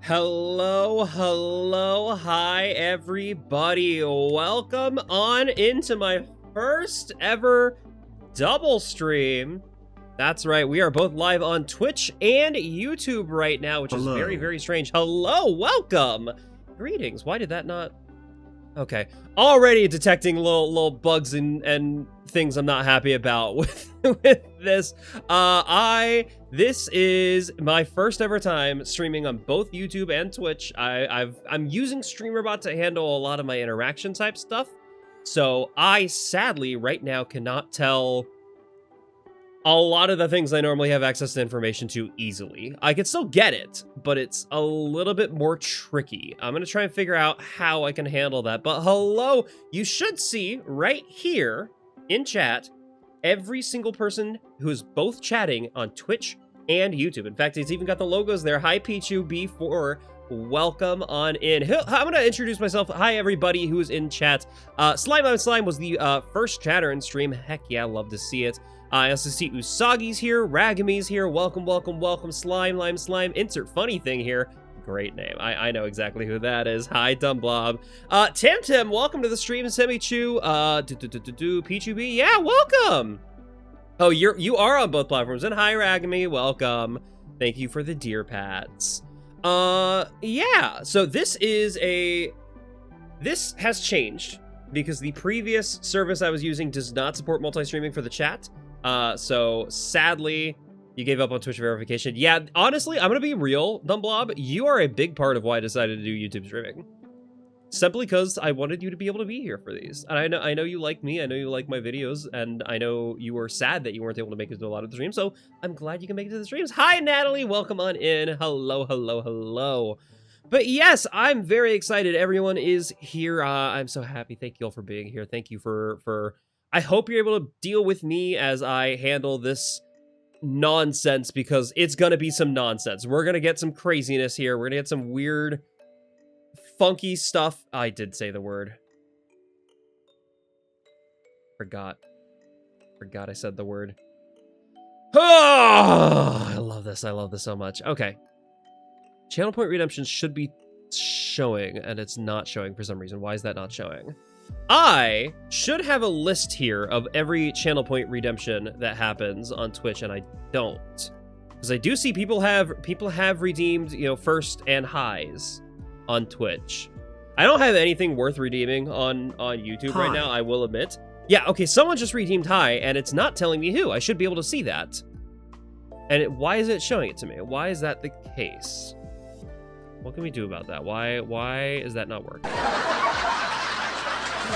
Hello, hi everybody. Welcome on into my first ever double stream. That's right, we are both live on Twitch and YouTube right now, which is very, very strange. Hello, welcome. Greetings. Why did that not? Okay, already detecting little bugs and things I'm not happy about with this. This is my first ever time streaming on both YouTube and Twitch. I'm using StreamerBot to handle a lot of my interaction type stuff, so I sadly right now cannot tell a lot of the things I normally have access to information to easily. I can still get it, but it's a little bit more tricky. I'm gonna try and figure out how I can handle that. But hello, you should see right here in chat every single person who is both chatting on Twitch and YouTube. In fact, it's even got the logos there. Hi, Pichu B4. Welcome on in. I'm gonna introduce myself. Hi, everybody who's in chat. Slime was the first chatter in stream. Heck yeah, love to see it. I also see Usagi's here, Ragami's here. Welcome, welcome, welcome. Slime. Insert funny thing here. Great name. I know exactly who that is. Hi, Dumbblob. Tim, welcome to the stream. Semichu, Pichu B. Yeah, welcome. Oh, you are on both platforms. And hi, Ragami. Welcome. Thank you for the deer pats. Yeah. So this has changed because the previous service I was using does not support multi-streaming for the chat. So sadly, you gave up on Twitch verification. Yeah, honestly, I'm gonna be real, Dumbblob. You are a big part of why I decided to do YouTube streaming. Simply because I wanted you to be able to be here for these. And I know you like me, I know you like my videos, and I know you were sad that you weren't able to make it to a lot of the streams, so I'm glad you can make it to the streams. Hi, Natalie, welcome on in. Hello. But yes, I'm very excited. Everyone is here. I'm so happy. Thank you all for being here. Thank you for I hope you're able to deal with me as I handle this nonsense, because it's gonna be some nonsense. We're gonna get some craziness here. We're gonna get some weird, funky stuff. I did say the word. Forgot I said the word. Oh, I love this so much. Okay. Channel point redemption should be showing, and it's not showing for some reason. Why is that not showing? I should have a list here of every channel point redemption that happens on Twitch, and I don't. Because I do see people have redeemed, you know, first and highs on Twitch. I don't have anything worth redeeming on YouTube right now, I will admit. Yeah, okay, someone just redeemed high, and it's not telling me who. I should be able to see that. And why is it showing it to me? Why is that the case? What can we do about that? Why is that not working?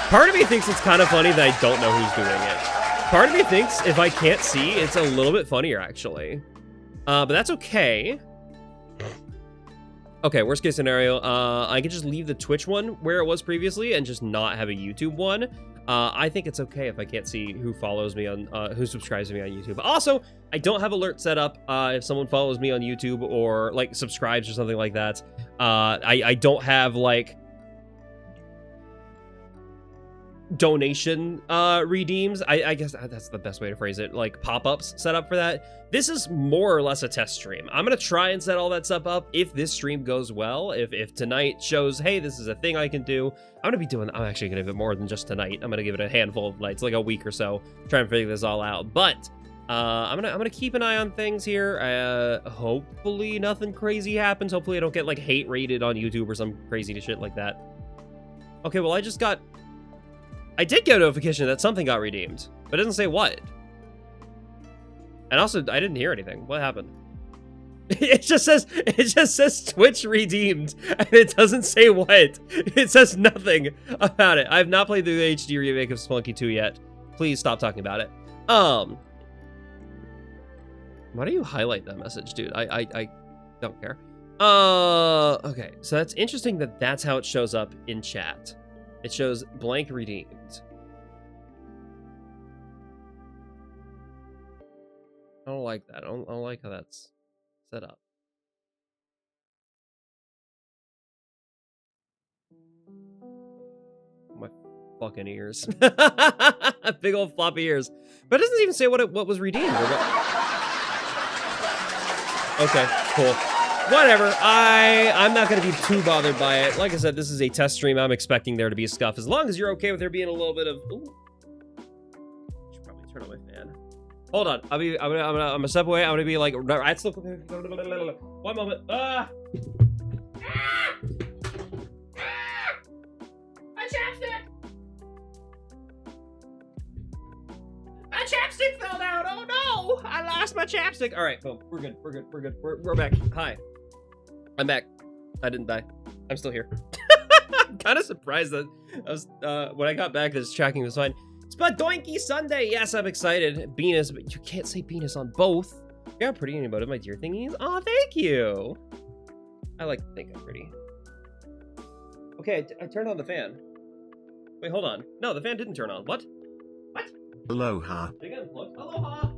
Part of me thinks it's kind of funny that I don't know who's doing it. Part of me thinks if I can't see, it's a little bit funnier, actually. But that's okay. Okay, worst case scenario, I could just leave the Twitch one where it was previously and just not have a YouTube one. I think it's okay if I can't see who follows me on, who subscribes to me on YouTube. Also, I don't have alerts set up if someone follows me on YouTube or, like, subscribes or something like that. I don't have, like, donation redeems. I guess that's the best way to phrase it, like pop-ups set up for that. This is more or less a test stream. I'm gonna try and set all that stuff up if this stream goes well. If tonight shows, hey, this is a thing I can do, I'm actually gonna give it more than just tonight. I'm gonna give it a handful of nights, like a week or so, try and figure this all out. But I'm gonna keep an eye on things here. Hopefully nothing crazy happens. Hopefully I don't get like hate rated on YouTube or some crazy shit like that. Okay, well, I did get a notification that something got redeemed, but it doesn't say what. And also, I didn't hear anything. What happened? It just says Twitch redeemed, and it doesn't say what. It says nothing about it. I have not played through the HD remake of Spelunky 2 yet. Please stop talking about it. Why do you highlight that message, dude? I don't care. Okay, so that's interesting that that's how it shows up in chat. It shows blank redeemed. I don't like that. I don't like how that's set up. My fucking ears. Big old floppy ears. But it doesn't even say what was redeemed. Or what... Okay, cool. Whatever. I'm not going to be too bothered by it. Like I said, this is a test stream. I'm expecting there to be a scuff. As long as you're okay with there being a little bit of... Ooh. I should probably turn on my fan. Hold on. I'm gonna step away. I'm gonna be like... One moment. Ah! My chapstick! My chapstick fell down! Oh no! I lost my chapstick! Alright, boom. We're good. We're good. We're good. We're back. Hi. I'm back. I didn't die. I'm still here. I'm kind of surprised that I was, when I got back, this tracking was fine. Spadoinky Sunday! Yes, I'm excited. Venus, but you can't say Venus on both. You're not pretty about it, my dear thingies. Aw, thank you! I like to think I'm pretty. Okay, I turned on the fan. Wait, hold on. No, the fan didn't turn on. What? What? Aloha. Did I get unplugged? Aloha!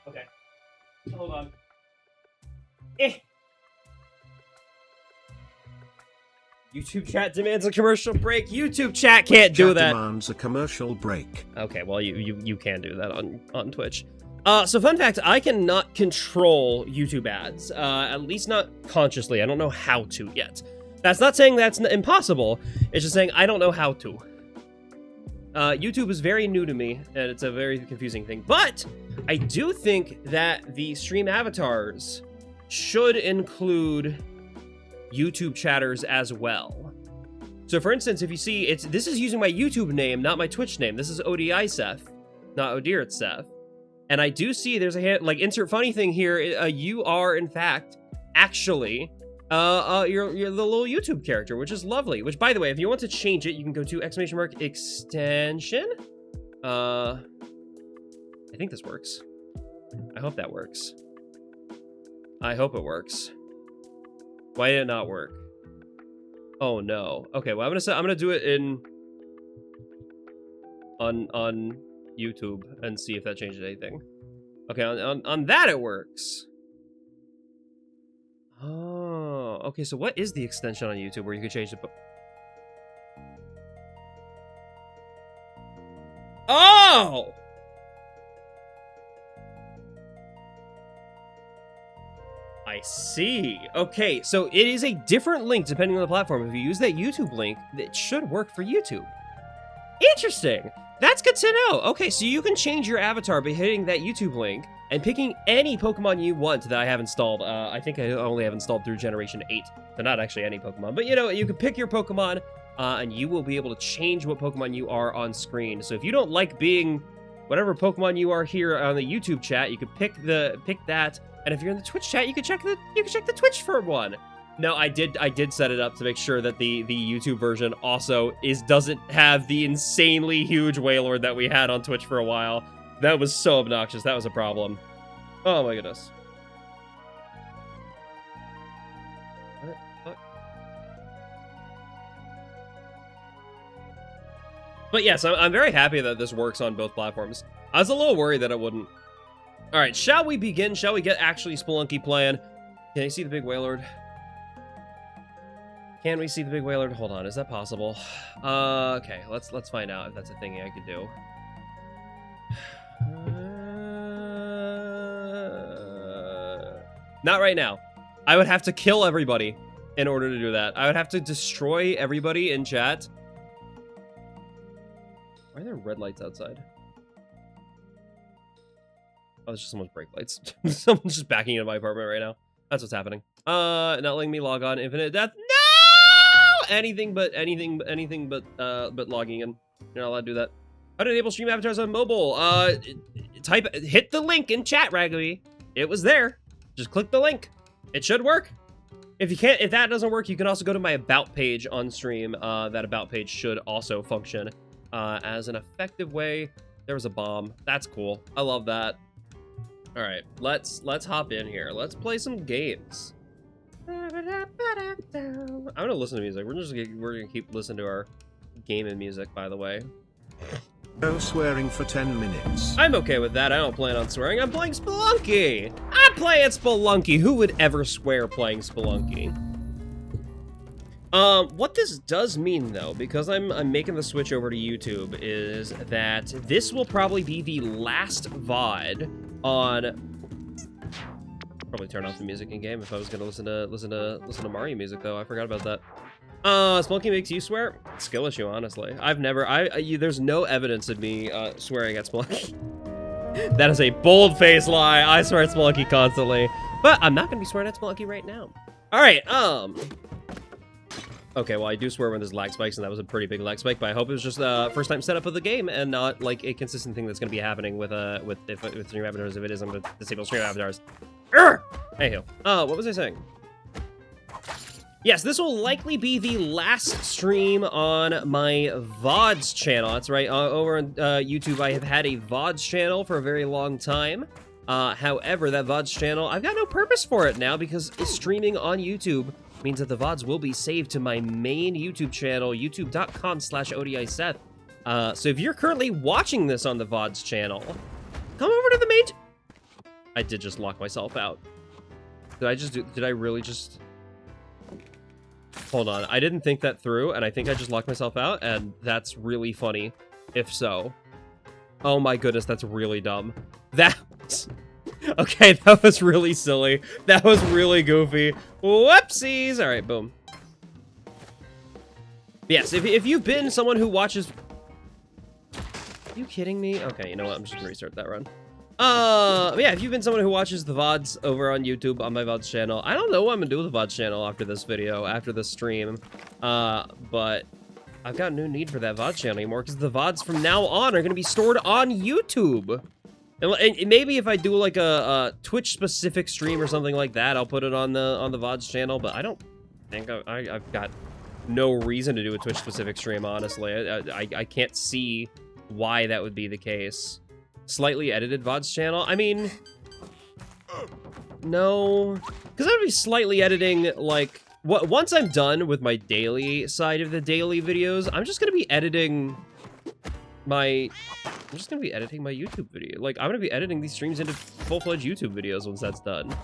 Okay. Hold on. YouTube chat demands a commercial break. YouTube chat can't do that. Demands a commercial break. Okay, well you can do that on Twitch. So fun fact, I cannot control YouTube ads. At least not consciously. I don't know how to yet. That's not saying that's impossible. It's just saying I don't know how to. YouTube is very new to me, and it's a very confusing thing. But I do think that the stream avatars should include YouTube chatters as well. So for instance, if you see, this is using my YouTube name, not my Twitch name. This is ODISeth, not ODISeth. And I do see there's a like insert funny thing here. You are in fact actually you're the little YouTube character, which is lovely. Which, by the way, if you want to change it, you can go to !extension. I think this works. I hope that works. I hope it works. Why did it not work? Oh no. Okay, well I'm gonna do it on YouTube and see if that changes anything. Okay, on that it works. Oh, okay, so what is the extension on YouTube where you could change the... Oh! I see. Okay, so it is a different link depending on the platform. If you use that YouTube link, it should work for YouTube. Interesting. That's good to know. Okay, so you can change your avatar by hitting that YouTube link and picking any Pokemon you want that I have installed. I think I only have installed through Generation 8, so not actually any Pokemon. But, you know, you can pick your Pokemon, and you will be able to change what Pokemon you are on screen. So if you don't like being whatever Pokemon you are here on the YouTube chat, you could pick that. And if you're in the Twitch chat, you can check the Twitch for one. No, I did set it up to make sure that the YouTube version also doesn't have the insanely huge Wailord that we had on Twitch for a while. That was so obnoxious. That was a problem. Oh my goodness. What? But yes, I'm very happy that this works on both platforms. I was a little worried that it wouldn't. All right, shall we begin? Shall we get actually Spelunky playing? Can you see the big Wailord? Can we see the big Wailord? Hold on, is that possible? Okay, let's find out if that's a thingy I could do. Not right now. I would have to kill everybody in order to do that. I would have to destroy everybody in chat. Why are there red lights outside? Oh, there's just someone's brake lights. Someone's just backing into my apartment right now. That's what's happening. Not letting me log on. Infinite death. No! Anything but logging in. You're not allowed to do that. How to enable stream avatars on mobile? Hit the link in chat, Raggy. It was there. Just click the link. It should work. If that doesn't work, you can also go to my about page on stream. That about page should also function as an effective way. There was a bomb. That's cool. I love that. All right, let's hop in here. Let's play some games. I'm gonna listen to music. We're gonna keep listening to our gaming music, by the way. No swearing for 10 minutes. I'm okay with that. I don't plan on swearing. I'm playing Spelunky. I'm playing Spelunky. Who would ever swear playing Spelunky? What this does mean, though, because I'm making the switch over to YouTube, is that this will probably be the last VOD on... Probably turn off the music in game if I was gonna listen to Mario music, though. I forgot about that. Smolky makes you swear? Skill issue, honestly. I've never... there's no evidence of me swearing at Smolky. That is a bold-faced lie. I swear at Smolky constantly, but I'm not gonna be swearing at Smolky right now. All right. Okay, well, I do swear when there's lag spikes, and that was a pretty big lag spike, but I hope it was just the first time setup of the game and not, like, a consistent thing that's going to be happening with stream avatars. If it is, I'm going to disable stream avatars. Anywho, what was I saying? Yes, this will likely be the last stream on my VODs channel. That's right, over on YouTube, I have had a VODs channel for a very long time. However, that VODs channel, I've got no purpose for it now because streaming on YouTube means that the VODs will be saved to my main YouTube channel, youtube.com/ODISeth. So if you're currently watching this on the VODs channel, come over to the main... I did just lock myself out. Did I really just... Hold on, I didn't think that through, and I think I just locked myself out, and that's really funny, if so. Oh my goodness, that's really dumb. That... Okay, that was really silly. That was really goofy. Whoopsies! Alright, boom. Yes, if you've been someone who watches... Are you kidding me? Okay, you know what? I'm just gonna restart that run. Yeah, if you've been someone who watches the VODs over on YouTube on my VODs channel, I don't know what I'm gonna do with the VODs channel after this video, after this stream. But I've got no need for that VODs channel anymore, because the VODs from now on are gonna be stored on YouTube. And maybe if I do like a Twitch-specific stream or something like that, I'll put it on the VODs channel. But I don't think I've got no reason to do a Twitch-specific stream. Honestly, I can't see why that would be the case. Slightly edited VODs channel. I mean, no, because I would be slightly editing like once I'm done with my daily side of the daily videos. I'm just gonna be editing my YouTube video. Like, I'm gonna be editing these streams into full-fledged YouTube videos once that's done.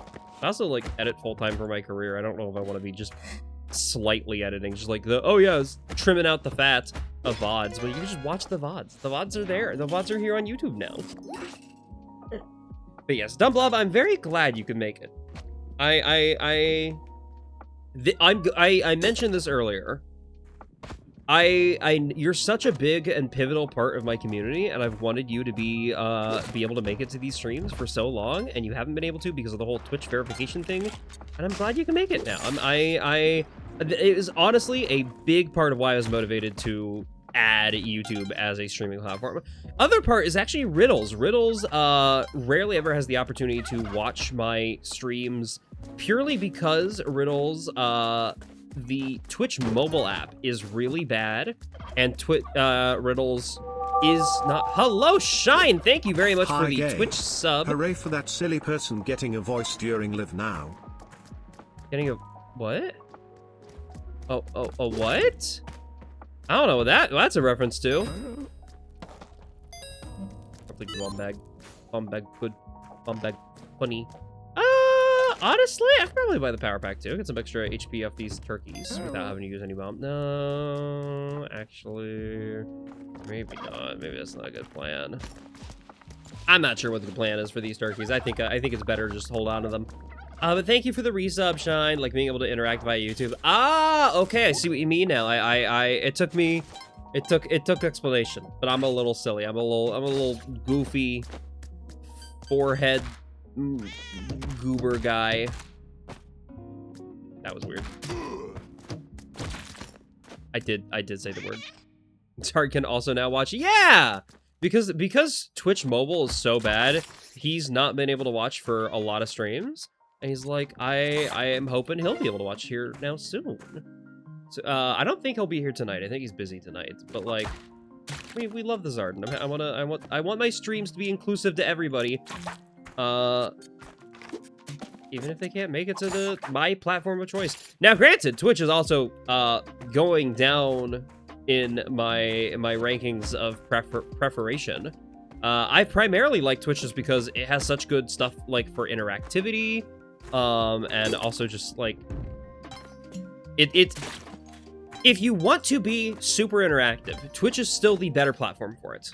I also, like, edit full-time for my career. I don't know if I want to be just slightly editing, just like the, oh yeah, I was trimming out the fat of VODs, but you can just watch the VODs. The VODs are there. The VODs are here on YouTube now. But yes, Dumbblob, I'm very glad you could make it. I mentioned this earlier. You're such a big and pivotal part of my community, and I've wanted you to be able to make it to these streams for so long, and you haven't been able to because of the whole Twitch verification thing, and I'm glad you can make it now. It was honestly a big part of why I was motivated to add YouTube as a streaming platform. Other part is actually Riddles. Riddles rarely ever has the opportunity to watch my streams purely because Riddles, the Twitch mobile app is really bad, and Riddles is not... Hello, Shine! Thank you very much for the Gay. Twitch sub. Hooray for that silly person getting a voice during Live Now. Getting a... What? Oh, what? I don't know what that's a reference to. Probably bombag good, bombag funny. Honestly, I'd probably buy the power pack too. Get some extra HP off these turkeys without having to use any bomb. No, actually, maybe not. Maybe that's not a good plan. I'm not sure what the plan is for these turkeys. I think it's better to just hold on to them. But thank you for the resub, Shine. Like being able to interact via YouTube. Okay, I see what you mean now. It took explanation, but I'm a little silly. I'm a little goofy forehead goober guy. That was weird. I did say the word. Tart can also now watch. Yeah, because Twitch mobile is so bad, he's not been able to watch for a lot of streams. And he's like, I am hoping he'll be able to watch here now soon. So, I don't think he'll be here tonight. I think he's busy tonight. But like, we love the Zarden. I want my streams to be inclusive to everybody. Even if they can't make it to my platform of choice. Now, granted, Twitch is also going down in my rankings of preferation. I primarily like Twitch just because it has such good stuff like for interactivity. And also just like if you want to be super interactive, Twitch is still the better platform for it.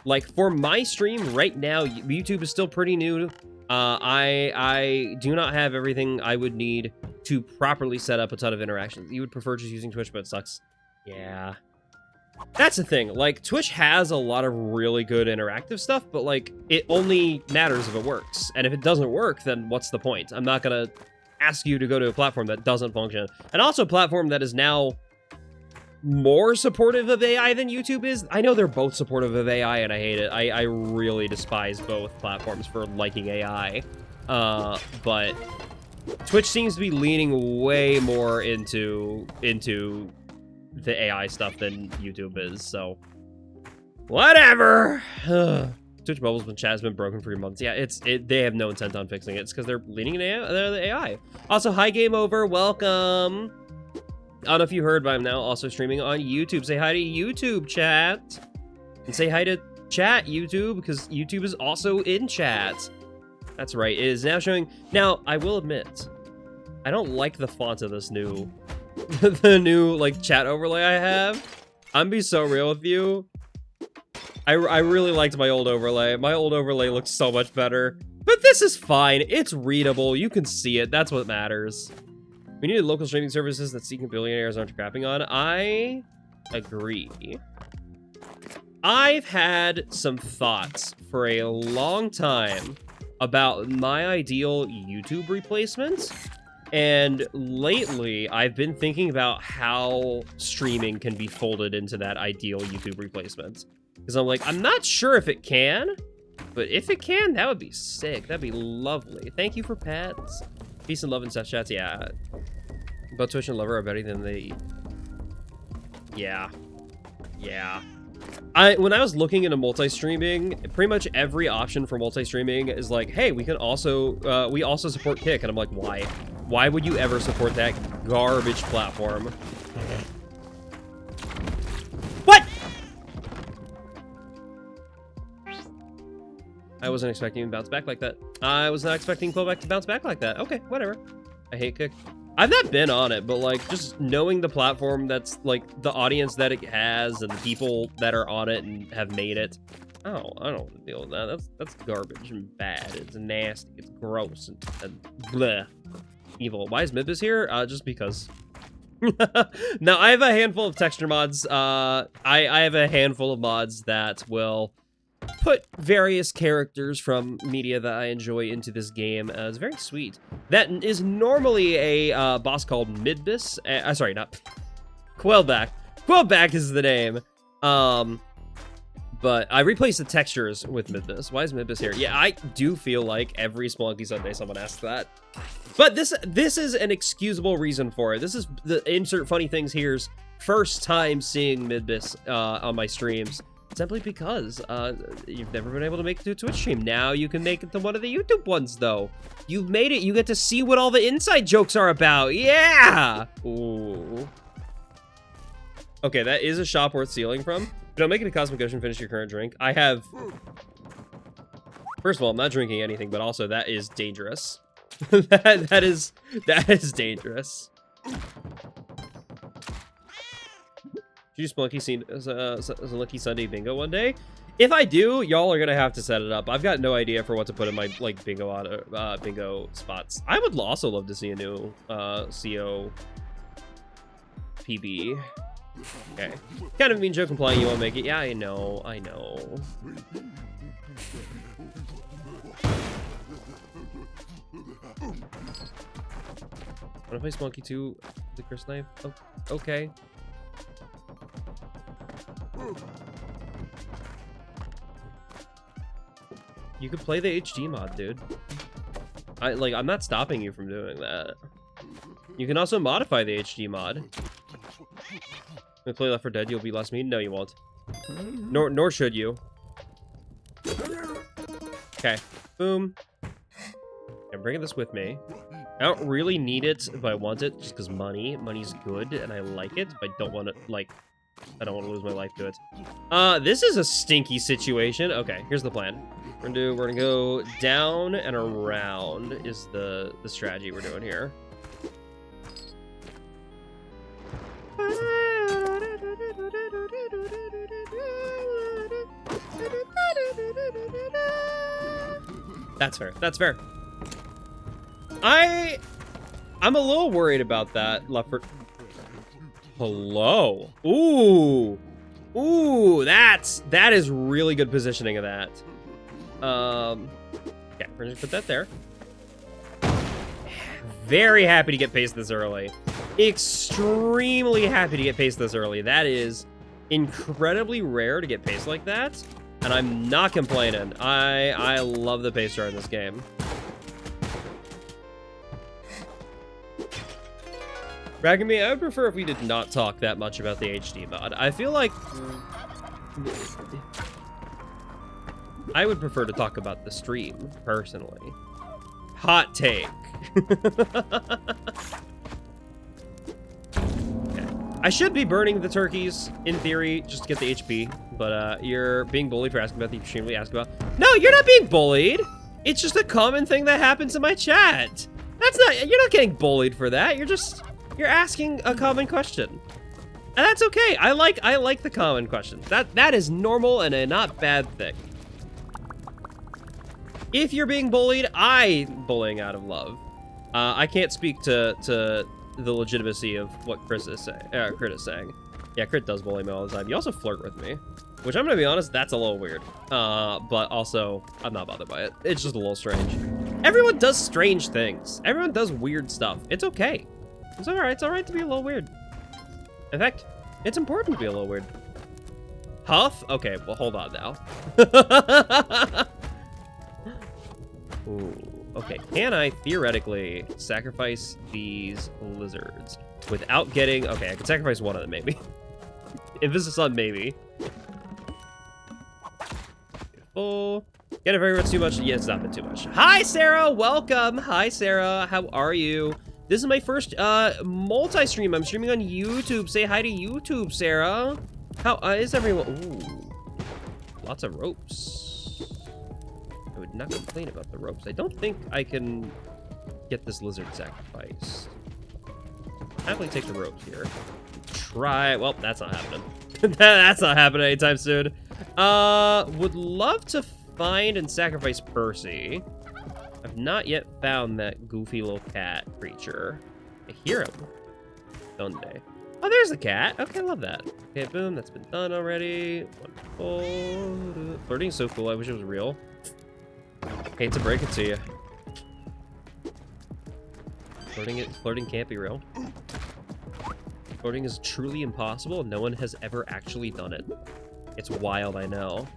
Like, for my stream right now, YouTube is still pretty new. I do not have everything I would need to properly set up a ton of interactions. You would prefer just using Twitch, but it sucks. Yeah. That's the thing. Like, Twitch has a lot of really good interactive stuff, but, like, it only matters if it works. And if it doesn't work, then what's the point? I'm not gonna ask you to go to a platform that doesn't function. And also a platform that is now more supportive of AI than YouTube is. I know they're both supportive of AI, and I hate it. I really despise both platforms for liking AI. But Twitch seems to be leaning way more into the AI stuff than YouTube is, so whatever. Twitch bubbles when chat has been broken for months. Yeah, they have no intent on fixing it. It's because they're leaning into the AI. Also, hi, Game Over. Welcome. I don't know if you heard, but I'm now also streaming on YouTube. Say hi to YouTube, chat. And say hi to chat, YouTube, because YouTube is also in chat. That's right. It is now showing. Now, I will admit, I don't like the font of this new, the new, like, chat overlay I have. I'm gonna be so real with you. I really liked my old overlay. My old overlay looks so much better. But this is fine. It's readable. You can see it. That's what matters. We needed local streaming services that seeking billionaires aren't crapping on. I agree. I've had some thoughts for a long time about my ideal YouTube replacement. And lately, I've been thinking about how streaming can be folded into that ideal YouTube replacement. Because I'm like, I'm not sure if it can, but if it can, that would be sick. That'd be lovely. Thank you for pets. Peace and love and stuff, chats. Yeah. Both Twitch and Lover are better than they... Yeah. Yeah. When I was looking into multi-streaming, pretty much every option for multi-streaming is like, hey, we also support Kick. And I'm like, why? Why would you ever support that garbage platform? What? I wasn't expecting him to bounce back like that. I was not expecting Quillback to bounce back like that. Okay, whatever. I hate Kick. I've not been on it, but, like, just knowing the platform that's, like, the audience that it has and the people that are on it and have made it. Oh, I don't want to deal with that. That's garbage and bad. It's nasty. It's gross and bleh. Evil. Why is Midbus here? Just because. Now, I have a handful of texture mods. I have a handful of mods that will put various characters from media that I enjoy into this game. It's very sweet. That is normally a boss called Midbus. Sorry, not Quillback. Quillback is the name. But I replaced the textures with Midbus. Why is Midbus here? Yeah, I do feel like every Spelunky Sunday someone asks that. But this is an excusable reason for it. This is the insert funny things here's first time seeing Midbus on my streams. Simply because you've never been able to make it to a Twitch stream. Now you can make it to one of the YouTube ones, though. You've made it. You get to see what all the inside jokes are about. Yeah! Ooh. Okay, that is a shop worth stealing from. Don't make it a Cosmic Ocean. Finish your current drink. I have... First of all, I'm not drinking anything, but also that is dangerous. that is dangerous. Did you Spelunky scene as a Lucky Sunday bingo one day? If I do, y'all are gonna have to set it up. I've got no idea for what to put in my bingo spots. I would also love to see a new CO PB. Okay. Kind of mean joke implying you won't make it. Yeah, I know. Wanna play Spelunky 2 the Chris knife? Oh, okay. You could play the HD mod, dude. I'm not stopping you from doing that. You can also modify the HD mod. When you play Left 4 Dead, you'll be less mean. No, you won't. Nor should you. Okay. Boom. I'm bringing this with me. I don't really need it, but I want it just because money's good and I like it, but I don't want to, like, I don't want to lose my life to it. This is a stinky situation. Okay, here's the plan. We're gonna go down and around is the strategy we're doing here. That's fair. That's fair. I'm a little worried about that. Leopard. Hello. Ooh. Ooh, that is really good positioning of that. Okay, we're gonna put that there. Very happy to get paced this early. Extremely happy to get paced this early. That is incredibly rare to get paced like that, and I'm not complaining. I love the pace jar in this game. Bragging me, I would prefer if we did not talk that much about the HD mod. I feel like I would prefer to talk about the stream, personally. Hot take. Okay. I should be burning the turkeys, in theory, just to get the HP, but you're being bullied for asking about the stream we asked about. No, you're not being bullied! It's just a common thing that happens in my chat. You're not getting bullied for that, you're asking a common question. And that's okay. I like the common questions. That is normal and a not bad thing. If you're being bullied, I'm bullying out of love. I can't speak to the legitimacy of what Crit is saying. Yeah, Crit does bully me all the time. You also flirt with me, which I'm gonna be honest, that's a little weird. But also, I'm not bothered by it. It's just a little strange. Everyone does strange things. Everyone does weird stuff. It's okay. It's alright. It's alright to be a little weird. In fact, it's important to be a little weird. Huff? Okay, well, hold on now. Ooh, okay, can I theoretically sacrifice these lizards without getting... Okay, I can sacrifice one of them, maybe. Emphasis on maybe. Beautiful. Get it very much too much? Yeah, it's not been too much. Hi, Sarah! Welcome! Hi, Sarah. How are you? This is my first multi-stream. I'm streaming on YouTube. Say hi to YouTube, Sarah. How is everyone? Ooh, lots of ropes. I would not complain about the ropes. I don't think I can get this lizard sacrificed. Happily take the ropes here. Try. Well, that's not happening. That's not happening anytime soon. Would love to find and sacrifice Percy. I've not yet found that goofy little cat creature. I hear him. Donde? Oh, there's the cat. Okay, I love that. Okay, boom. That's been done already. Wonderful. Flirting is so cool. I wish it was real. Hate to break it to you. Flirting can't be real. Flirting is truly impossible. No one has ever actually done it. It's wild, I know.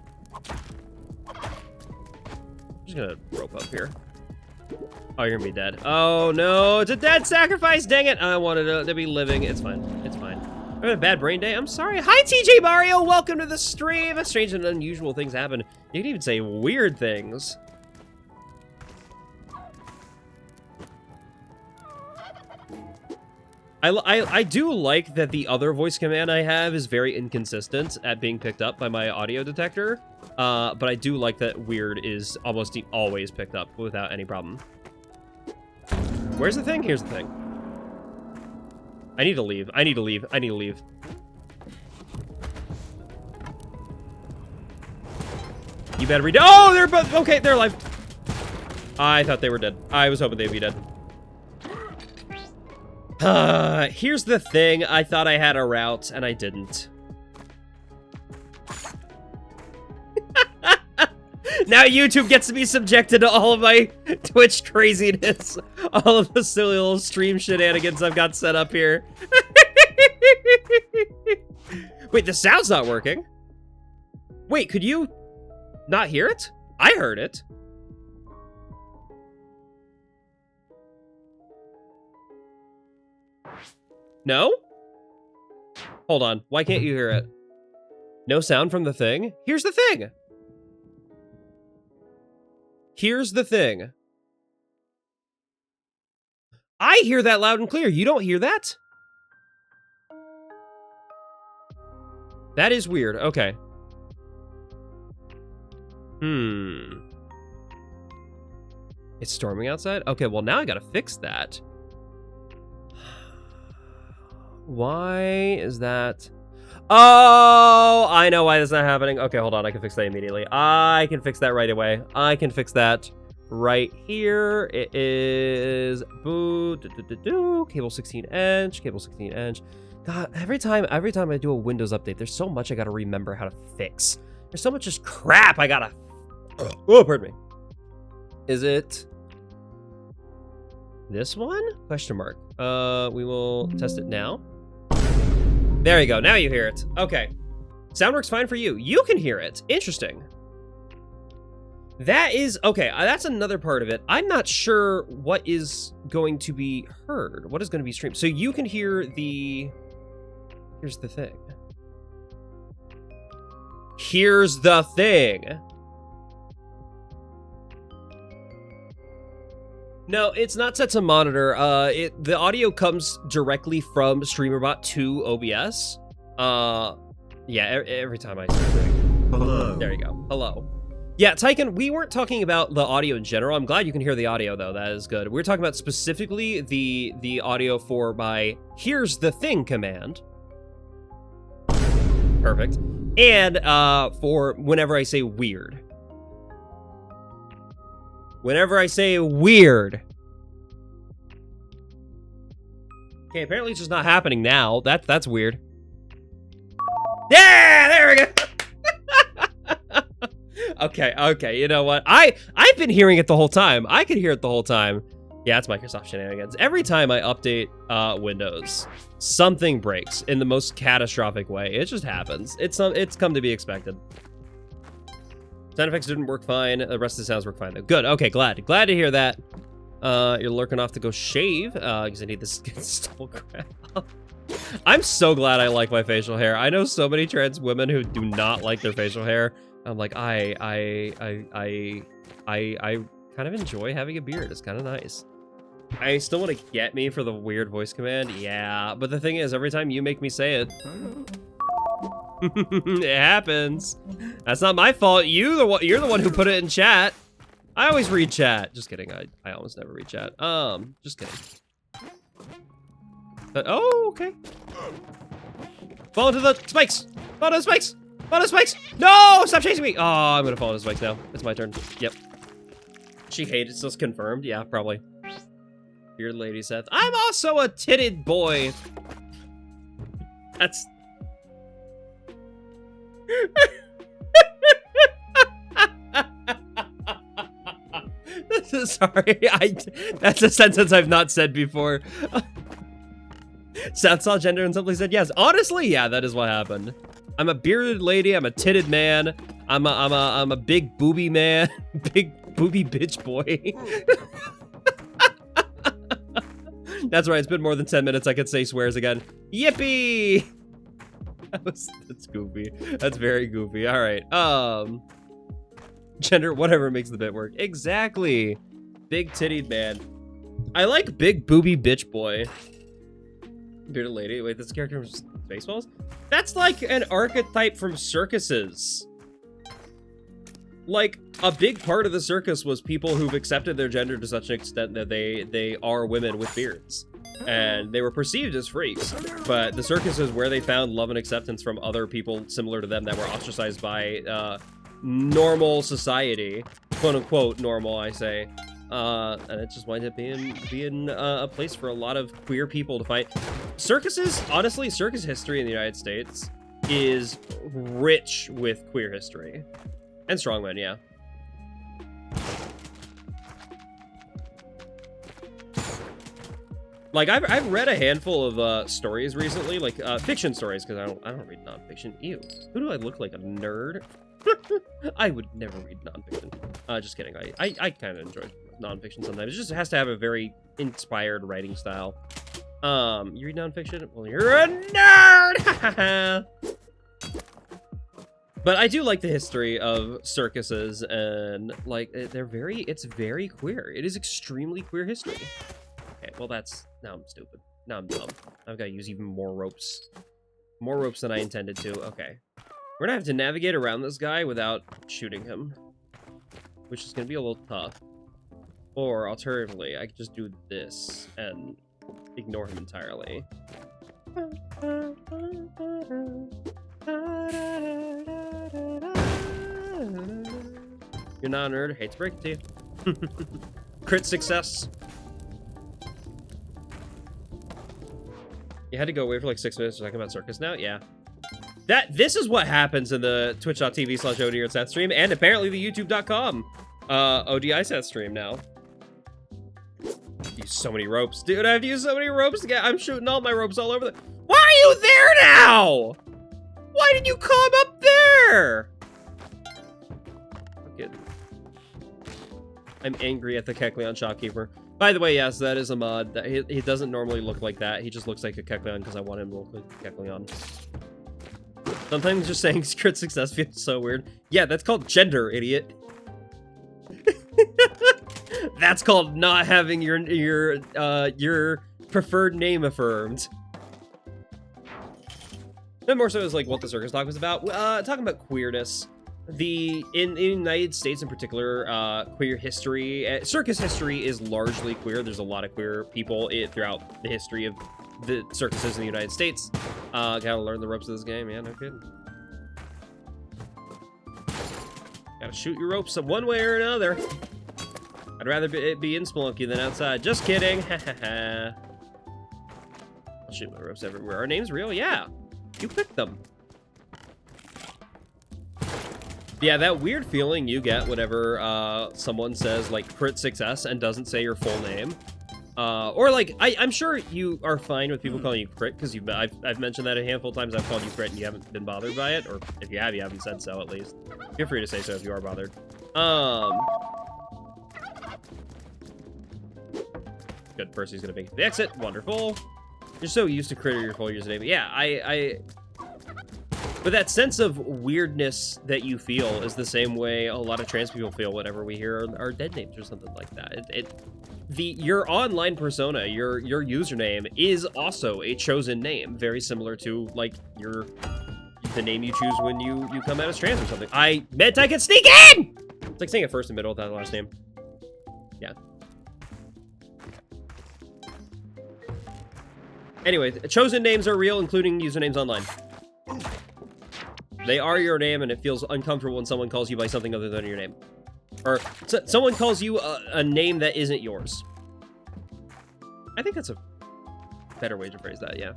I'm just gonna rope up here. Oh, you're gonna be dead. Oh no, it's a dead sacrifice, dang it! I wanted to be living. It's fine, it's fine. I'm having a bad brain day, I'm sorry. Hi, TJ Mario, welcome to the stream. Strange and unusual things happen. You can even say weird things. I do like that the other voice command I have is very inconsistent at being picked up by my audio detector. But I do like that weird is almost always picked up without any problem. Where's the thing? Here's the thing. I need to leave. I need to leave. I need to leave. You better read. Oh, they're both okay. They're alive. I thought they were dead. I was hoping they'd be dead. Here's the thing. I thought I had a route, and I didn't. Now YouTube gets to be subjected to all of my Twitch craziness. All of the silly little stream shenanigans I've got set up here. Wait, the sound's not working. Wait, could you not hear it? I heard it. No? Hold on. Why can't you hear it? No sound from the thing? Here's the thing. Here's the thing. I hear that loud and clear. You don't hear that? That is weird. Okay. It's storming outside? Okay, well now I gotta fix that. Why is that? Oh, I know why that's not happening. Okay, hold on. I can fix that immediately. I can fix that right away. I can fix that right here. It is cable 16-inch, cable 16-inch. God, every time I do a Windows update, there's so much I gotta remember how to fix. There's so much just crap I gotta. Oh, pardon me. Is it this one? Question mark. We will test it now. There you go. Now you hear it. Okay. Sound works fine for you. You can hear it. Interesting. That is okay. That's another part of it. I'm not sure what is going to be heard. What is going to be streamed? So you can hear the. Here's the thing. Here's the thing. No, it's not set to monitor. The audio comes directly from StreamerBot to OBS. Yeah, every time I start doing. Hello. There you go. Hello. Yeah, Tyken, we weren't talking about the audio in general. I'm glad you can hear the audio, though. That is good. We're talking about specifically the audio for my "Here's the Thing" command. Perfect. And for whenever I say weird. Whenever I say weird. Okay, apparently it's just not happening now. That's weird. Yeah, there we go. Okay, you know what? I've been hearing it the whole time. I could hear it the whole time. Yeah, it's Microsoft shenanigans. Every time I update Windows, something breaks in the most catastrophic way. It just happens. It's come to be expected. Sound effects didn't work fine. The rest of the sounds work fine though. Good. Okay, glad to hear that. You're lurking off to go shave because I need this stubble crap. I'm so glad I like my facial hair. I know so many trans women who do not like their facial hair. I'm like, I kind of enjoy having a beard. It's kind of nice. I still want to get me for the weird voice command. Yeah, but the thing is, every time you make me say it, it happens. That's not my fault. You're the one who put it in chat. I always read chat. Just kidding. I almost never read chat. Just kidding. But, oh, okay. Fall into the spikes. Fall into the spikes. Fall into the spikes. No, stop chasing me. Oh, I'm gonna fall into the spikes now. It's my turn. Yep. She hated us confirmed. Yeah, probably. Bearded lady Seth. I'm also a titted boy. That's. Sorry, that's a sentence I've not said before. Seth saw gender and simply said yes. Honestly, yeah, that is what happened. I'm a bearded lady. I'm a titted man. I'm a big booby man. Big booby bitch boy. That's right. It's been more than 10 minutes. I could say swears again. Yippee! That's goofy. That's very goofy. All right. Gender, whatever makes the bit work. Exactly. Big tittied man. I like big booby bitch boy. Bearded lady. Wait, this character from Spaceballs? That's like an archetype from circuses. Like, a big part of the circus was people who've accepted their gender to such an extent that they are women with beards. And they were perceived as freaks. But the circus is where they found love and acceptance from other people similar to them that were ostracized by normal society. Quote unquote normal, I say. And it just winds up being a place for a lot of queer people to fight. Circuses, honestly, circus history in the United States is rich with queer history. And strongmen, yeah. Like, I've read a handful of stories recently, like fiction stories, because I don't read nonfiction. Ew. Who do I look like, a nerd? I would never read nonfiction. Just kidding. I kind of enjoy nonfiction sometimes. It just has to have a very inspired writing style. You read nonfiction? Well, you're a nerd! But I do like the history of circuses, and like it's very queer. It is extremely queer history. Okay, well now I'm stupid. Now I'm dumb. I've got to use even more ropes. More ropes than I intended to. Okay. We're gonna have to navigate around this guy without shooting him, which is gonna be a little tough. Or alternatively, I could just do this and ignore him entirely. You're not a nerd. Hate to break it to you. Crit success. You had to go away for like 6 minutes to talk about circus now? Yeah. This is what happens in the twitch.tv/ODISeth stream, and apparently the youtube.com ODISeth stream now. Use so many ropes. Dude, I have to use so many ropes to get... I'm shooting all my ropes all over the... Why are you there now? Why did you come up there? I'm angry at the Kecleon shopkeeper. By the way, yes, that is a mod. He doesn't normally look like that. He just looks like a Kecleon because I want him to look like a Kecleon. Sometimes just saying crit success feels so weird. Yeah, that's called gender, idiot. That's called not having your preferred name affirmed. And more so is like what the circus talk was about. Talking about queerness. In the United States in particular, queer history, circus history is largely queer. There's a lot of queer people throughout the history of the circuses in the United States. Gotta learn the ropes of this game, yeah, no kidding. Gotta shoot your ropes one way or another. I'd rather be in Spelunky than outside. Just kidding. I'll shoot my ropes everywhere. Our name's real? Yeah. You picked them. Yeah, that weird feeling you get whenever someone says, like, crit success and doesn't say your full name. Or, like, I'm sure you are fine with people calling you crit, because I've mentioned that a handful of times. I've called you crit and you haven't been bothered by it. Or if you have, you haven't said so, at least. Feel free to say so if you are bothered. Good, Percy's gonna make the exit. Wonderful. You're so used to crit or your full username. Yeah, but that sense of weirdness that you feel is the same way a lot of trans people feel whenever we hear our dead names or something like that. Your online persona, your username is also a chosen name, very similar to like the name you choose when you come out as trans or something. I meant I could sneak in. It's like saying a first and middle without the last name. Yeah. Anyway, chosen names are real, including usernames online. They are your name, and it feels uncomfortable when someone calls you by something other than your name. Or someone calls you a name that isn't yours. I think that's a better way to phrase that, yeah.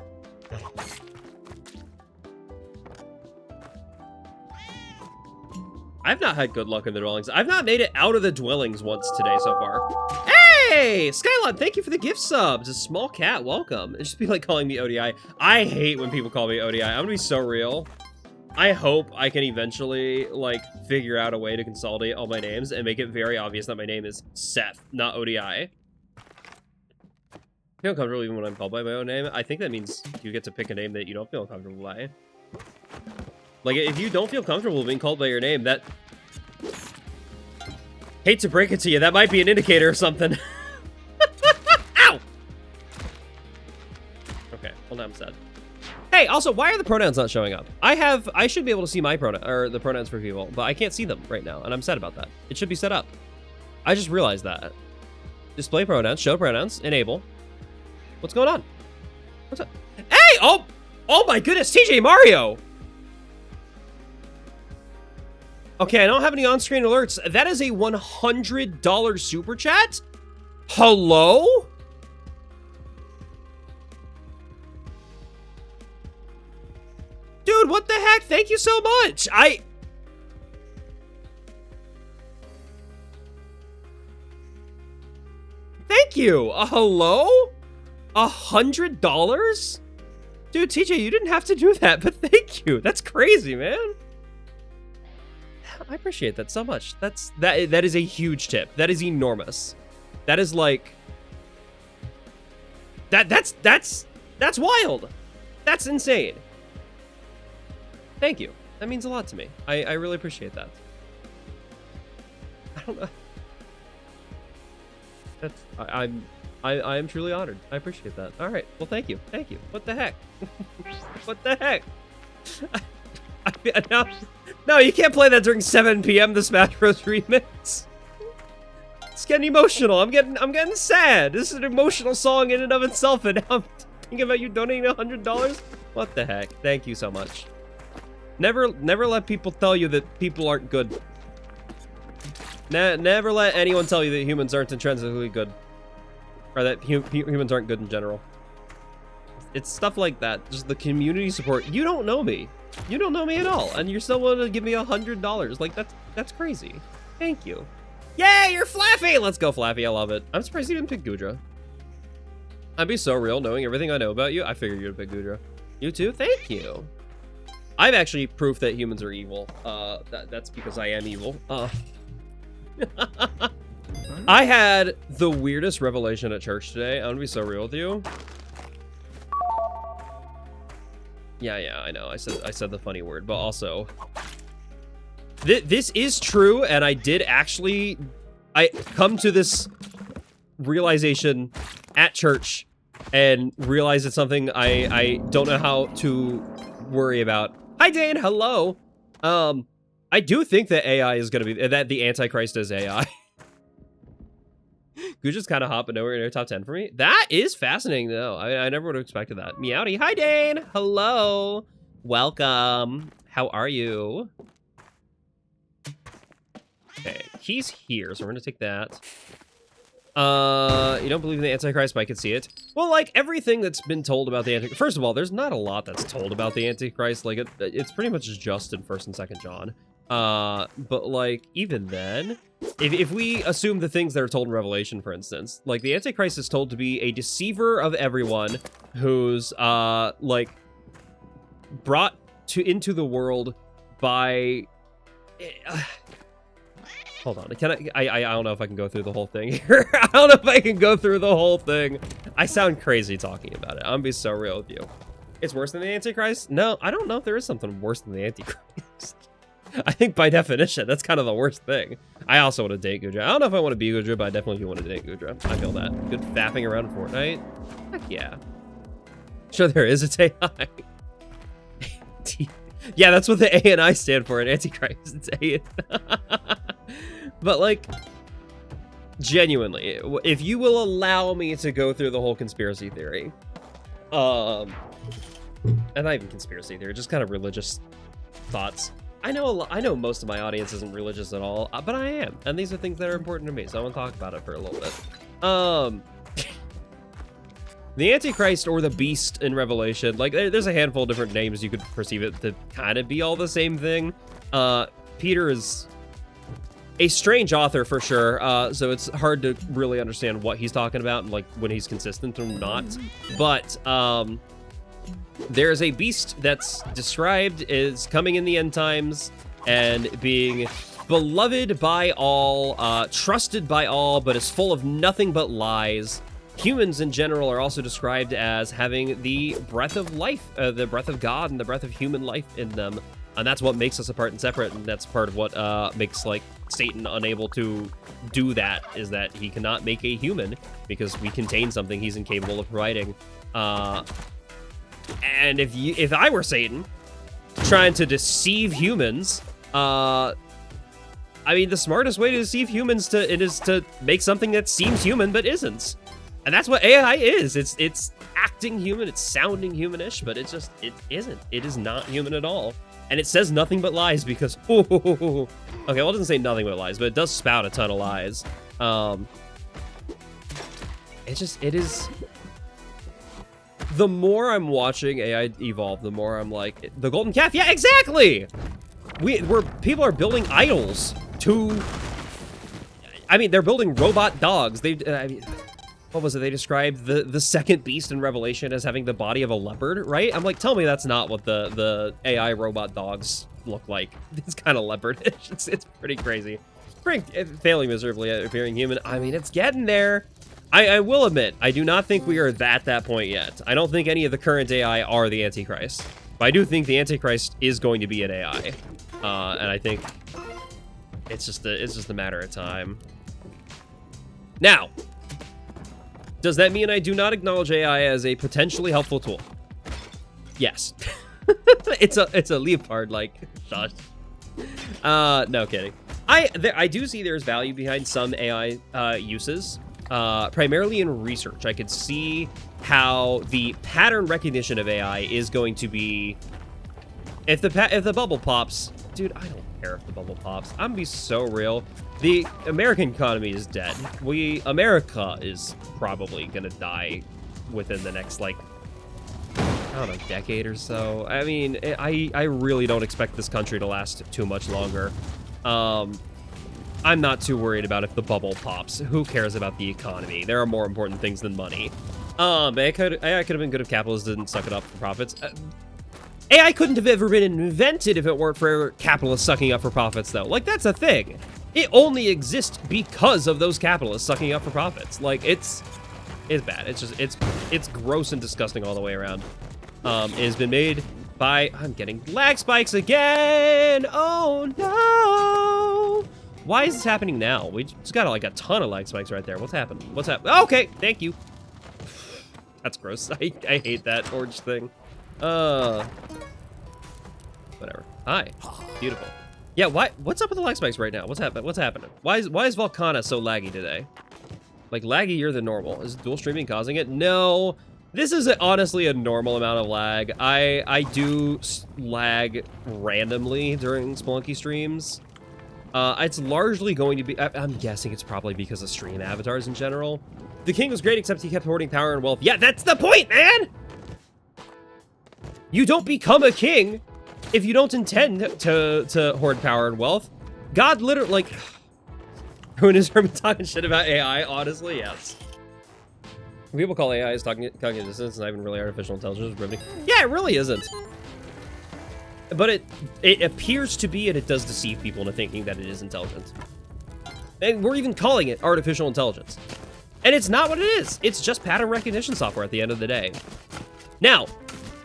I've not had good luck in the dwellings. I've not made it out of the dwellings once today so far. Hey! Skylon, thank you for the gift subs. A small cat, welcome. It should be like calling me ODI. I hate when people call me ODI. I'm gonna be so real. I hope I can eventually, like, figure out a way to consolidate all my names and make it very obvious that my name is Seth, not ODI. I feel comfortable even when I'm called by my own name. I think that means you get to pick a name that you don't feel comfortable by. Like, if you don't feel comfortable being called by your name, that... Hate to break it to you, that might be an indicator or something. Ow! Okay, well now I'm sad. Hey, also, why are the pronouns not showing up? I should be able to see my the pronouns for people, but I can't see them right now, and I'm sad about that. It should be set up. I just realized that. Display pronouns, show pronouns, enable. What's going on? What's up? Hey! Oh my goodness, TJ Mario! Okay, I don't have any on-screen alerts. That is a $100 super chat? Hello? Dude, what the heck? Thank you so much. Thank you. Hello? $100? Dude, TJ, you didn't have to do that, but thank you. That's crazy, man. I appreciate that so much. That is a huge tip. That is enormous. That is like that's wild. That's insane. Thank you. That means a lot to me. I really appreciate that. I don't know. I am truly honored. I appreciate that. All right. Well, thank you. Thank you. What the heck? What the heck? No, you can't play that during 7 p.m. the Smash Bros. Remix. It's getting emotional. I'm getting sad. This is an emotional song in and of itself, and now I'm thinking about you donating $100. What the heck? Thank you so much. Never let people tell you that people aren't good. Never let anyone tell you that humans aren't intrinsically good. Or that humans aren't good in general. It's stuff like that. Just the community support. You don't know me. You don't know me at all. And you're still willing to give me $100. Like, that's crazy. Thank you. Yay, you're Flaffy! Let's go, Flaffy. I love it. I'm surprised you didn't pick Gudra. I'd be so real knowing everything I know about you. I figured you'd pick Gudra. You too? Thank you. I'm actually proof that humans are evil. That's because I am evil. I had the weirdest revelation at church today. I'm gonna be so real with you. Yeah, I know. I said the funny word, but also this is true, and I did actually come to this realization at church and realize it's something I don't know how to worry about. Hi, Dane. Hello. I do think that AI is gonna be that the Antichrist is AI. Guja's kind of hot, but nowhere in your top 10 for me. That is fascinating, though. I never would have expected that. Meowdy. Hi, Dane. Hello. Welcome. How are you? Okay, he's here, so we're gonna take that. You don't believe in the Antichrist, but I can see it. Well, like, everything that's been told about the Antichrist... First of all, there's not a lot that's told about the Antichrist. Like, it's pretty much just in 1st and 2nd John. But, like, even then... If we assume the things that are told in Revelation, for instance, like, the Antichrist is told to be a deceiver of everyone who's, like, brought into the world by... Hold on, I don't know if I can go through the whole thing here. I don't know if I can go through the whole thing. I sound crazy talking about it. I'm gonna be so real with you. It's worse than the Antichrist? No, I don't know if there is something worse than the Antichrist. I think by definition, that's kind of the worst thing. I also want to date Gudra. I don't know if I want to be Gudra, but I definitely do want to date Gudra. I feel that. Good fapping around in Fortnite. Heck yeah. Sure there is, it's AI. Yeah, that's what the A and I stand for in Antichrist. It's A. But, like, genuinely, if you will allow me to go through the whole conspiracy theory, and not even conspiracy theory, just kind of religious thoughts. I know most of my audience isn't religious at all, but I am, and these are things that are important to me, so I want to talk about it for a little bit. The Antichrist or the Beast in Revelation, like, there's a handful of different names you could perceive it to kind of be all the same thing. Peter is a strange author for sure, so it's hard to really understand what he's talking about and, like, when he's consistent or not. But there's a beast that's described as coming in the end times and being beloved by all, trusted by all, but is full of nothing but lies. Humans in general are also described as having the breath of life, the breath of God and the breath of human life in them. And that's what makes us apart and separate, and that's part of what makes, like, Satan unable to do that, is that he cannot make a human, because we contain something he's incapable of providing. And if I were Satan, trying to deceive humans, I mean, the smartest way to deceive humans is to make something that seems human but isn't. And that's what AI is. It's acting human, it's sounding humanish, but it isn't. It is not human at all. And it says nothing but lies because, okay, well, it doesn't say nothing but lies, but it does spout a ton of lies. It is, the more I'm watching AI evolve, the more I'm like, the golden calf, yeah, exactly! People are building idols to, I mean, they're building robot dogs. What was it? They described the second beast in Revelation as having the body of a leopard, right? I'm like, tell me that's not what the AI robot dogs look like. It's kind of leopardish. It's pretty crazy. Failing miserably at appearing human. I mean, it's getting there. I will admit, I do not think we are at that point yet. I don't think any of the current AI are the Antichrist. But I do think the Antichrist is going to be an AI. And I think it's just a matter of time. Now, does that mean I do not acknowledge AI as a potentially helpful tool? Yes. it's a leopard-like shush. No kidding. I do see there's value behind some AI uses, primarily in research. I could see how the pattern recognition of AI is going to be, if the bubble pops, dude, I don't care if the bubble pops. I'm gonna be so real. The American economy is dead. America is probably gonna die within the next, like, I don't know, decade or so. I mean, I really don't expect this country to last too much longer. I'm not too worried about if the bubble pops. Who cares about the economy? There are more important things than money. AI could have been good if capitalists didn't suck it up for profits. AI couldn't have ever been invented if it weren't for capitalists sucking up for profits, though. Like, that's a thing. It only exists because of those capitalists sucking up for profits. Like, it's bad. It's just, it's gross and disgusting all the way around. It has been made by, I'm getting lag spikes again. Oh no. Why is this happening now? We just got like a ton of lag spikes right there. What's happened? What's happened? Okay, thank you. That's gross. I hate that orange thing. Whatever. Hi. Beautiful. Yeah, what's up with the lag spikes right now? What's happening? Why is Volcana so laggy today? Like, laggier than normal. Is dual streaming causing it? No. This is honestly a normal amount of lag. I do lag randomly during Spelunky streams. It's largely going to be... I'm guessing it's probably because of stream avatars in general. The king was great, except he kept hoarding power and wealth. Yeah, that's the point, man! You don't become a king if you don't intend to hoard power and wealth. God literally, like... When is Herman talking shit about AI? Honestly, yes. People call AI as cognitive dissonance, it's not even really artificial intelligence. Yeah, it really isn't. But it appears to be, and it does deceive people into thinking that it is intelligent. And we're even calling it artificial intelligence. And it's not what it is. It's just pattern recognition software at the end of the day. Now,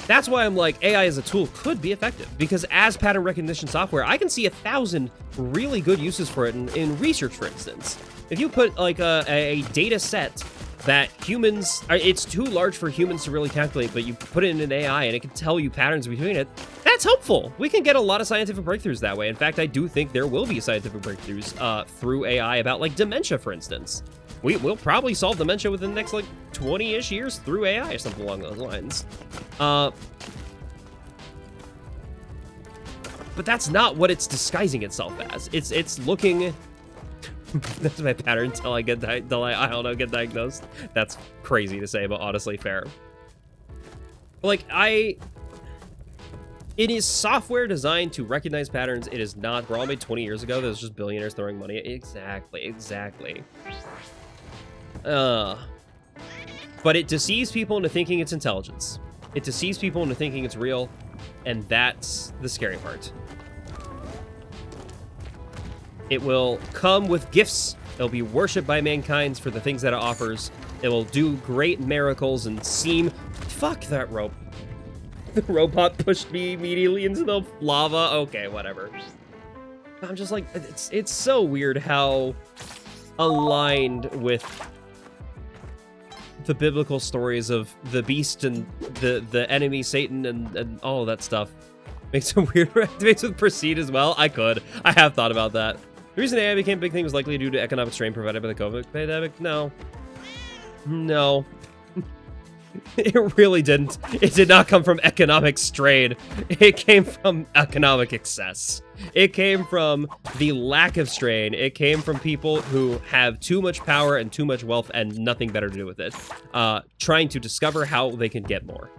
that's why I'm like, AI as a tool could be effective, because as pattern recognition software, I can see 1,000 really good uses for it in research, for instance. If you put like a data set that humans, it's too large for humans to really calculate, but you put it in an AI and it can tell you patterns between it, that's helpful. We can get a lot of scientific breakthroughs that way. In fact, I do think there will be scientific breakthroughs through AI about like dementia, for instance. We'll probably solve dementia within the next like 20-ish years through AI or something along those lines. But that's not what it's disguising itself as. It's looking... That's my pattern until I get get diagnosed. That's crazy to say, but honestly fair. Like, it is software designed to recognize patterns. It is not. We're all made 20 years ago. There's just billionaires throwing money. Exactly. But it deceives people into thinking it's intelligence. It deceives people into thinking it's real, and that's the scary part. It will come with gifts. It'll be worshipped by mankind for the things that it offers. It will do great miracles and seem... Fuck that rope. The robot pushed me immediately into the lava. Okay, whatever. I'm just like, it's so weird how aligned with the biblical stories of the beast and the enemy Satan and all of that stuff makes a weird activates with proceed as well. I have thought about that. The reason AI became a big thing was likely due to economic strain provided by the COVID pandemic. No. It really didn't. It did not come from economic strain. It came from economic excess. It came from the lack of strain. It came from people who have too much power and too much wealth and nothing better to do with it. Trying to discover how they can get more.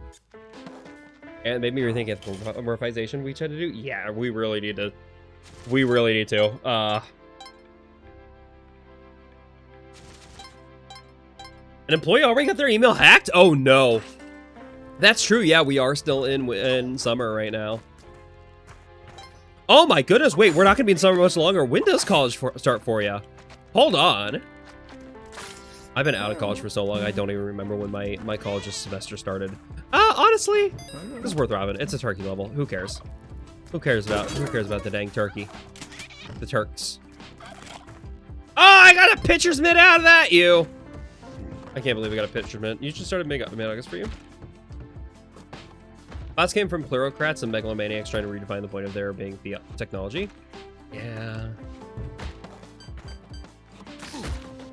And it made me rethink anthropomorphization we tried to do. Yeah, we really need to. An employee already got their email hacked? Oh no. That's true. Yeah, we are still in summer right now. Oh my goodness. Wait, we're not going to be in summer much longer. When does college start for you? Hold on. I've been out of college for so long, I don't even remember when my college semester started. Honestly, this is worth robbing. It's a turkey level. Who cares? Who cares about the dang turkey? The Turks. Oh, I got a pitcher's mitt out of that, you! I can't believe I got a pitcher's mitt. You should start a mid-August for you. Bots came from plurocrats and megalomaniacs trying to redefine the point of there being the technology. Yeah.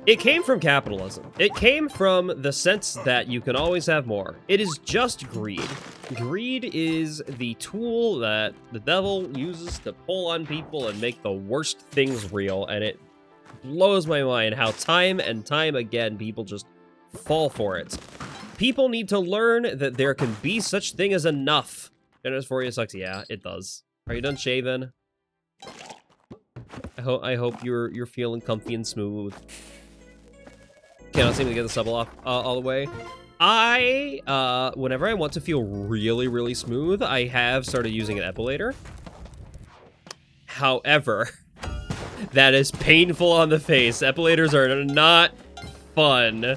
It came from capitalism. It came from the sense that you can always have more. It is just greed. Greed is the tool that the devil uses to pull on people and make the worst things real, and it blows my mind how time and time again people just fall for it. People need to learn that there can be such thing as enough. Gender dysphoria sucks. Yeah, it does. Are you done shaving? I hope you're feeling comfy and smooth. Cannot seem to get the stubble off all the way. Whenever I want to feel really, really smooth, I have started using an epilator. However, that is painful on the face. Epilators are not fun.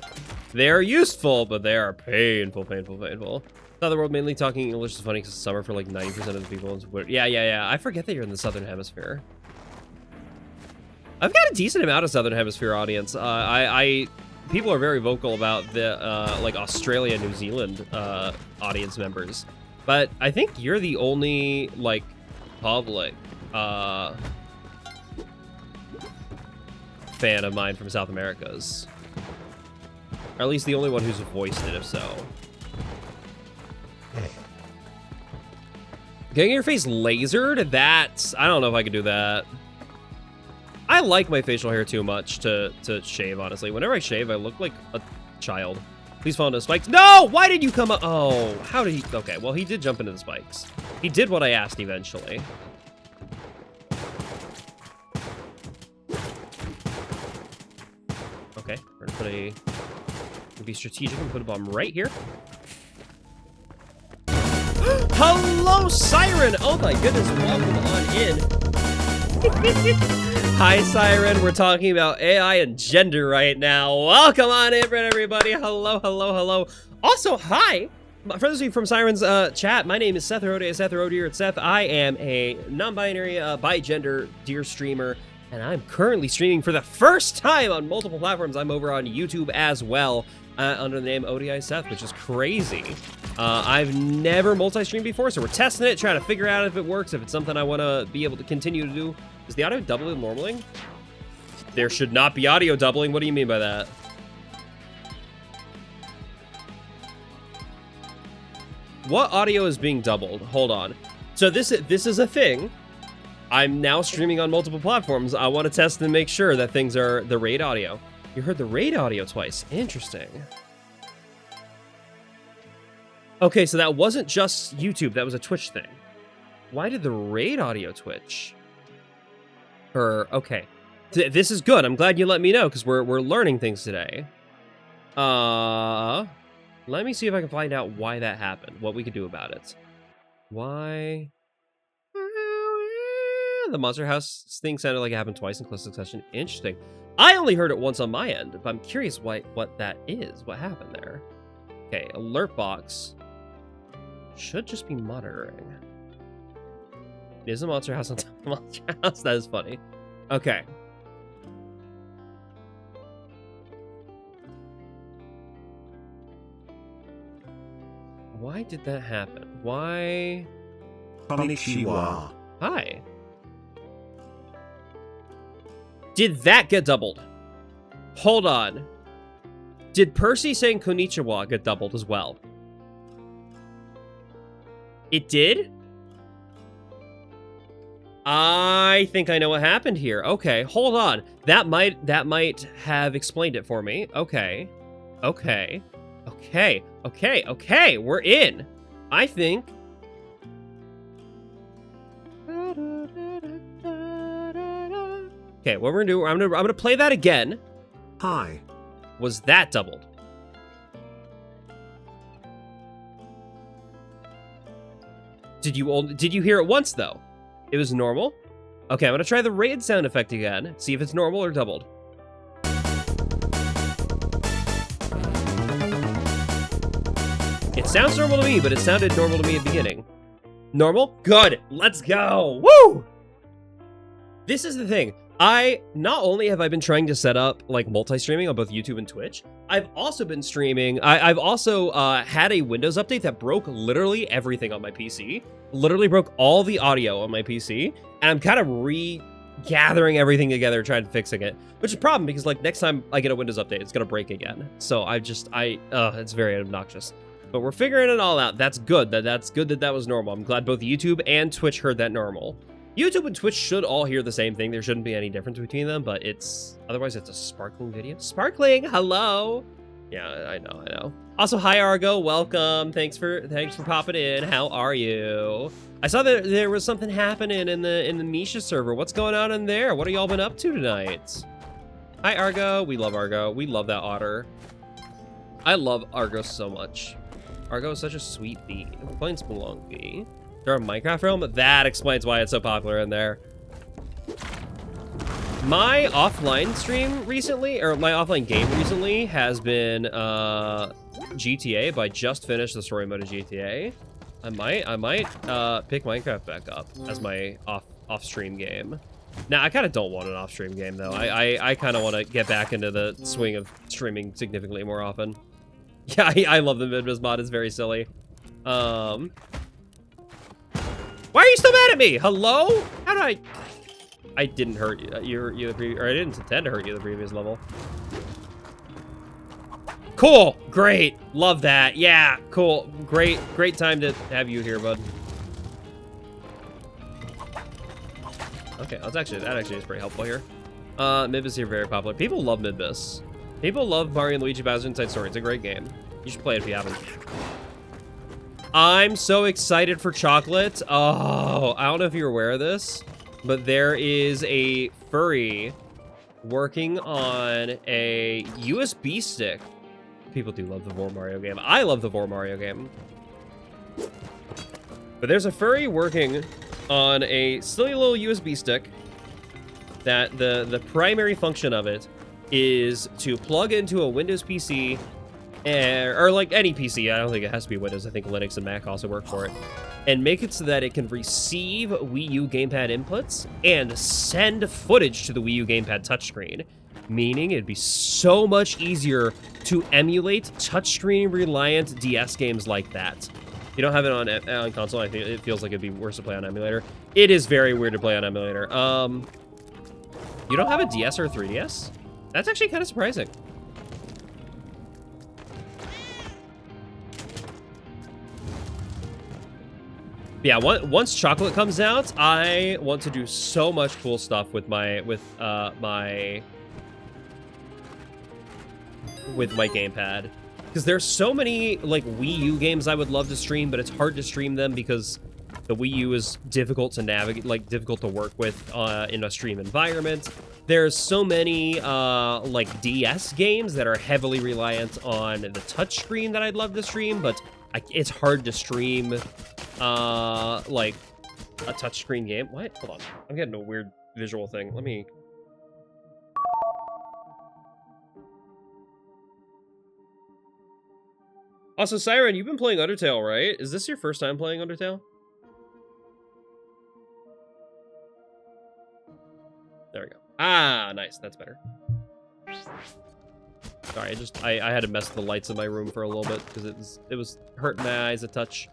They are useful, but they are painful, painful, painful. South the world mainly talking English is funny because it's summer for like 90% of the people. Yeah. I forget that you're in the Southern Hemisphere. I've got a decent amount of Southern Hemisphere audience. People are very vocal about the like Australia, New Zealand audience members, but I think you're the only like public fan of mine from South Americas, or at least the only one who's voiced it. If so, getting your face lasered? That's I don't know if I could do that. I like my facial hair too much to shave, honestly. Whenever I shave, I look like a child. Please fall into the spikes. No! Why did you come up? Oh, how did he? Okay, well, he did jump into the spikes. He did what I asked eventually. Okay, we're gonna put be strategic and put a bomb right here. Hello, Siren! Oh my goodness, welcome on in. Hi, Siren. We're talking about AI and gender right now. Welcome on in, everybody. Hello, hello, hello. Also, hi. For those of you from Siren's chat, my name is Seth, or ODISeth, or ODISeth. I am a non-binary, bi-gender deer streamer, and I'm currently streaming for the first time on multiple platforms. I'm over on YouTube as well, under the name ODISeth, which is crazy. I've never multi-streamed before, so we're testing it, trying to figure out if it works, if it's something I want to be able to continue to do. Is the audio doubling normally? There should not be audio doubling. What do you mean by that? What audio is being doubled? Hold on. So this is a thing. I'm now streaming on multiple platforms. I want to test and make sure that things are the RAID audio. You heard the RAID audio twice. Interesting. Okay, so that wasn't just YouTube. That was a Twitch thing. Why did the RAID audio twitch? Okay. This is good. I'm glad you let me know, because we're learning things today. Let me see if I can find out why that happened. What we could do about it. Why? The Monster House thing sounded like it happened twice in close succession. Interesting. I only heard it once on my end, but I'm curious what that is. What happened there? Okay, alert box. Should just be monitoring. Is a Monster House on top of the Monster House? That is funny. Okay. Why did that happen? Why? Konnichiwa. Hi. Did that get doubled? Hold on. Did Percy saying konnichiwa get doubled as well? It did? I think I know what happened here. Okay, hold on. That might have explained it for me. Okay. Okay. We're in. I think. Okay, what we're gonna do, I'm gonna play that again. Hi. Was that doubled? Did you hear it once though? It was normal? Okay, I'm gonna try the RAID sound effect again. See if it's normal or doubled. It sounds normal to me, but it sounded normal to me at the beginning. Normal? Good! Let's go! Woo! This is the thing. Not only have I been trying to set up like multi-streaming on both YouTube and Twitch, I've also been streaming. I've also had a Windows update that broke literally everything on my PC. Literally broke all the audio on my PC, and I'm kind of regathering everything together, trying to fixing it. Which is a problem because like next time I get a Windows update, it's gonna break again. So it's very obnoxious. But we're figuring it all out. That's good. That's good that was normal. I'm glad both YouTube and Twitch heard that normal. YouTube and Twitch should all hear the same thing. There shouldn't be any difference between them, but otherwise it's a sparkling video. Sparkling, hello. Yeah, I know. Also, hi Argo, welcome. Thanks for popping in. How are you? I saw that there was something happening in the Misha server. What's going on in there? What have y'all been up to tonight? Hi Argo. We love Argo. We love that otter. I love Argo so much. Argo is such a sweet bee. We're playing Spelunky. They're a Minecraft realm? That explains why it's so popular in there. My offline stream recently, or my offline game recently, has been GTA, but I just finished the story mode of GTA. I might pick Minecraft back up as my off-stream game. Now, I kind of don't want an off-stream game, though. I kind of want to get back into the swing of streaming significantly more often. Yeah, I love the Midmas mod. It's very silly. Why are you still mad at me? Hello? How did I didn't hurt you. Or I didn't intend to hurt you the previous level. Cool. Great. Love that. Yeah. Cool. Great time to have you here, bud. Okay. That actually is pretty helpful here. Midbus here very popular. People love Midbus. People love Mario and Luigi Bowser Inside Story. It's a great game. You should play it if you haven't. I'm so excited for chocolate. Oh, I don't know if you're aware of this, but there is a furry working on a USB stick. People do love the Vor Mario game. I love the Vor Mario game. But there's a furry working on a silly little USB stick that the primary function of it is to plug into a Windows PC, or like any PC. I don't think it has to be Windows. I think Linux and Mac also work for it. And make it so that it can receive Wii U gamepad inputs and send footage to the Wii U gamepad touchscreen. Meaning it'd be so much easier to emulate touchscreen reliant DS games like that. You don't have it on console. I think it feels like it'd be worse to play on emulator. It is very weird to play on emulator. You don't have a DS or a 3DS? That's actually kind of surprising. Yeah, once chocolate comes out, I want to do so much cool stuff with my gamepad, because there's so many like Wii U games I would love to stream, but it's hard to stream them because the Wii U is difficult to navigate, like difficult to work with in a stream environment. There's so many like DS games that are heavily reliant on the touchscreen that I'd love to stream, but it's hard to stream like a touchscreen game. What? Hold on. I'm getting a weird visual thing. Let me... Also, Siren, you've been playing Undertale, right? Is this your first time playing Undertale? There we go. Ah, nice. That's better. Sorry, I had to mess with the lights in my room for a little bit because it was hurting my eyes a touch.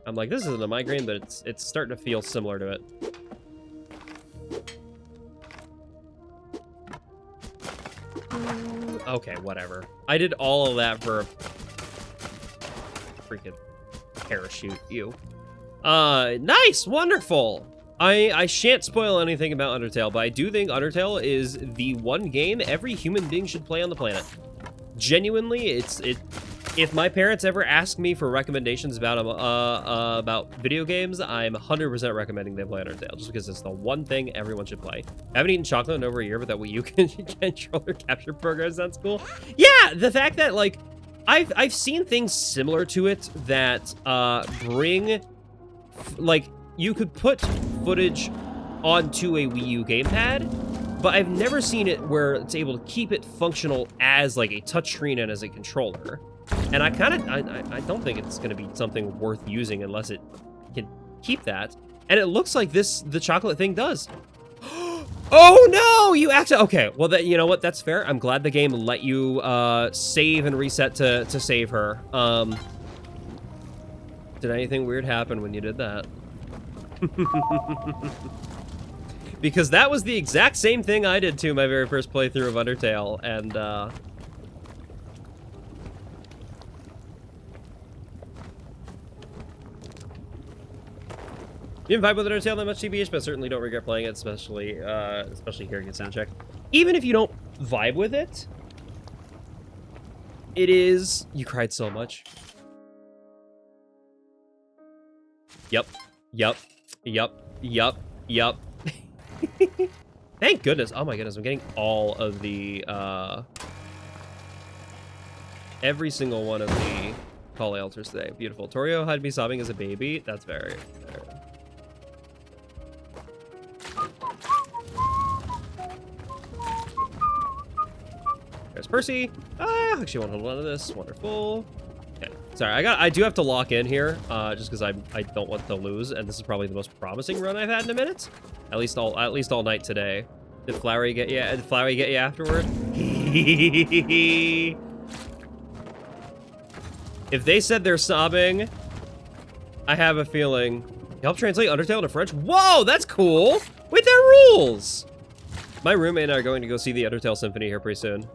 I'm like, this isn't a migraine, but it's starting to feel similar to it. Okay, whatever. I did all of that for a freaking parachute. Ew. Nice, wonderful. I shan't spoil anything about Undertale, but I do think Undertale is the one game every human being should play on the planet. Genuinely, if my parents ever ask me for recommendations about video games, I'm 100% recommending they play Undertale, just because it's the one thing everyone should play. I haven't eaten chocolate in over a year, but that Wii U controller capture program sounds cool. Yeah, the fact that like I've seen things similar to it that bring like you could put footage onto a Wii U gamepad, but I've never seen it where it's able to keep it functional as like a touchscreen and as a controller. And I don't think it's going to be something worth using unless it can keep that. And it looks like the chocolate thing does. Oh no, you actually, okay. Well, you know what? That's fair. I'm glad the game let you save and reset to save her. Did anything weird happen when you did that? Because that was the exact same thing I did too my very first playthrough of Undertale, and Didn't vibe with Undertale that much, TBH, but certainly don't regret playing it, especially hearing its soundtrack. Even if you don't vibe with it, it is... You cried so much. Yup. Thank goodness. Oh my goodness, I'm getting all of the, every single one of the Holy Altars today. Beautiful. Torio had me sobbing as a baby. That's very... There's Percy. Ah, actually, I want to hold on to this. Wonderful. Okay. Sorry, I do have to lock in here, just because I don't want to lose, and this is probably the most promising run I've had in a minute. At least all night today. Did Flowery get you? Did Flowery get you afterward? If they said they're sobbing, I have a feeling. Help translate Undertale into French. Whoa, that's cool. Wait, that rules. My roommate and I are going to go see the Undertale Symphony here pretty soon.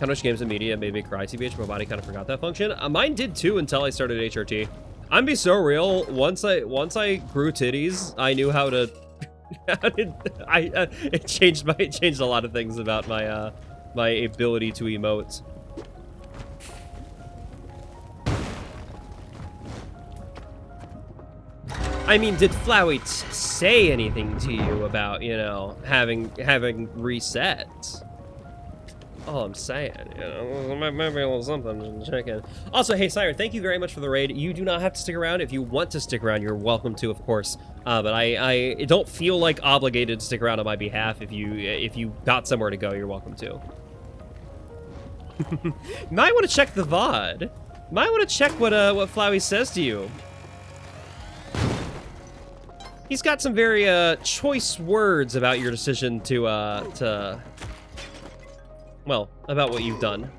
How much games and media made me cry, TBH? My body kind of forgot that function. Mine did too until I started HRT. I'm be so real. Once I grew titties, I knew how to. It changed a lot of things about my my ability to emote. I mean, did Flowey say anything to you about, you know, having reset? All I'm saying, you know, maybe a little something to check in. Also, hey, Siren, thank you very much for the raid. You do not have to stick around. If you want to stick around, you're welcome to, of course. But I don't feel like obligated to stick around on my behalf. If you got somewhere to go, you're welcome to. Might want to check the VOD. Might want to check what Flowey says to you. He's got some very choice words about your decision to well, about what you've done.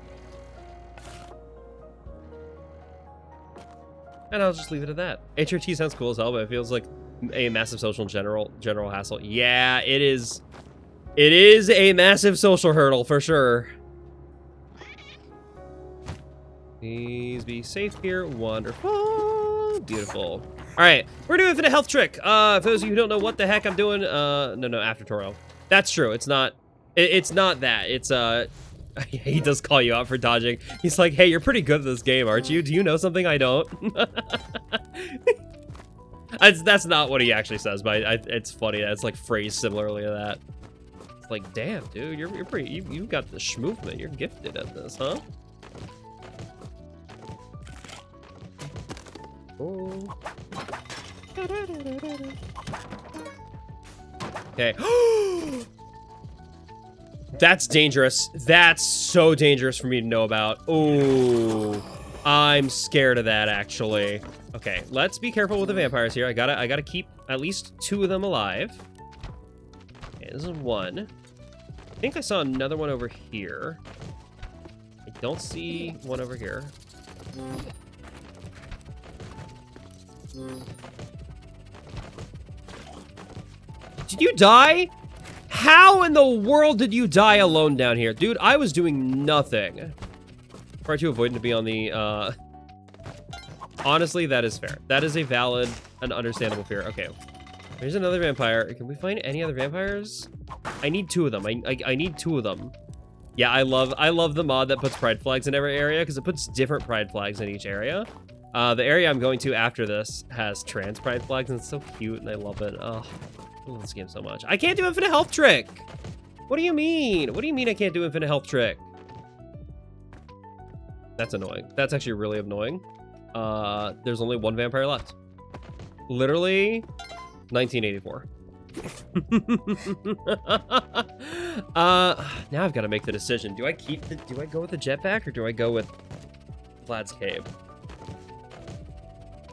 And I'll just leave it at that. HRT sounds cool as hell, but it feels like a massive social general hassle. Yeah, it is. It is a massive social hurdle for sure. Please be safe here. Wonderful. Beautiful. All right, we're doing Infinite Health Trick. For those of you who don't know what the heck I'm doing, no, after Toro. That's true. It's not. It's not that. It's he does call you out for dodging. He's like, hey, you're pretty good at this game, aren't you? Do you know something I don't? That's not what he actually says, but it's funny. It's like phrased similarly to that. It's like, damn, dude, you're pretty. You got the schmovement. You're gifted at this, huh? Oh. Okay. That's dangerous. That's so dangerous for me to know about. Oh, I'm scared of that, actually. Okay, let's be careful with the vampires here. I gotta keep at least 2 of them alive. Okay, this is 1. I think I saw another one over here. I don't see one over here. Did you die? How in the world did you die alone down here? Dude, I was doing nothing. Try to avoid to be on the, Honestly, that is fair. That is a valid and understandable fear. Okay. There's another vampire. Can we find any other vampires? I need 2 of them. I need 2 of them. Yeah, I love the mod that puts pride flags in every area because it puts different pride flags in each area. The area I'm going to after this has trans pride flags and it's so cute and I love it. Oh. I love this game so much. I can't do Infinite Health Trick! What do you mean? What do you mean I can't do Infinite Health Trick? That's annoying. That's actually really annoying. There's only 1 vampire left. Literally, 1984. Now I've got to make the decision. Do I go with the jetpack or do I go with Vlad's Cave?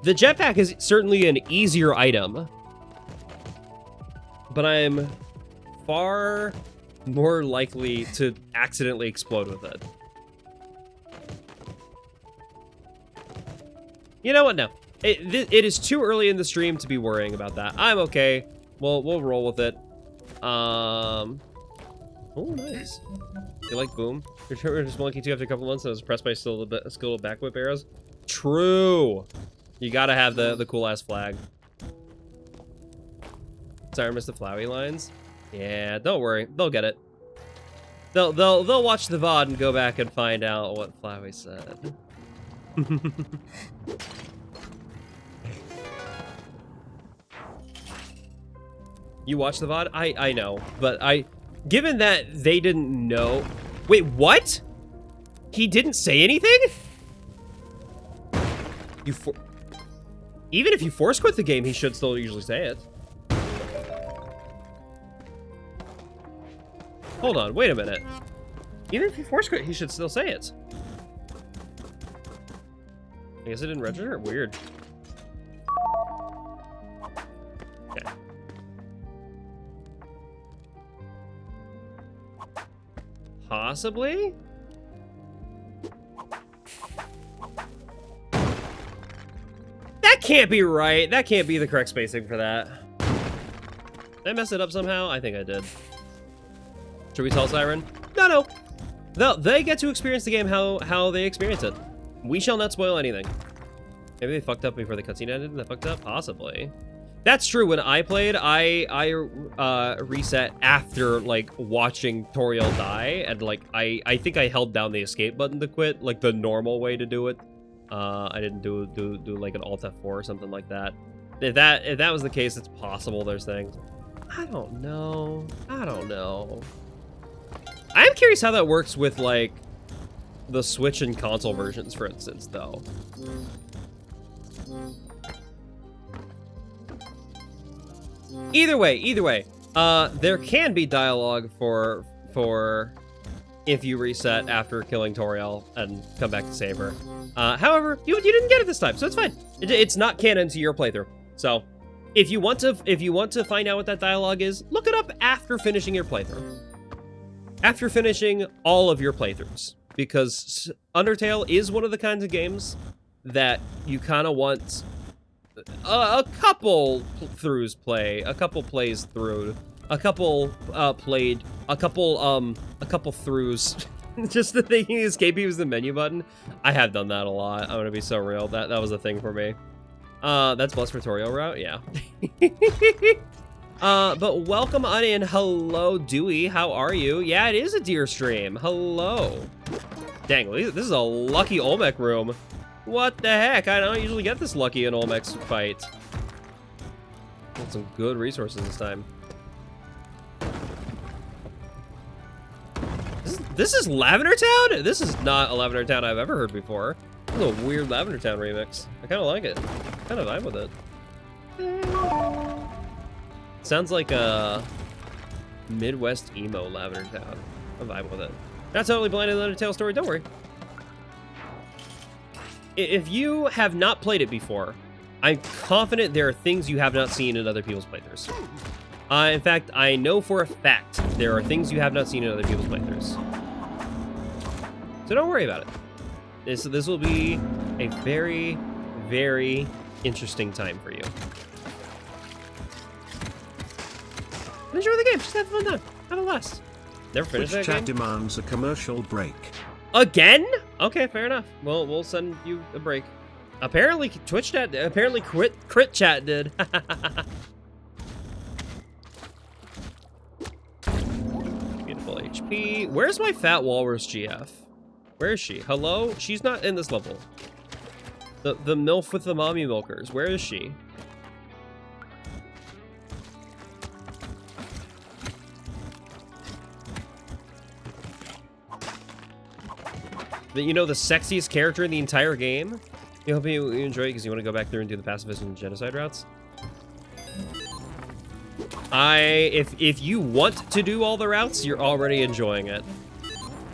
The jetpack is certainly an easier item. But I'm far more likely to accidentally explode with it. You know what? No. It is too early in the stream to be worrying about that. I'm okay. We'll roll with it. Oh, nice. You like Boom? Your just monkey 2 after a couple months and I was impressed by still a bit skill back whip arrows. True. You gotta have the cool ass flag. Sorry, I missed the Flowey lines. Yeah, don't worry, they'll get it. They'll watch the VOD and go back and find out what Flowey said. You watch the VOD? I know, but given that they didn't know. Wait, what? He didn't say anything? Even if you force quit the game, he should still usually say it. Hold on, wait a minute. Even if you force quit, he should still say it. I guess it didn't register? Weird. Okay. Possibly? That can't be right. That can't be the correct spacing for that. Did I mess it up somehow? I think I did. Should we tell Siren? No. They get to experience the game how they experience it. We shall not spoil anything. Maybe they fucked up before the cutscene ended and they fucked up? Possibly. That's true. When I played, I reset after, like, watching Toriel die, and, like, I think I held down the escape button to quit, like, the normal way to do it. I didn't do like, an Alt F4 or something like that. If that was the case, it's possible there's things. I don't know. I'm curious how that works with, like, the Switch and console versions, for instance, though. Either way, there can be dialogue for if you reset after killing Toriel and come back to save her. However, you didn't get it this time, so it's fine. It's not canon to your playthrough. So, if you want to find out what that dialogue is, look it up after finishing your playthrough. After finishing all of your playthroughs, because Undertale is one of the kinds of games that you kind of want a couple throughs play, a couple plays through, a couple played, a couple throughs. Just the thing, escape use the menu button. I have done that a lot. I'm gonna be so real. That was a thing for me. That's Bless for Toriel route, yeah. But welcome on in. Hello, Dewey. How are you? Yeah, it is a deer stream. Hello. Dang, this is a lucky Olmec room. What the heck? I don't usually get this lucky in Olmec's fight. Got some good resources this time. This is Lavender Town? This is not a Lavender Town I've ever heard before. This is a weird Lavender Town remix. I kind of like it. Kind of vibe with it. Sounds like a Midwest emo Lavender Town. I vibe with it. Not totally blind in the Undertale story, don't worry. If you have not played it before, I'm confident there are things you have not seen in other people's playthroughs. In fact, I know for a fact there are things you have not seen in other people's playthroughs. So don't worry about it. This will be a very, very interesting time for you. Enjoy the game. Just have a fun time. Have a blast. Never finished that game. Twitch chat demands a commercial break. Again? Okay, fair enough. Well, we'll send you a break. Apparently, Twitch chat. Apparently, crit chat did. Beautiful HP. Where's my fat walrus GF? Where is she? Hello? She's not in this level. The MILF with the mommy milkers. Where is she? You know, the sexiest character in the entire game? I hope you enjoy it because you want to go back through and do the pacifist and genocide routes. If you want to do all the routes, you're already enjoying it.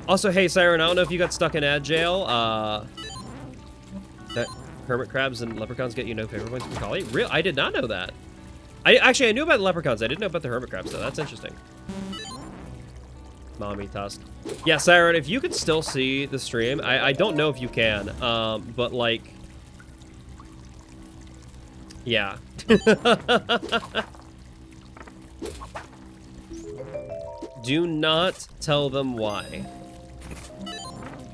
Also, hey, Siren, I don't know if you got stuck in ad jail. That hermit crabs and leprechauns get you no favor points from Kali? Real? I did not know that. I knew about the leprechauns. I didn't know about the hermit crabs, though. That's interesting. Mommy tusk. Yeah, Siren, if you could still see the stream, I don't know if you can, but like, yeah. Do not tell them why.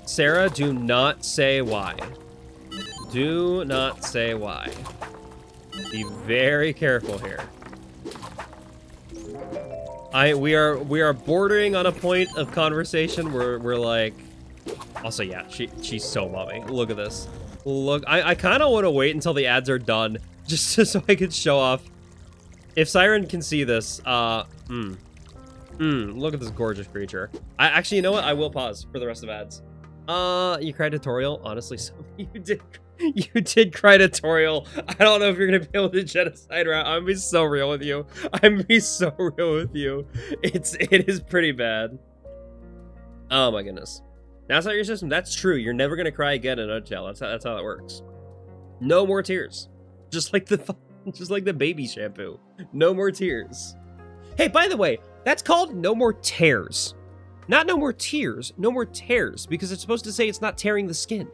Sarah, do not say why. Do not say why. Be very careful here. We are bordering on a point of conversation where we're like, also yeah, she's so mommy. Look at this. Look, I kind of want to wait until the ads are done just so I can show off. If Siren can see this, look at this gorgeous creature. Actually, you know what? I will pause for the rest of ads. You cried tutorial. Honestly, so you did cry tutorial. I don't know if you're gonna be able to genocide route. I'm gonna be so real with you. It is pretty bad. Oh my goodness. That's not your system. That's true. You're never gonna cry again in a nutshell. That's how that works. No more tears. Just like the baby shampoo. No more tears. Hey, by the way, that's called no more tears. Not no more tears, no more tears, because it's supposed to say it's not tearing the skin.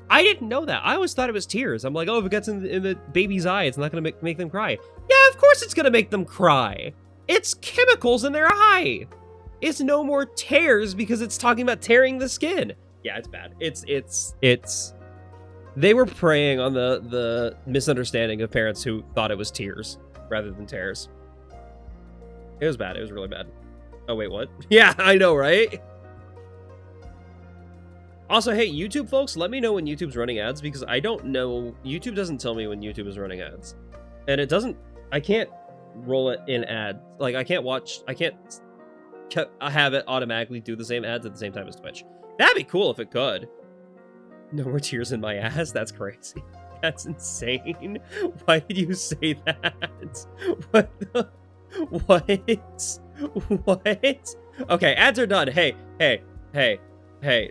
I didn't know that. I always thought it was tears. I'm like, oh, if it gets in the baby's eye, it's not going to make them cry. Yeah, of course it's going to make them cry. It's chemicals in their eye. It's no more tears because it's talking about tearing the skin. Yeah, it's bad. It's. They were preying on the misunderstanding of parents who thought it was tears rather than tears. It was bad. It was really bad. Oh, wait, what? Yeah, I know, right? Also, hey, YouTube folks, let me know when YouTube's running ads, because I don't know. YouTube doesn't tell me when YouTube is running ads. And it doesn't, I can't roll it in ad. Like, I can't have it automatically do the same ads at the same time as Twitch. That'd be cool if it could. No more tears in my ass? That's crazy. That's insane. Why did you say that? What the? What? Okay, ads are done. Hey,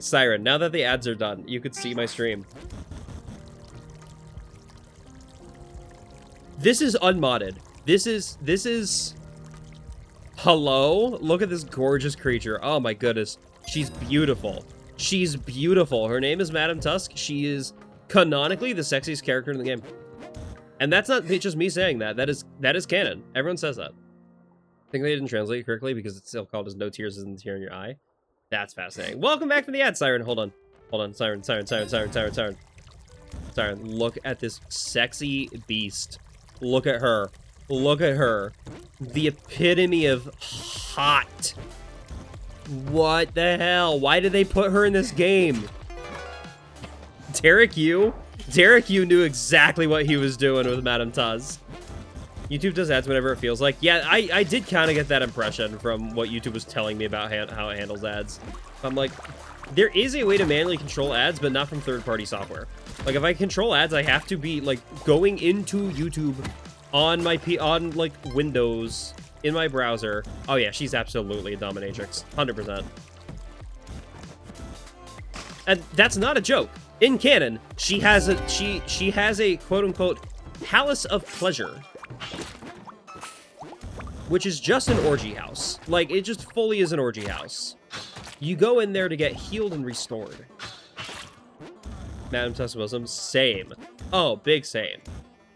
Siren, now that the ads are done, you could see my stream. This is unmodded. This is... Hello? Look at this gorgeous creature. Oh my goodness. She's beautiful. She's beautiful. Her name is Madame Tusk. She is canonically the sexiest character in the game. And that's not just me saying that. That is canon. Everyone says that. I think they didn't translate it correctly because it's still called as no tears isn't a tear in your eye. That's fascinating. Welcome back from the ad, Siren. Hold on. Siren. Siren, look at this sexy beast. Look at her. The epitome of hot. What the hell? Why did they put her in this game? Derek Yu knew exactly what he was doing with Madame Tuz. YouTube does ads whenever it feels like. Yeah, I did kind of get that impression from what YouTube was telling me about how it handles ads. I'm like, there is a way to manually control ads, but not from third-party software. Like, if I control ads, I have to be, like, going into YouTube on my like, Windows, in my browser. Oh, yeah, she's absolutely a dominatrix. 100%. And that's not a joke. In canon, she has a quote-unquote palace of pleasure, which is just an orgy house. Like, it just fully is an orgy house. You go in there to get healed and restored. Madame Tuss Wilson, same. Oh, big same.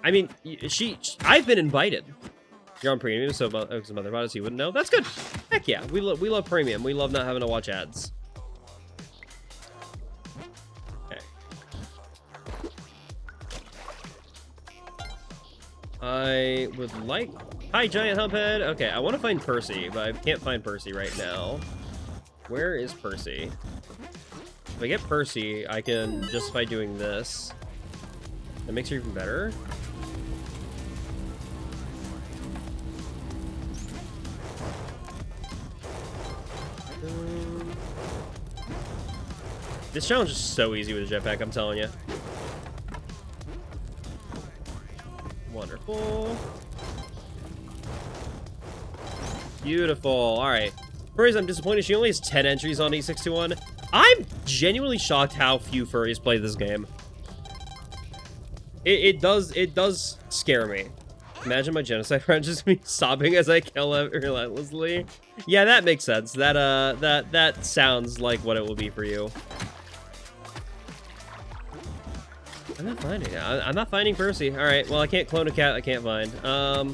I mean, I've been invited. You're on premium, so some other models you wouldn't know. That's good. Heck yeah, we love premium. We love not having to watch ads. Okay. I would like... Hi, Giant Humphead. Okay, I want to find Percy, but I can't find Percy right now. Where is Percy? If I get Percy, I can justify doing this. That makes her even better. This challenge is so easy with a jetpack, I'm telling you. Wonderful. Beautiful. All right. Furries, I'm disappointed she only has 10 entries on E621. I'm genuinely shocked how few furries play this game. It does scare me. Imagine my genocide friend just me sobbing as I kill him relentlessly. Yeah, that makes sense. That sounds like what it will be for you. I'm not finding it. I'm not finding Percy. All right. Well, I can't clone a cat. I can't find. I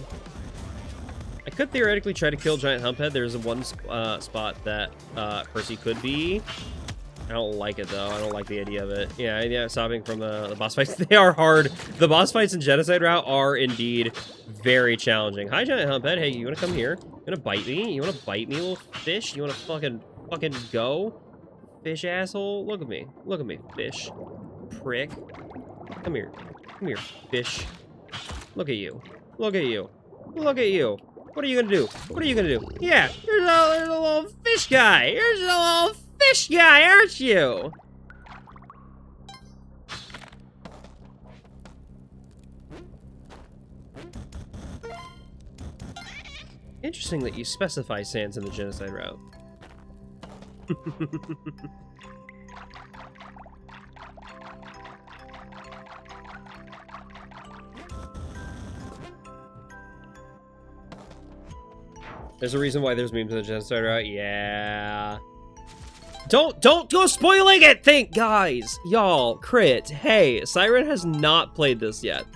could theoretically try to kill Giant Humphead. There's one spot that Percy could be. I don't like it, though. I don't like the idea of it. Yeah, stopping from the boss fights. They are hard. The boss fights in Genocide Route are indeed very challenging. Hi, Giant Humphead. Hey, you want to come here? You want to bite me? You want to bite me, little fish? You want to fucking go? Fish asshole? Look at me. Look at me, fish. Prick. Come here. Come here, fish. Look at you. Look at you. Look at you. What are you gonna do? What are you gonna do? Yeah, there's a little fish guy. There's a little fish guy, aren't you? Interesting that you specify sands in the Genocide Route. There's a reason why there's memes in the Genocide Route. Yeah. Don't go spoiling it, guys. Y'all, crit. Hey, Siren has not played this yet.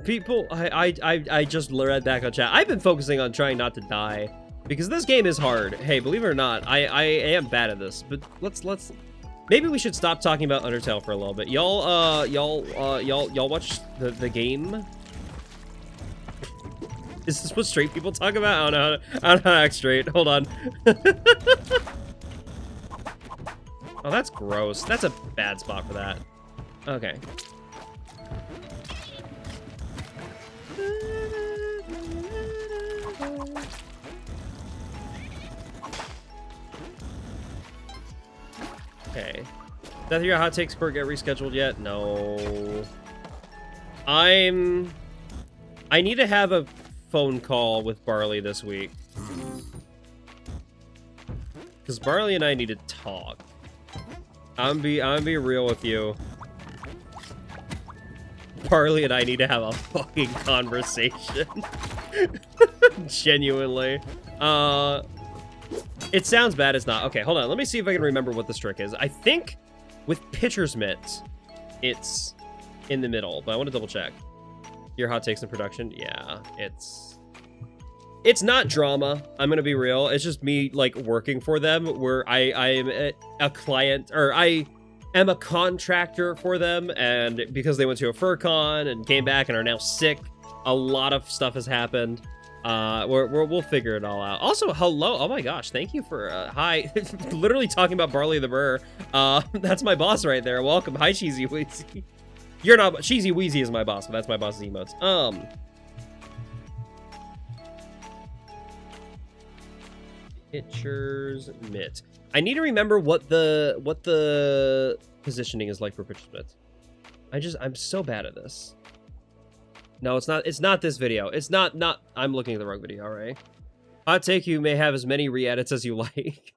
People, I just read back on chat. I've been focusing on trying not to die because this game is hard. Hey, believe it or not, I am bad at this. But let's maybe we should stop talking about Undertale for a little bit. Y'all watch the game. Is this what straight people talk about? I don't know how to act straight. Hold on. Oh, that's gross. That's a bad spot for that. Okay. Okay. Seth, your hot takes for get rescheduled yet? No. I need to have a phone call with Barley this week. Because Barley and I need to talk. I'm be real with you. Barley and I need to have a fucking conversation. Genuinely. It sounds bad, it's not. Okay, hold on. Let me see if I can remember what this trick is. I think with Pitcher's Mitt, it's in the middle, but I want to double check. Your hot takes in production? Yeah, it's not drama. I'm gonna be real. It's just me like working for them, where I am a client, or I am a contractor for them, and because they went to a FurCon and came back and are now sick, a lot of stuff has happened. We'll figure it all out. Also, hello. Oh my gosh, thank you for hi. Literally talking about Barley the Burr. That's my boss right there. Welcome. Hi, Cheesy Wheezy. You're not Cheesy Wheezy is my boss, but that's my boss's emotes. Pitcher's Mitt. I need to remember what the positioning is like for Pitcher's Mitt. I'm so bad at this. No, it's not this video. It's not I'm looking at the wrong video, all right? Hot take, you may have as many re-edits as you like.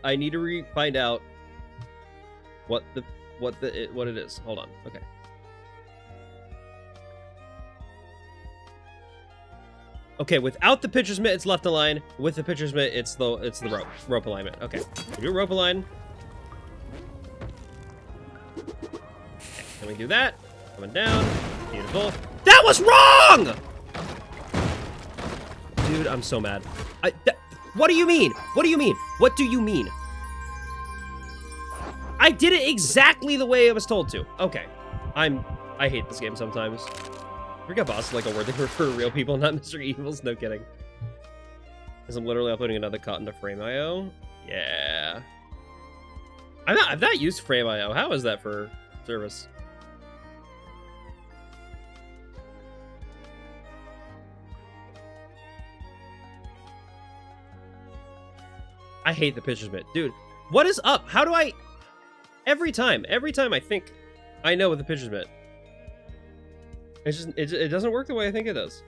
I need to find out what it is. Hold on. Okay. Okay, without the pitcher's mitt, it's left align. With the pitcher's mitt, it's the rope alignment. Okay, we do rope align. Okay, then we do that. Coming down. Beautiful. That was wrong! Dude, I'm so mad. What do you mean? What do you mean? What do you mean? I did it exactly the way I was told to. Okay. I hate this game sometimes. Forget boss is like a word they refer to real people, not Mr. Evils. No kidding. Because I'm literally uploading another cut into Frame.io. Yeah. I've not used Frame.io. How is that for service? I hate the pitcher's mitt. Dude, what is up? How do I... Every time I think I know what the pitcher's mitt. It's just, it doesn't work the way I think it does.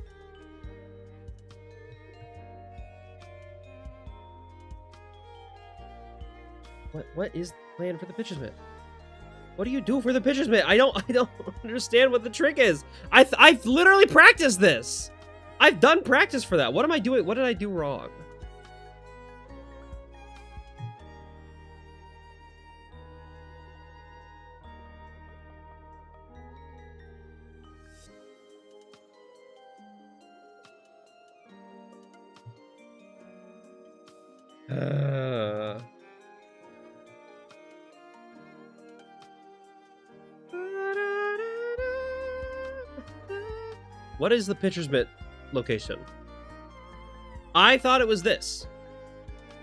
What is the plan for the pitcher's mitt? What do you do for the pitcher's mitt? I don't understand what the trick is. I've literally practiced this. I've done practice for that. What am I doing? What did I do wrong? What is the pitcher's mitt location? I thought it was this.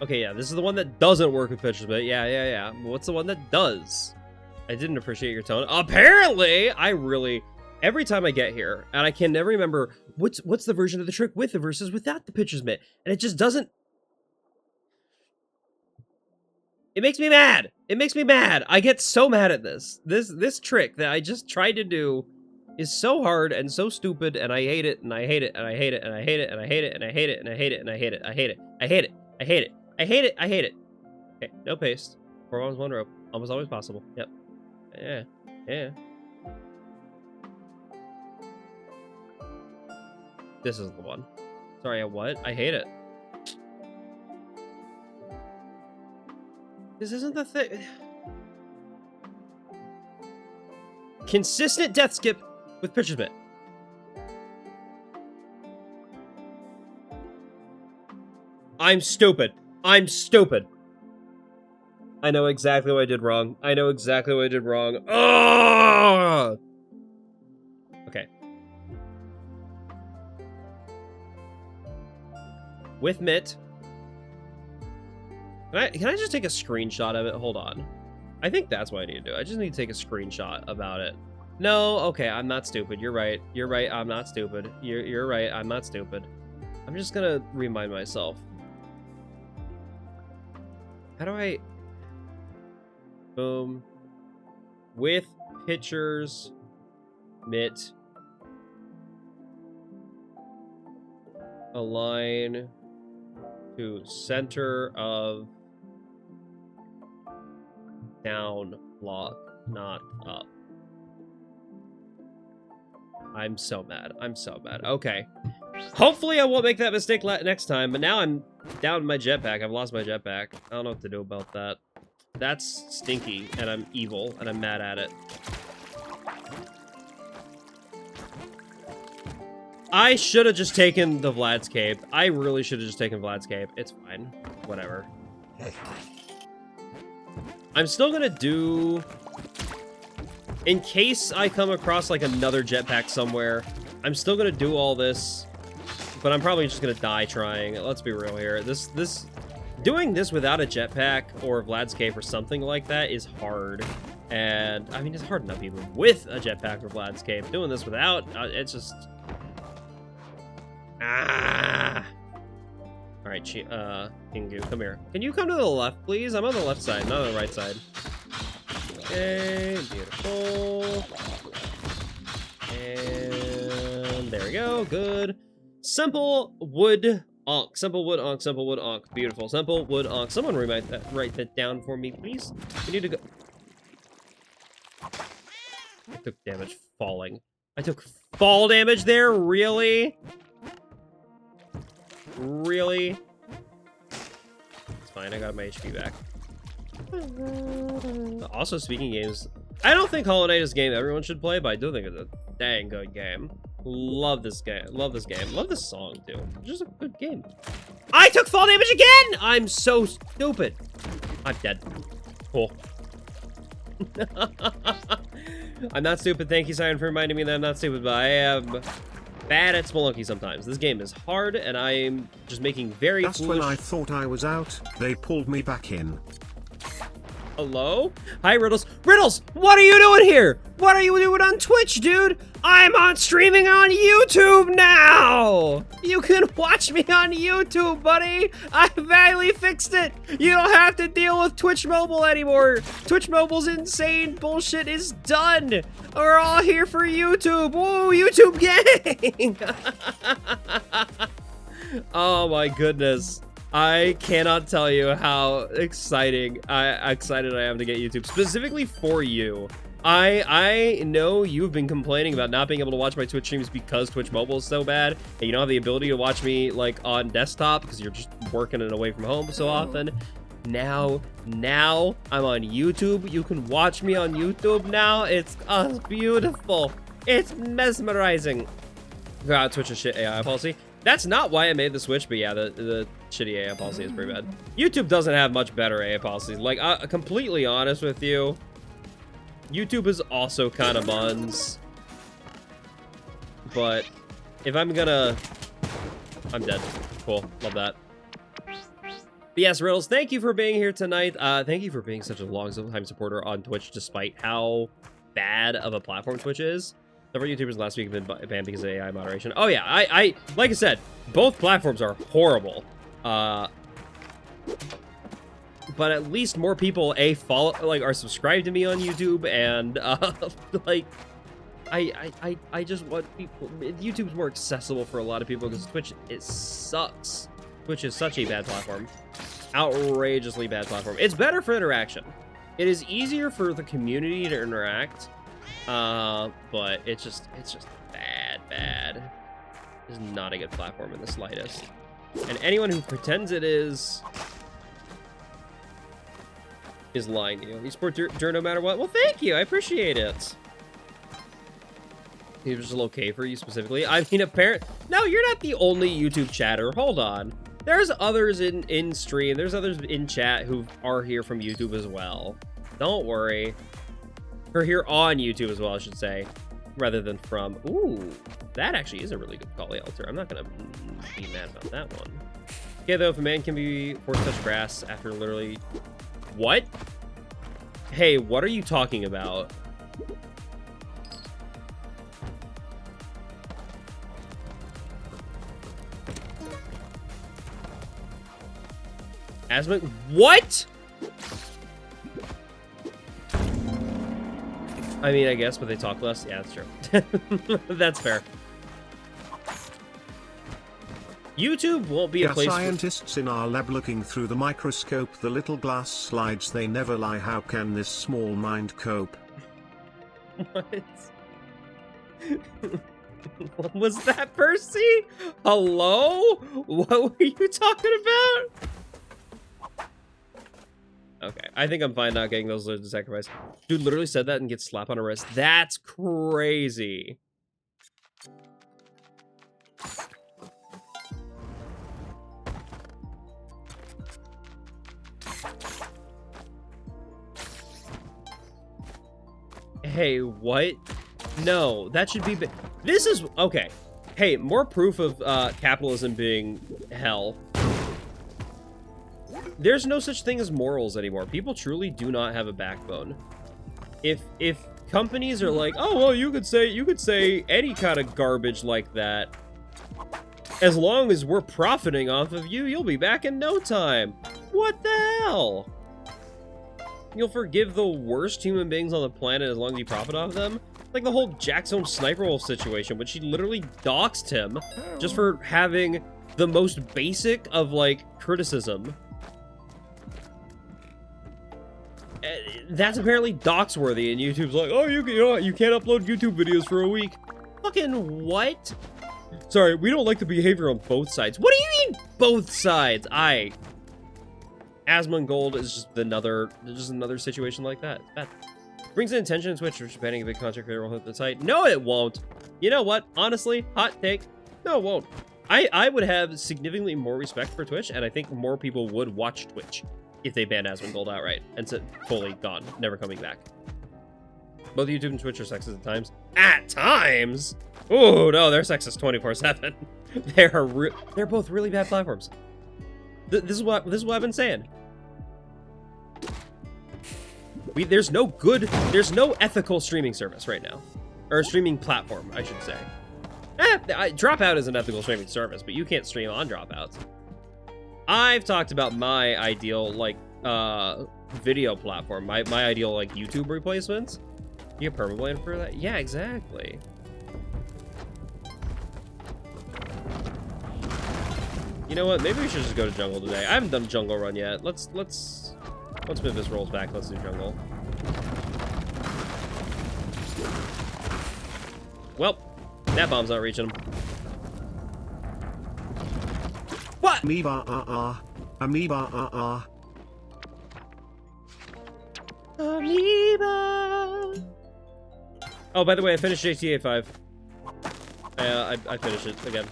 Okay, yeah, this is the one that doesn't work with pitcher's mitt. Yeah. What's the one that does? I didn't appreciate your tone. Apparently, every time I get here, and I can never remember what's the version of the trick with the versus without the pitcher's mitt, and it just doesn't. It makes me mad. It makes me mad. I get so mad at this. This trick that I just tried to do is so hard and so stupid, and I hate it, and I hate it, and I hate it, and I hate it, and I hate it, and I hate it, and I hate it, and I hate it, I hate it, I hate it, I hate it, I hate it, I hate it. Okay, no paste. 4 bombs, 1 rope. Almost always possible. Yep. Yeah. This is the one. Sorry, what? I hate it. This isn't the thing. Consistent death skip with pitcher's mitt. I'm stupid. I'm stupid. I know exactly what I did wrong. I know exactly what I did wrong. Oh! Okay. With mitt. Can I just take a screenshot of it? Hold on. I think that's what I need to do. I just need to take a screenshot about it. No, okay, I'm not stupid. You're right. You're right. I'm not stupid. You're right. I'm not stupid. I'm just gonna remind myself. How do I... Boom. With pitcher's mitt. Align to center of down block, not up. I'm so mad. I'm so mad. Okay. Hopefully I won't make that mistake next time, but now I'm down my jetpack. I've lost my jetpack. I don't know what to do about that. That's stinky, and I'm evil, and I'm mad at it. I should have just taken the Vlad's Cape. I really should have just taken Vlad's Cape. It's fine. Whatever. I'm still gonna do... In case I come across, like, another jetpack somewhere, I'm still gonna do all this, but I'm probably just gonna die trying. Let's be real here. Doing this without a jetpack or Vlad's Cape or something like that is hard. And, I mean, it's hard enough even with a jetpack or Vlad's Cape. Doing this without, it's just... Ah! Alright, Kingu, come here. Can you come to the left, please? I'm on the left side, not on the right side. Okay, beautiful. And there we go, good. Simple wood onk. Simple wood onk, simple wood onk. Beautiful. Simple wood onk. Someone write that down for me, please. We need to go. I took damage falling. I took fall damage there? Really? Really? It's fine, I got my HP back. Also, speaking games, I don't think Hollow Knight is a game everyone should play, but I do think it's a dang good game. Love this game. Love this game. Love this song, too. It's just a good game. I took fall damage again! I'm so stupid. I'm dead. Cool. I'm not stupid. Thank you, Siren, for reminding me that I'm not stupid, but I am bad at Spelunky sometimes. This game is hard, and I'm just making very Just foolish... when I thought I was out, they pulled me back in. Hello? Hi, Riddles. Riddles, what are you doing here? What are you doing on Twitch, dude? I'm on streaming on YouTube now! You can watch me on YouTube, buddy! I finally fixed it! You don't have to deal with Twitch Mobile anymore! Twitch Mobile's insane bullshit is done! We're all here for YouTube! Woo, YouTube gang! Oh my goodness. I cannot tell you how excited I am to get YouTube, specifically for you. I know you've been complaining about not being able to watch my Twitch streams because Twitch Mobile is so bad, and you don't have the ability to watch me like on desktop because you're just working and away from home so often. Now I'm on YouTube. You can watch me on YouTube now. It's beautiful. It's mesmerizing. God, Twitch's shit AI policy. That's not why I made the switch, but yeah, the shitty AI policy is pretty bad. YouTube doesn't have much better AI policies. Like, completely honest with you, YouTube is also kind of buns. But if I'm gonna... I'm dead. Cool. Love that. But yes, Riddles, thank you for being here tonight. Thank you for being such a long-time supporter on Twitch, despite how bad of a platform Twitch is. Several YouTubers last week have been banned because of AI moderation. Oh yeah, I like I said, both platforms are horrible. But at least more people are subscribed to me on YouTube, and like I just want people. YouTube's more accessible for a lot of people because Twitch, it sucks. Twitch is such a bad platform. Outrageously bad platform. It's better for interaction. It is easier for the community to interact, but it's just bad. It's not a good platform in the slightest. And anyone who pretends it is lying to you. You support Dur no matter what. Well, thank you. I appreciate it. It was just okay for you specifically. I mean, no, you're not the only YouTube chatter. Hold on. There's others in stream. There's others in chat who are here from YouTube as well. Don't worry. Or here on YouTube as well, I should say. Rather than from... Ooh, that actually is a really good Kali altar. I'm not going to be mad about that one. Okay, though, if a man can be forced to touch grass after literally... What? Hey, what are you talking about? Asthma? What? I mean, I guess, but they talk less. Yeah, that's true. That's fair. YouTube won't be a place scientists in our lab looking through the microscope. The little glass slides, they never lie. How can this small mind cope? What? What was that, Percy? Hello? What were you talking about? Okay, I think I'm fine not getting those lizards sacrificed. Dude literally said that and gets slapped on a wrist. That's crazy. Hey, what? No, that should be... This is... Okay. Hey, more proof of capitalism being hell. There's no such thing as morals anymore. People truly do not have a backbone. If companies are like, oh well, you could say any kind of garbage like that, as long as we're profiting off of you, you'll be back in no time. What the hell? You'll forgive the worst human beings on the planet as long as you profit off them? Like the whole Jackson Sniper Wolf situation, when she literally doxed him just for having the most basic of, like, criticism. That's apparently dox-worthy, and YouTube's like, oh, you can't upload YouTube videos for a week. Fucking what? Sorry, we don't like the behavior on both sides. What do you mean, both sides? Asmon Gold is just another situation like that. It's bad. Brings in attention to Twitch, which banning a big content creator will hit the site. No, it won't. You know what? Honestly, hot take. No, it won't. I would have significantly more respect for Twitch, and I think more people would watch Twitch if they banned Asmon Gold outright and said fully gone, never coming back. Both YouTube and Twitch are sexist at times. At times? Oh no, they're sexist 24/7. They're both really bad platforms. This is what I've been saying. There's no ethical streaming service right now, or streaming platform, I should say. Dropout is an ethical streaming service, but you can't stream on Dropouts. I've talked about my ideal, like, video platform, my ideal, like, YouTube replacements. You get permablade for that? Yeah, exactly. You know what? Maybe we should just go to jungle today. I haven't done a jungle run yet. Once Memphis rolls back, let's do jungle. Well, that bomb's not reaching him. What? Amoeba, Amoeba, Amoeba. Oh, by the way, I finished GTA 5. I finished it again.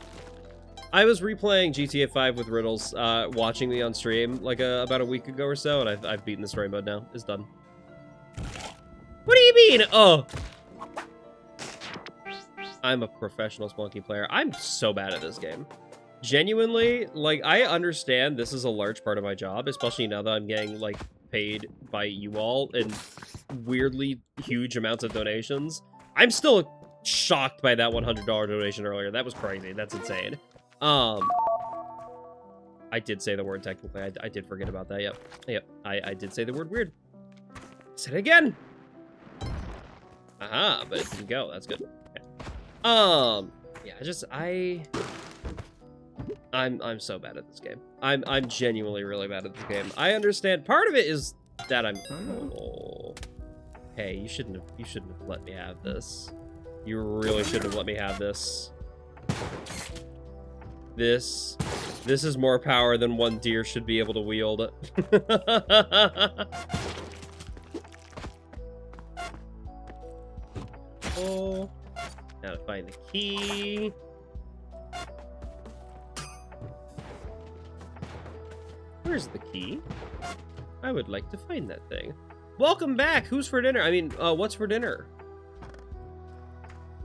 I was replaying GTA 5 with Riddles, watching me on stream like about a week ago or so, and I've beaten the story mode now. It's done. What do you mean? Oh. I'm a professional Spelunky player. I'm so bad at this game. Genuinely, like, I understand this is a large part of my job, especially now that I'm getting, like, paid by you all in weirdly huge amounts of donations. I'm still shocked by that $100 donation earlier. That was crazy. That's insane. I did say the word technically. I did forget about that. Yep. I did say the word weird. Said it again. Aha, but it didn't go. That's good. Okay. Yeah, I'm so bad at this game. I'm genuinely really bad at this game. I understand part of it is that I'm hey, you shouldn't have let me have this. You really shouldn't have let me have this. This is more power than one deer should be able to wield. Oh, now to find the key. Where's the key? I would like to find that thing. Welcome back. Who's for dinner? I mean, what's for dinner?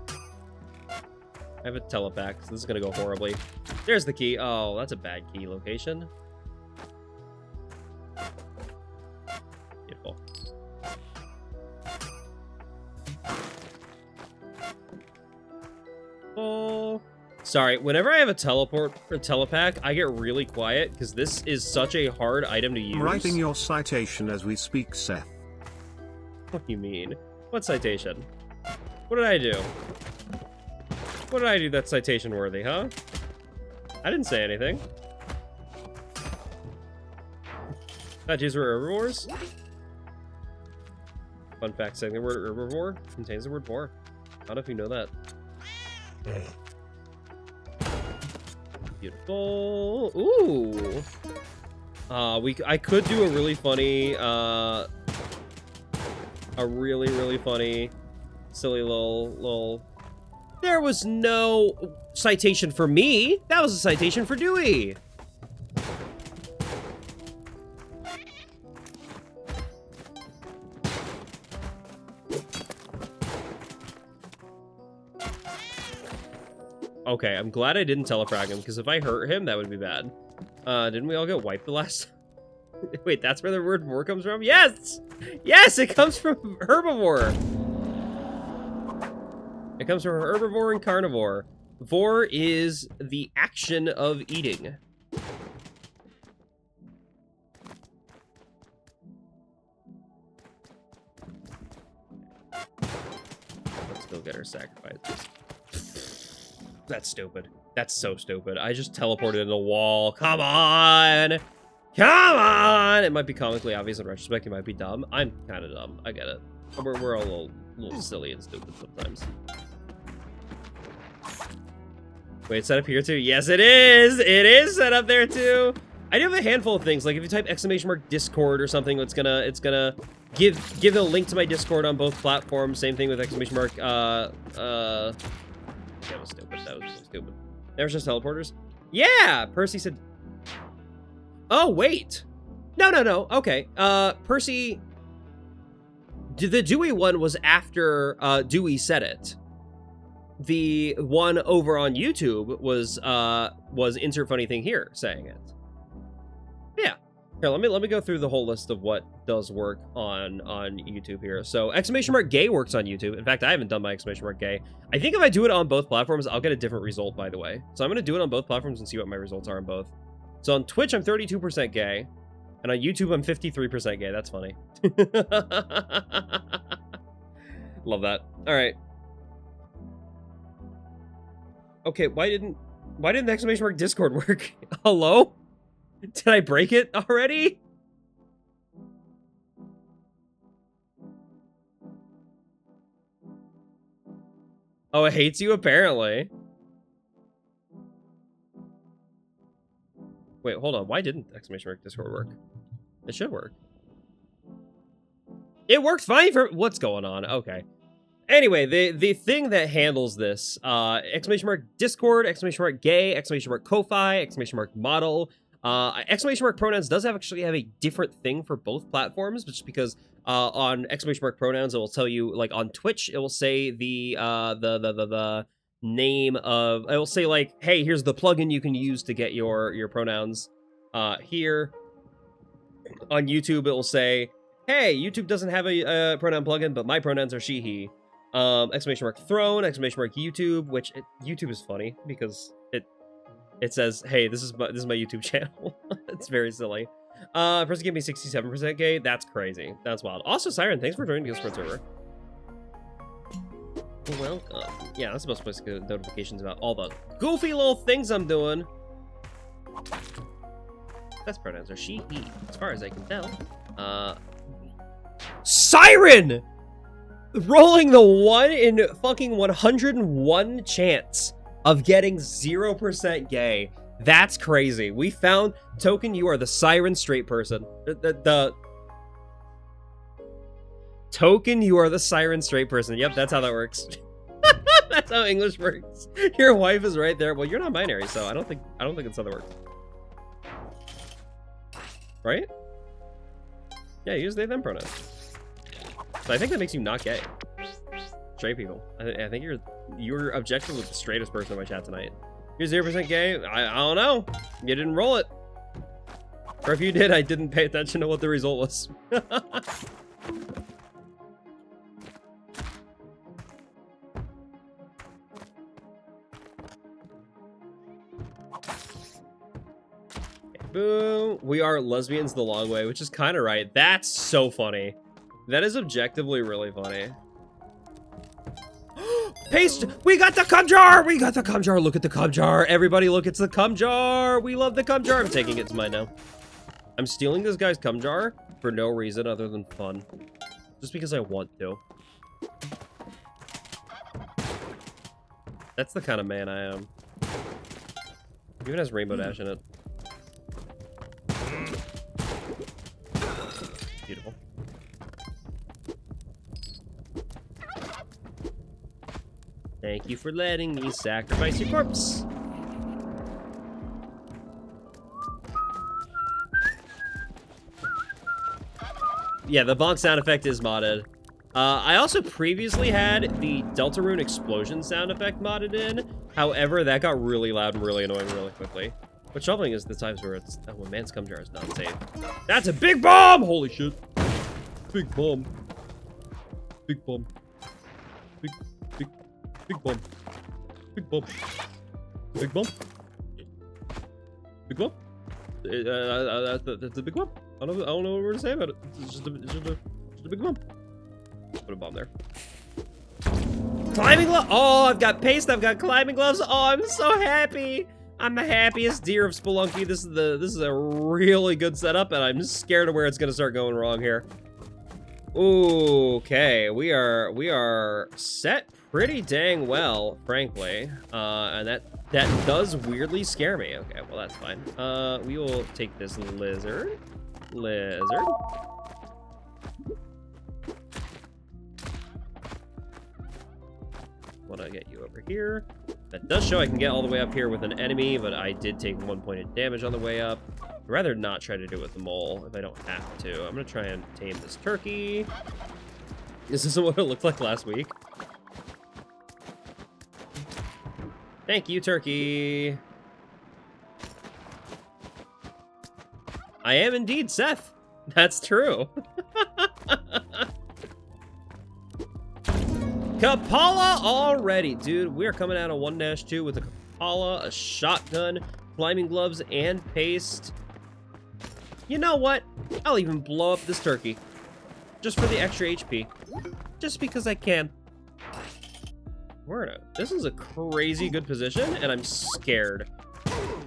I have a telepack, so this is gonna go horribly. There's the key. Oh, that's a bad key location. Beautiful. Oh, sorry. Whenever I have a teleport or telepack, I get really quiet because this is such a hard item to use. I'm writing your citation as we speak, Seth. What do you mean? What citation? What did I do? What did I do that's citation worthy, huh? I didn't say anything. These were herbivores? Fun fact, saying the word herbivore contains the word boar. I don't know if you know that. Beautiful. Ooh. I could do a really funny, really funny, silly little. There was no citation for me. That was a citation for Dewey. Okay, I'm glad I didn't telefrag him, because if I hurt him, that would be bad. Didn't we all get wiped the last... Wait, that's where the word vor comes from? Yes! Yes, it comes from herbivore! It comes from herbivore and carnivore. Vor is the action of eating. Let's go get our sacrifices. That's stupid. That's so stupid. I just teleported in the wall. Come on! Come on! It might be comically obvious in retrospect. It might be dumb. I'm kind of dumb. I get it. We're all a little silly and stupid sometimes. Wait, it's set up here too? Yes, it is! It is set up there too! I do have a handful of things. Like if you type !Discord or something, it's gonna give a link to my Discord on both platforms. Same thing with ! That was stupid. That was so stupid. There's just teleporters? Yeah! Percy said... Oh, wait! No. Okay. Percy... The Dewey one was after Dewey said it. The one over on YouTube was insert funny thing here saying it. Yeah. Here, let me go through the whole list of what does work on YouTube here. So !Gay works on YouTube. In fact, I haven't done my !Gay. I think if I do it on both platforms, I'll get a different result, by the way. So I'm gonna do it on both platforms and see what my results are on both. So on Twitch, I'm 32% gay. And on YouTube, I'm 53% gay. That's funny. Love that. All right. Okay, why didn't the ! Discord work? Hello? Did I break it already? Oh, it hates you apparently. Wait, hold on. Why didn't the ! Discord work? It should work. It worked fine for... What's going on? Okay. Anyway, the thing that handles this, ! Discord, !Gay, Ko-Fi, !Model, !Pronouns does actually have a different thing for both platforms, just because on !Pronouns it will tell you, like on Twitch, it will say the name of, I will say like, hey, here's the plugin you can use to get your pronouns. Here on YouTube, it will say, hey, YouTube doesn't have a pronoun plugin, but my pronouns are she, he. Exclamation mark throne, exclamation mark YouTube, which YouTube is funny because it says, hey, this is my YouTube channel. It's very silly. Person gave me 67% gay. That's crazy. That's wild. Also, Siren, thanks for joining the Discord server. Welcome. Yeah, that's the best place to get notifications about all the goofy little things I'm doing. Best pronouns are she, he, as far as I can tell. Siren! Rolling the 1 in fucking 101 chance of getting 0% gay. That's crazy. We found Token, you are the Siren straight person. The Token, you are the Siren straight person. Yep, that's how that works. That's how English works. Your wife is right there. Well, you're not binary, so I don't think it's how that works. Right? Yeah, use they them pronouns. So I think that makes you not gay. Straight people. I think you're objectively the straightest person in my chat tonight. You're 0% gay? I don't know. You didn't roll it. Or if you did, I didn't pay attention to what the result was. Boom. We are lesbians the long way, which is kind of right. That's so funny. That is objectively really funny. Paste! We got the cum jar! We got the cum jar! Look at the cum jar! Everybody look, it's the cum jar! We love the cum jar! I'm taking it to mine now. I'm stealing this guy's cum jar for no reason other than fun. Just because I want to. That's the kind of man I am. It even has Rainbow Dash in it. Beautiful. Thank you for letting me sacrifice your corpse. Yeah, the bonk sound effect is modded. I also previously had the Deltarune explosion sound effect modded in. However, that got really loud and really annoying really quickly. What's troubling is the times where it's when man's cum jar is not safe. That's a big bomb! Holy shit. Big bomb. Big bomb. Big bomb. Big bomb. Big bomb. Big bomb. That's a big bomb. I don't know what we're to say about it. It's just a big bomb. Put a bomb there. Climbing glove. Oh, I've got paste. I've got climbing gloves. Oh, I'm so happy. I'm the happiest deer of Spelunky. This is a really good setup, and I'm scared of where it's gonna start going wrong here. Okay, we are set pretty dang well, frankly, and that does weirdly scare me. Okay, well that's fine. We will take this lizard. Want to get you over here. That does show I can get all the way up here with an enemy, but I did take 1 point of damage on the way up. I'd rather not try to do it with the mole if I don't have to. I'm gonna try and tame this turkey. This isn't what it looked like last week. Thank you, turkey. I am indeed Seth. That's true. Kapala already, dude. We are coming out of 1-2 with a Kapala, a shotgun, climbing gloves, and paste. You know what? I'll even blow up this turkey. Just for the extra HP. Just because I can. This is a crazy good position, and I'm scared.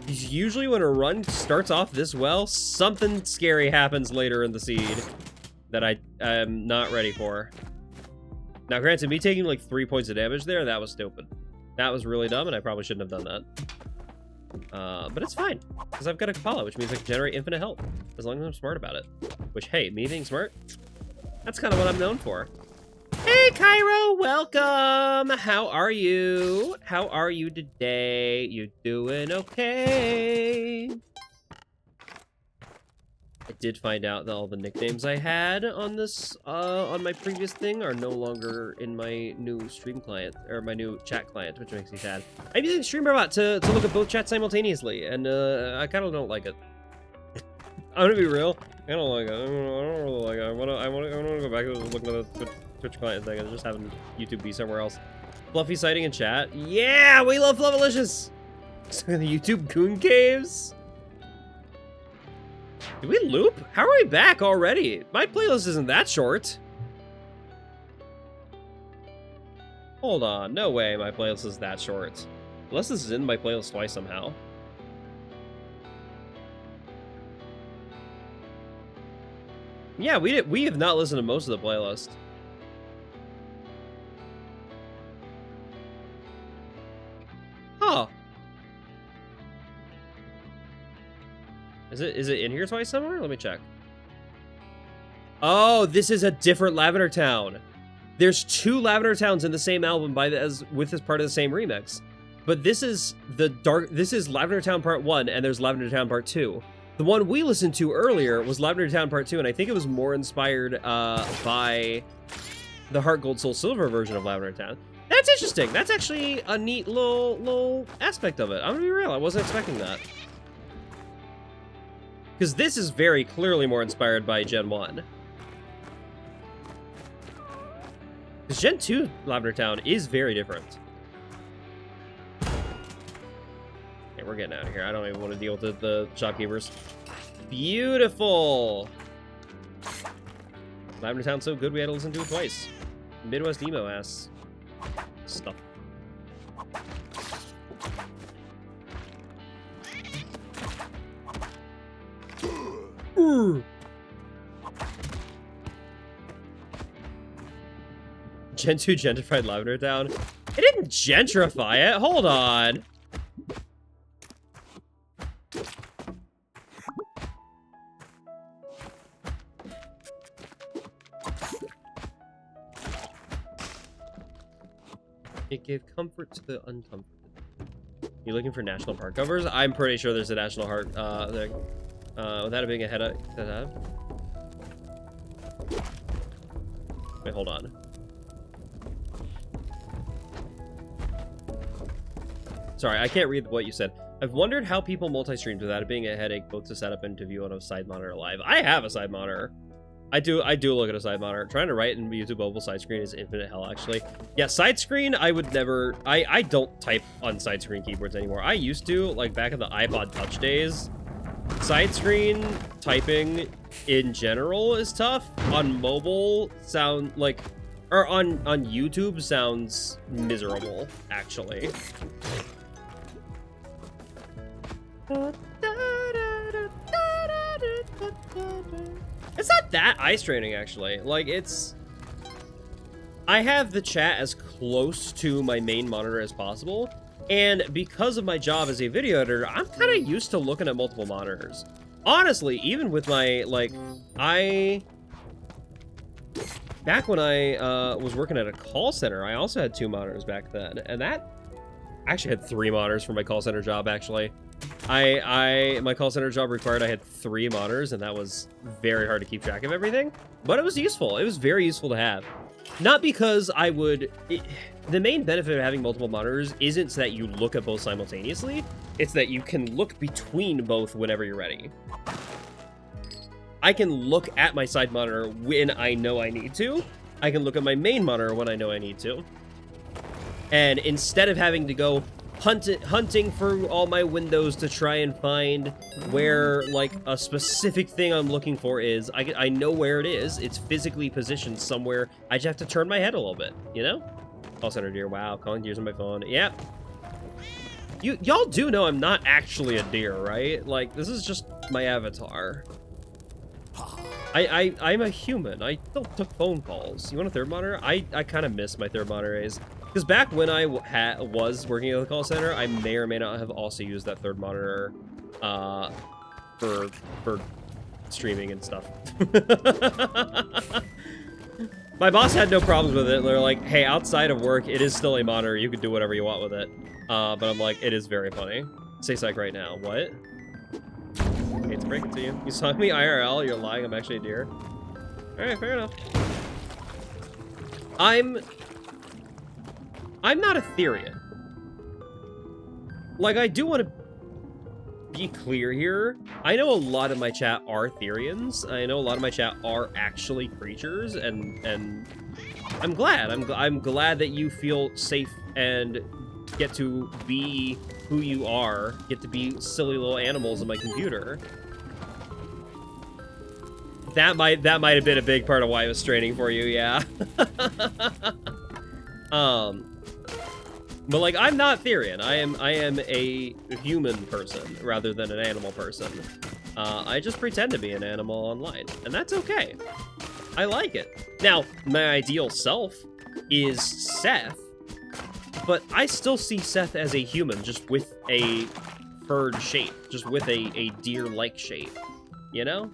Usually when a run starts off this well, something scary happens later in the seed that I am not ready for. Now, granted, me taking like 3 points of damage there, that was stupid. That was really dumb, and I probably shouldn't have done that. But it's fine, because I've got a Kapala, which means I can generate infinite health, as long as I'm smart about it. Which, hey, me being smart, that's kind of what I'm known for. Hey, Cairo, welcome! How are you? How are you today? You doing okay? I did find out that all the nicknames I had on this, on my previous thing are no longer in my new stream client, or my new chat client, which makes me sad. I'm using StreamerBot to look at both chats simultaneously, and I kind of don't like it. I'm gonna be real. I don't like it. I don't really like it. I want to go back to looking at the Twitch client thing and just having YouTube be somewhere else. Fluffy sighting in chat. Yeah, we love Fluffalicious. The YouTube Goon Caves. Did we loop? How are we back already? My playlist isn't that short. Hold on, no way my playlist is that short. Unless this is in my playlist twice somehow. Yeah, we have not listened to most of the playlist. Huh. Is it in here twice somewhere? Let me check. Oh, this is a different Lavender Town. There's 2 Lavender Towns in the same album with this part of the same remix. But this is Lavender Town Part 1 and there's Lavender Town Part 2. The one we listened to earlier was Lavender Town Part 2, and I think it was more inspired by the Heart Gold Soul Silver version of Lavender Town. That's interesting. That's actually a neat little aspect of it. I'm gonna be real, I wasn't expecting that. Because this is very clearly more inspired by Gen 1. Because Gen 2 Lavender Town is very different. Okay, we're getting out of here. I don't even want to deal with the shopkeepers. Beautiful! Lavender Town's so good we had to listen to it twice. Midwest emo ass stuff. Gen 2 gentrified Lavender Town? It didn't gentrify it. Hold on. It gave comfort to the uncomforted. You looking for national park covers? I'm pretty sure there's a national park thing. Without it being a headache. Wait, hold on. Sorry, I can't read what you said. I've wondered how people multi-streamed without it being a headache, both to set up and to view on a side monitor live. I have a side monitor. I do look at a side monitor. Trying to write in YouTube mobile side screen is infinite hell, actually. Yeah, side screen, I would never... I don't type on side screen keyboards anymore. I used to, like back in the iPod Touch days. Side screen typing in general is tough. On mobile, sound like... Or on YouTube sounds miserable, actually. It's not that eye straining, actually. Like, it's... I have the chat as close to my main monitor as possible, and because of my job as a video editor, I'm kind of used to looking at multiple monitors. Honestly, even with my, like, back when I was working at a call center, I also had 2 monitors back then, and that... I actually had 3 monitors for my call center job, actually. My call center job required I had 3 monitors, and that was very hard to keep track of everything, but it was useful. It was very useful to have. Not because I would... the main benefit of having multiple monitors isn't so that you look at both simultaneously, it's that you can look between both whenever you're ready. I can look at my side monitor when I know I need to. I can look at my main monitor when I know I need to. And instead of having to go hunting through all my windows to try and find where, like, a specific thing I'm looking for is, I know where it is. It's physically positioned somewhere. I just have to turn my head a little bit, you know? Call center deer. Wow, calling deers on my phone. Yep. Y'all do know I'm not actually a deer, right? Like, this is just my avatar. I'm a human. I still took phone calls. You want a third monitor? I kind of miss my third monitor days. Because back when I was working at the call center, I may or may not have also used that third monitor for streaming and stuff. My boss had no problems with it. They're like, hey, outside of work, it is still a monitor. You can do whatever you want with it. But I'm like, it is very funny. Say psych right now. What? to break it to you. You saw me IRL, you're lying, I'm actually a deer. Alright, fair enough. I'm not a Therian. Like, I do want to be clear here. I know a lot of my chat are Therians. I know a lot of my chat are actually creatures, and I'm glad. I'm glad that you feel safe and get to be who you are. Get to be silly little animals in my computer. That might have been a big part of why it was straining for you, yeah. But like, I'm not Therian. I am a human person rather than an animal person. I just pretend to be an animal online, and that's okay. I like it. Now, my ideal self is Seth, but I still see Seth as a human, just with a furred shape, just with a deer-like shape, you know?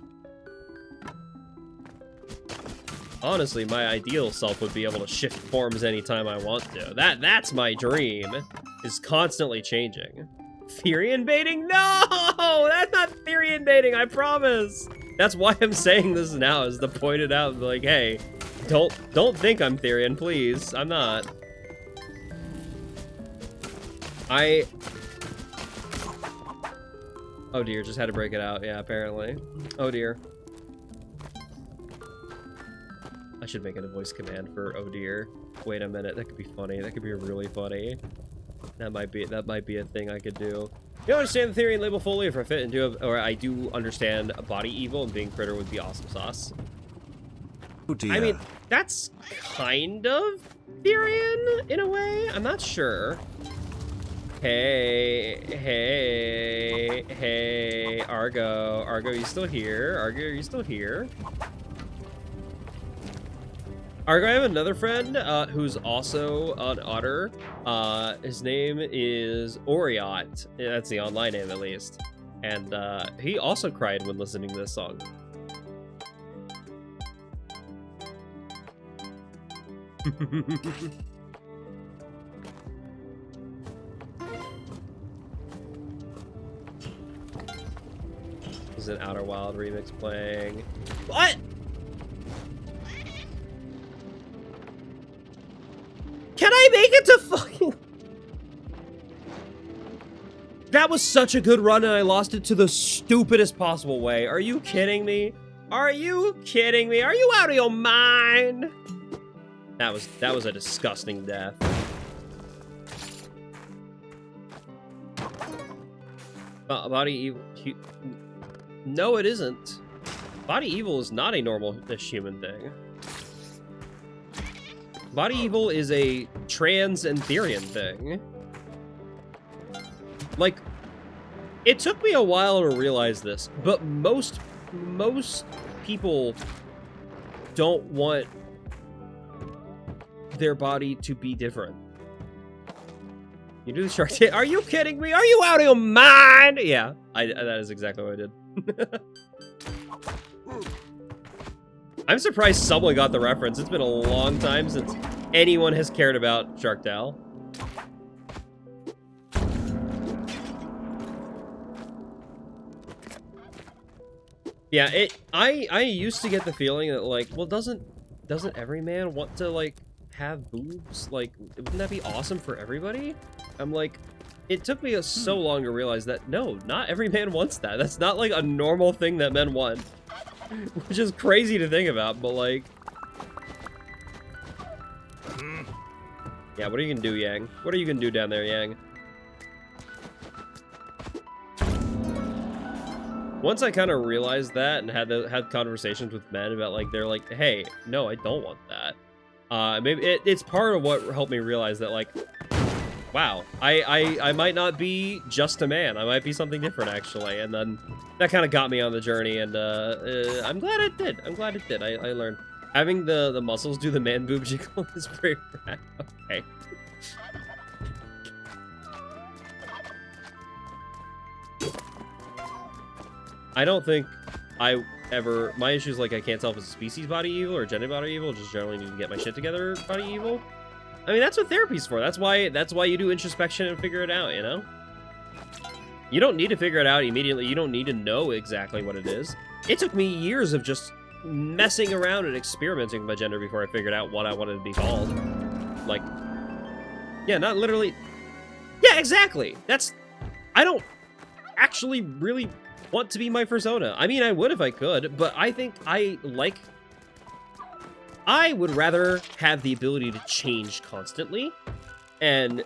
Honestly, my ideal self would be able to shift forms anytime I want to. That's my dream, is constantly changing. Therian baiting? No! That's not Therian baiting, I promise! That's why I'm saying this now, is to point it out, like, hey, don't think I'm Therian, please. I'm not. Oh dear, just had to break it out, yeah, apparently. Oh dear. I should make it a voice command for oh dear. Wait a minute, that could be funny. That could be really funny. That might be a thing I could do. You don't understand the theory and label fully if I fit into it, or I do understand body evil and being critter would be awesome sauce. Oh dear. I mean, that's kind of Therian in a way. I'm not sure. Hey, Argo. Argo, you still here? Argo, are you still here? Argo, I have another friend who's also an otter. His name is Oriot. That's the online name, at least. And he also cried when listening to this song. There's an Outer Wild remix playing. What? Can I make it to fucking... That was such a good run and I lost it to the stupidest possible way. Are you kidding me? Are you kidding me? Are you out of your mind? That was a disgusting death. Body evil... No, it isn't. Body evil is not a normal-ish human thing. Body evil is a trans and Therian thing. Like, it took me a while to realize this, but most people don't want their body to be different. You do the shark tale? Are you kidding me? Are you out of your mind? Yeah, that is exactly what I did. I'm surprised someone got the reference. It's been a long time since anyone has cared about Shark Tale. Yeah, I used to get the feeling that, like, well, doesn't every man want to, like, have boobs? Like, wouldn't that be awesome for everybody? I'm like, it took me so long to realize that, no, not every man wants that. That's not, like, a normal thing that men want. Which is crazy to think about, but, like... Yeah, what are you gonna do, Yang? What are you gonna do down there, Yang? Once I kind of realized that and had conversations with men about, like, they're like, hey, no, I don't want that. Maybe it's part of what helped me realize that, like, wow, I might not be just a man. I might be something different, actually. And then that kind of got me on the journey, and I'm glad it did. I'm glad it did. I learned. Having the muscles do the man boob jiggle is pretty rad. Okay. I don't think I ever... My issue is, like, I can't tell if it's a species body evil or gender body evil. Just generally need to get my shit together body evil. I mean, that's what therapy's for. That's why you do introspection and figure it out, you know? You don't need to figure it out immediately. You don't need to know exactly what it is. It took me years of just messing around and experimenting with my gender before I figured out what I wanted to be called. Like, yeah, not literally. Yeah, exactly. I don't actually really want to be my persona. I mean, I would if I could, but I think I would rather have the ability to change constantly and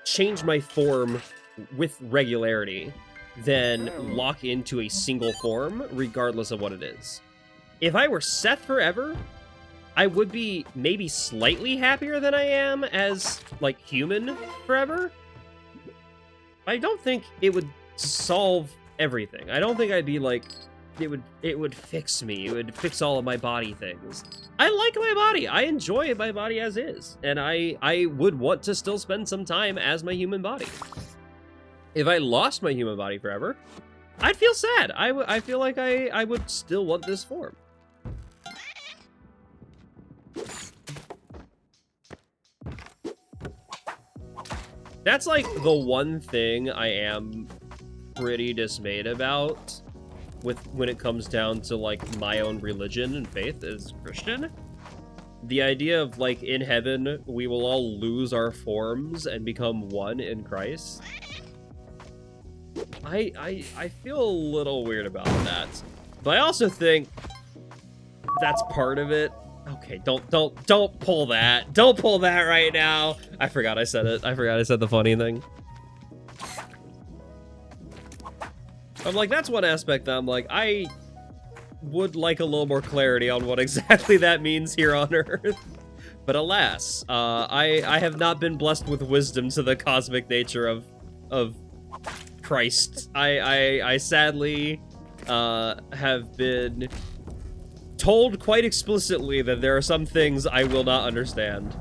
change my form with regularity than lock into a single form regardless of what it is. If I were Seth forever, I would be maybe slightly happier than I am as, like, human forever. I don't think it would solve everything. I don't think I'd be like, it would fix me. It would fix all of my body things. I like my body. I enjoy my body as is. And I would want to still spend some time as my human body. If I lost my human body forever, I'd feel sad. I feel like I would still want this form. That's like the one thing I am pretty dismayed about when it comes down to like my own religion and faith as Christian. The idea of like in heaven we will all lose our forms and become one in Christ. I feel a little weird about that. But I also think that's part of it. Okay, don't pull that. Don't pull that right now. I forgot I said it. I forgot I said the funny thing. I'm like, that's one aspect that I'm like, I would like a little more clarity on what exactly that means here on Earth. But alas, I have not been blessed with wisdom to the cosmic nature of Christ. I sadly have been told quite explicitly that there are some things I will not understand.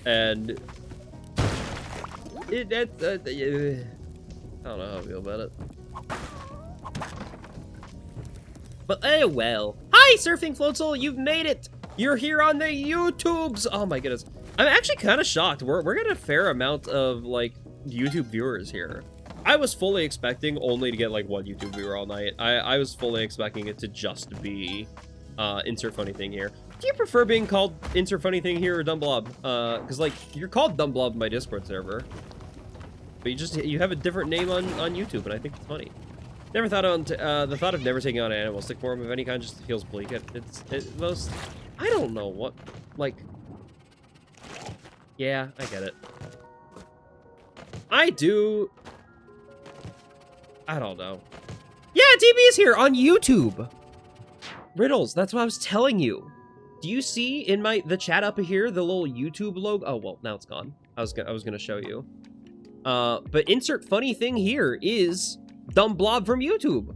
And I don't know how I feel about it. But oh well. Hi, Surfing Floatzel, you've made it! You're here on the YouTubes! Oh my goodness. I'm actually kind of shocked. We're getting a fair amount of, like, YouTube viewers here. I was fully expecting only to get, like, one YouTube viewer all night. I was fully expecting it to just be, insert funny thing here. Do you prefer being called insert funny thing here or Dumb Blob? Because, like, you're called Dumb Blob in my Discord server. But you have a different name on YouTube, and I think it's funny. Never thought on the thought of never taking on an animalistic form of any kind just feels bleak. It most, I don't know what, like, yeah, I get it. I don't know. Yeah, DB is here on YouTube. Riddles, that's what I was telling you. Do you see in the chat up here the little YouTube logo? Oh well, now it's gone. I was gonna show you. But insert funny thing here is Dumb Blob from YouTube.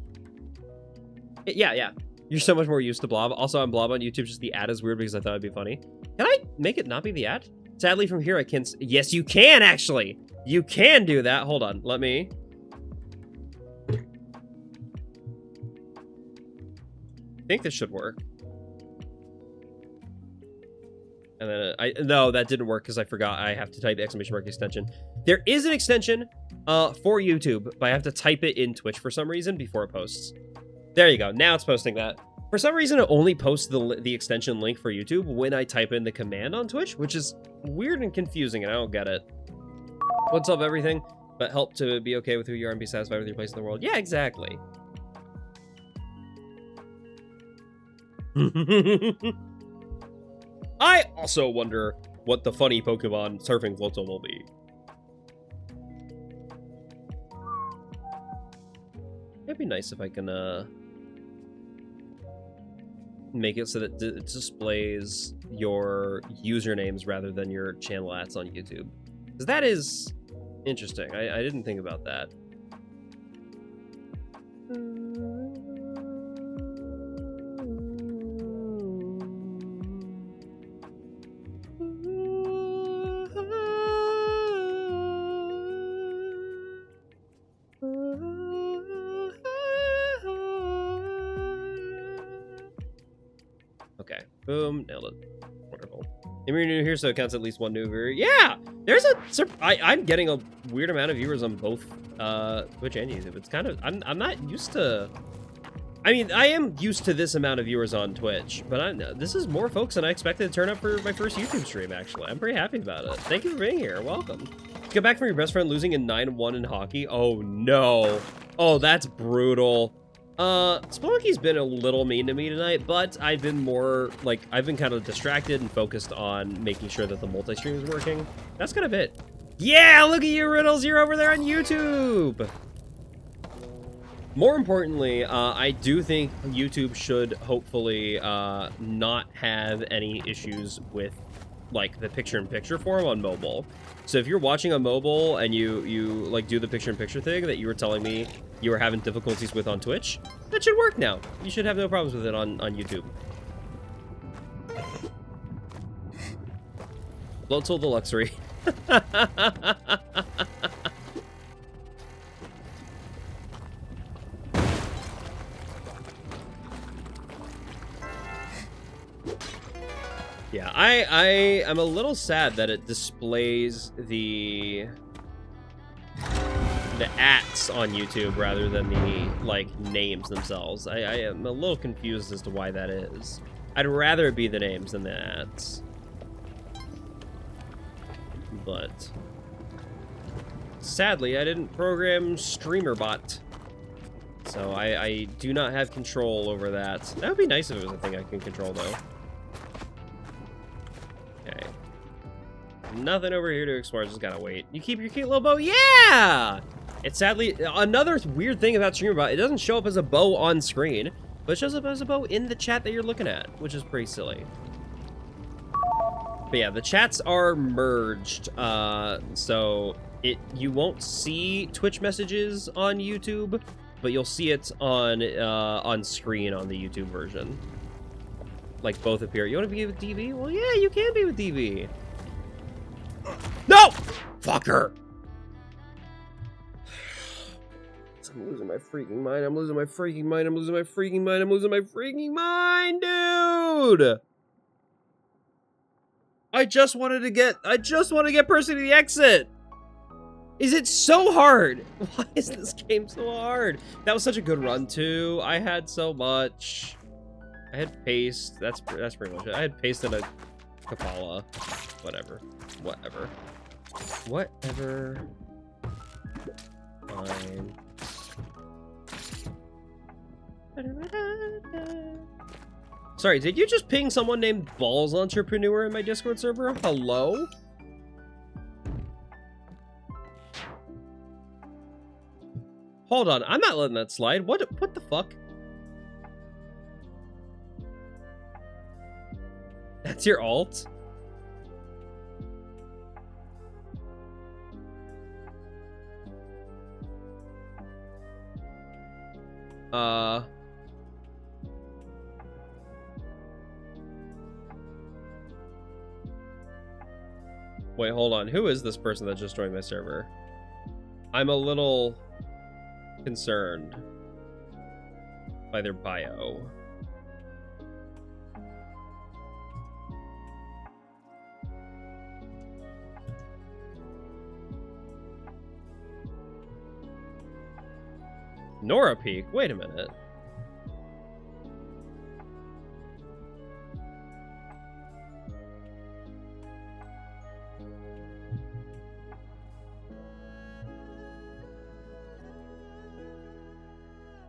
Yeah. You're so much more used to Blob. Also, I'm Blob on YouTube. Just the ad is weird because I thought it'd be funny. Can I make it not be the ad? Sadly, from here I can't. Yes, you can actually. You can do that. Hold on. Let me. I think this should work. And then no, that didn't work because I forgot I have to type the exclamation mark extension. There is an extension for YouTube, but I have to type it in Twitch for some reason before it posts. There you go. Now it's posting that. For some reason, it only posts the extension link for YouTube when I type in the command on Twitch, which is weird and confusing, and I don't get it. What's up, everything? But help to be okay with who you are and be satisfied with your place in the world. Yeah, exactly. I also wonder what the funny Pokemon Surfing Floatzel will be. It'd be nice if I can, make it so that it displays your usernames rather than your channel ads on YouTube. Because that is interesting. I didn't think about that. Okay, boom, nailed it. Wonderful. If you're new here, so it counts at least one new viewer. Yeah, there's I'm getting a weird amount of viewers on both Twitch and YouTube. It's kind of I'm not used to. I mean, I am used to this amount of viewers on Twitch, but this is more folks than I expected to turn up for my first YouTube stream. Actually, I'm pretty happy about it. Thank you for being here. Welcome. Get back from your best friend losing in 9-1 in hockey. Oh no. Oh, that's brutal. Spelunky's been a little mean to me tonight, but I've been kind of distracted and focused on making sure that the multi-stream is working. That's kind of it. Yeah, look at you, Riddles. You're over there on YouTube. More importantly, I do think YouTube should hopefully not have any issues with like the picture-in-picture form on mobile. So if you're watching on mobile and you like do the picture-in-picture thing that you were telling me you were having difficulties with on Twitch, that should work now. You should have no problems with it on YouTube. Blood Soul the Luxury. Yeah, I'm a little sad that it displays the ats on YouTube rather than the like names themselves. I am a little confused as to why that is. I'd rather it be the names than the ats. But sadly, I didn't program StreamerBot. So I do not have control over that. That would be nice if it was a thing I can control though. Okay. Nothing over here to explore, just gotta wait. You keep your cute little bow? Yeah! It's sadly, another weird thing about StreamerBot, it doesn't show up as a bow on screen, but it shows up as a bow in the chat that you're looking at, which is pretty silly. But yeah, the chats are merged, so you won't see Twitch messages on YouTube, but you'll see it on screen on the YouTube version. Like, both appear. You want to be with DV? Well, yeah, you can be with DV. No! Fucker! I'm losing my freaking mind. I'm losing my freaking mind. I'm losing my freaking mind. I'm losing my freaking mind, dude! I just want to get person to the exit! Is it so hard? Why is this game so hard? That was such a good run, too. I had so much. I had paste. That's pretty much it. I had paste and a Kapala. Whatever. Fine. Sorry, did you just ping someone named Balls Entrepreneur in my Discord server? Hello? Hold on, I'm not letting that slide. What the fuck? That's your alt? Wait, hold on. Who is this person that just joined my server? I'm a little concerned by their bio. Nora Peak? Wait a minute.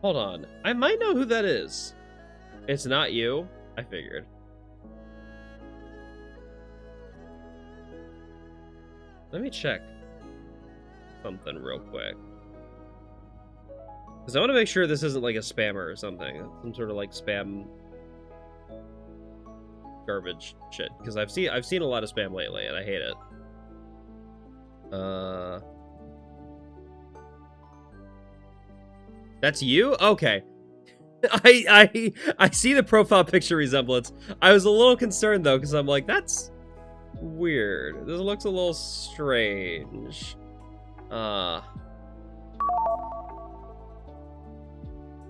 Hold on. I might know who that is. It's not you? I figured. Let me check something real quick. Because I want to make sure this isn't like a spammer or something. Some sort of like spam garbage shit. Because I've seen a lot of spam lately and I hate it. That's you? Okay. I see the profile picture resemblance. I was a little concerned though, because I'm like, that's weird. This looks a little strange.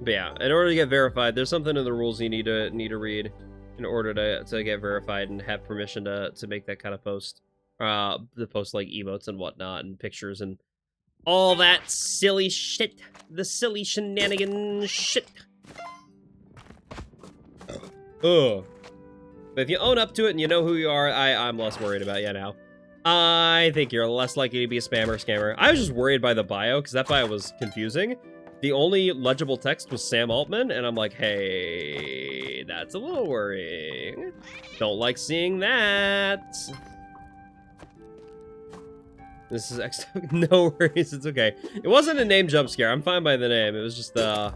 But yeah, in order to get verified, there's something in the rules you need to read. in order to get verified and have permission to make that kind of post. To post like emotes and whatnot and pictures and all that silly shit. The silly shenanigan shit. Ugh. But if you own up to it and you know who you are, I'm less worried about you now. I think you're less likely to be a spammer or scammer. I was just worried by the bio, because that bio was confusing. The only legible text was Sam Altman, and I'm like, hey, that's a little worrying. Don't like seeing that. This is no worries, it's okay. It wasn't a name jump scare. I'm fine by the name. It was just the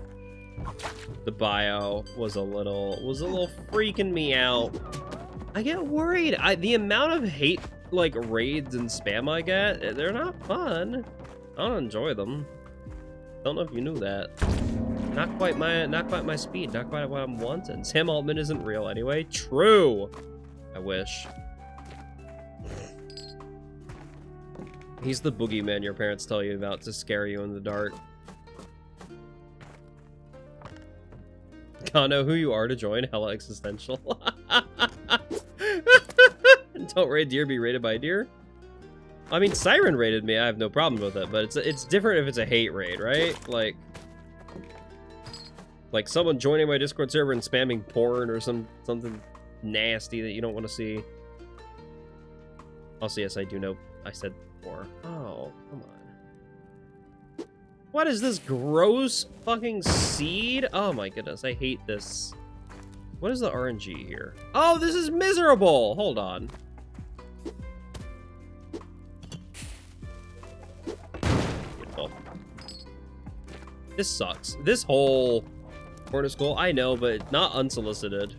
bio was a little freaking me out. I get worried. The amount of hate like raids and spam I get, they're not fun. I don't enjoy them. Don't know if you knew that. Not quite my speed. Not quite what I'm wanting. Sam Altman isn't real anyway. True. I wish. He's the boogeyman your parents tell you about to scare you in the dark. Gotta know who you are to join. Hella existential. Don't raid deer, be raided by deer. I mean, Siren raided me. I have no problem with it, but it's different if it's a hate raid, right? Like someone joining my Discord server and spamming porn or something nasty that you don't want to see. Also, yes, I do know. I said porn. Oh, come on. What is this gross fucking seed? Oh my goodness, I hate this. What is the RNG here? Oh, this is miserable. Hold on. Beautiful. This sucks. This whole corner school, I know, but not unsolicited.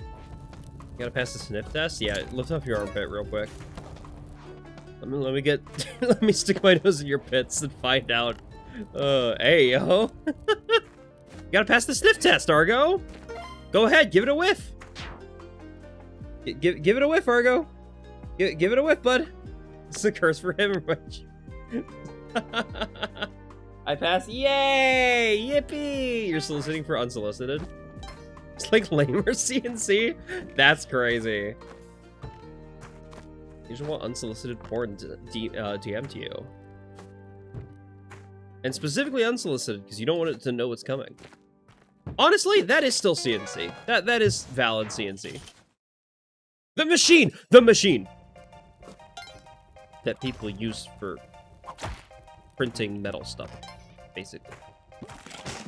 You gotta pass the sniff test? Yeah, lift up your armpit real quick. Let me get let me stick my nose in your pits and find out. Hey yo. You gotta pass the sniff test, Argo. Go ahead, give it a whiff. Give it a whiff, Argo. Give it a whiff, bud. It's a curse for him. I passed. Yay! Yippee! You're soliciting for unsolicited. It's like lamer CNC. That's crazy. You just want unsolicited porn DM to you. And specifically unsolicited, because you don't want it to know what's coming. Honestly, that is still CNC. That is valid CNC. The machine! The machine! That people use for printing metal stuff, basically.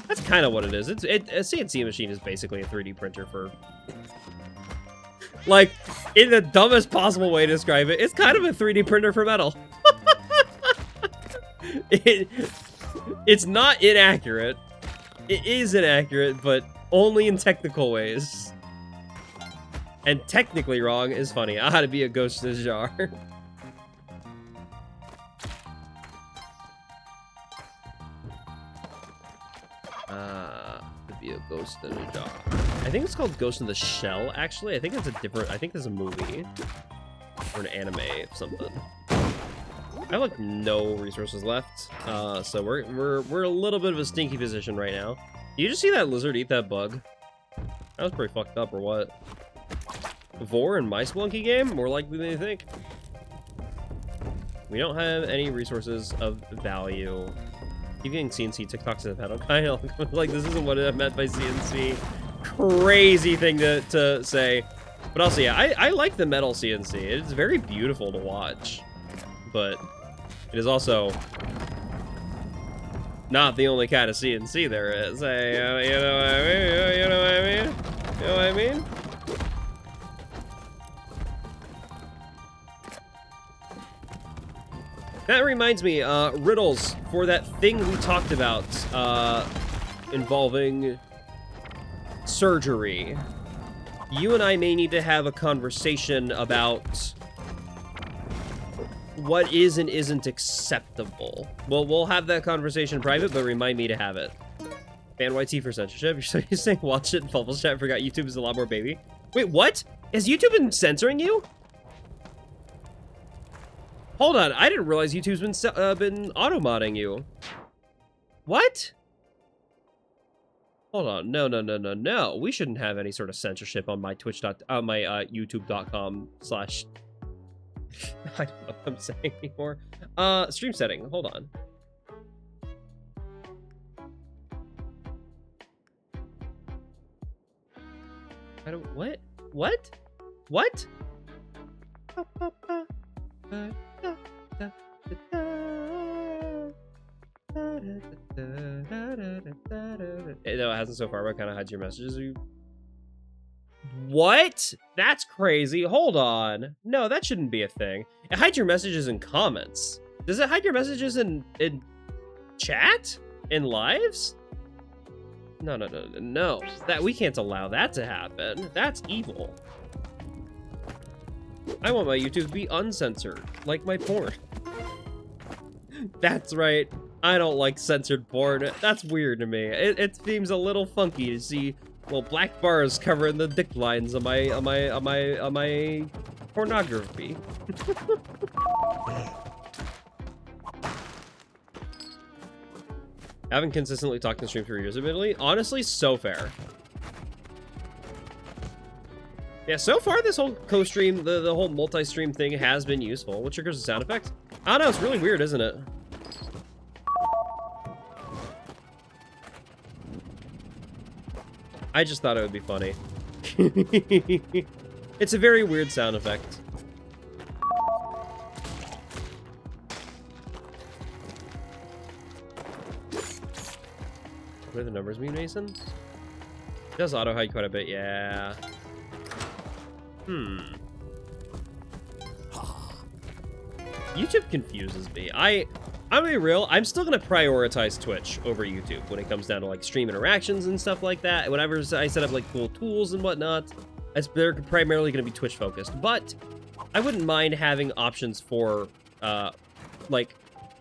That's kind of what it is. A CNC machine is basically a 3D printer for... Like, in the dumbest possible way to describe it, it's kind of a 3D printer for metal. It's not inaccurate. It is inaccurate, but only in technical ways. And technically wrong is funny. I had to be a ghost in a jar. To be a ghost in a jar. I think it's called Ghost in the Shell, actually. I think it's a different... I think there's a movie. Or an anime of something. I have like no resources left, so we're a little bit of a stinky position right now. You just see that lizard eat that bug? That was pretty fucked up, or what? Vor in my Splunky game? More likely than you think. We don't have any resources of value. Keep getting CNC TikToks in the pedal. Kind of like this isn't what I meant by CNC. Crazy thing to say. But also, yeah, I like the metal CNC. It's very beautiful to watch. But it is also not the only kind of CNC there is. Hey, you know what I mean? You know what I mean? You know what I mean? That reminds me, riddles for that thing we talked about involving surgery. You and I may need to have a conversation about what is and isn't acceptable. Well, we'll have that conversation in private, but remind me to have it. Ban YT for censorship. You're saying watch it in Bubbles Chat. Forgot YouTube is a lot more baby. Wait, what? Has YouTube been censoring you? Hold on, I didn't realize YouTube's been auto-modding you. What? Hold on. No, no, no, no, no. We shouldn't have any sort of censorship on my youtube.com/ I don't know what I'm saying anymore. Stream setting. Hold on. I don't. What? What? What? No, it hasn't so far, but kind of hides your messages. What? That's crazy. Hold on. No, that shouldn't be a thing. It hides your messages in comments. Does it hide your messages in chat? In lives? No, no, no, no, no. That we can't allow that to happen. That's evil. I want my YouTube to be uncensored, like my porn. That's right. I don't like censored porn. That's weird to me. It seems a little funky to see little black bars covering the dick lines on my pornography. Haven't consistently talked in stream for years, admittedly. Honestly, so fair. Yeah, so far this whole co-stream, the whole multi-stream thing has been useful. What triggers the sound effect? I don't know, it's really weird, isn't it? I just thought it would be funny. It's a very weird sound effect. What do the numbers mean, Mason? It does auto-hide quite a bit, yeah. YouTube confuses me. I'm gonna be real, I'm still gonna prioritize Twitch over YouTube when it comes down to like stream interactions and stuff like that. Whenever I set up like cool tools and whatnot, they're primarily gonna be Twitch focused. But I wouldn't mind having options for like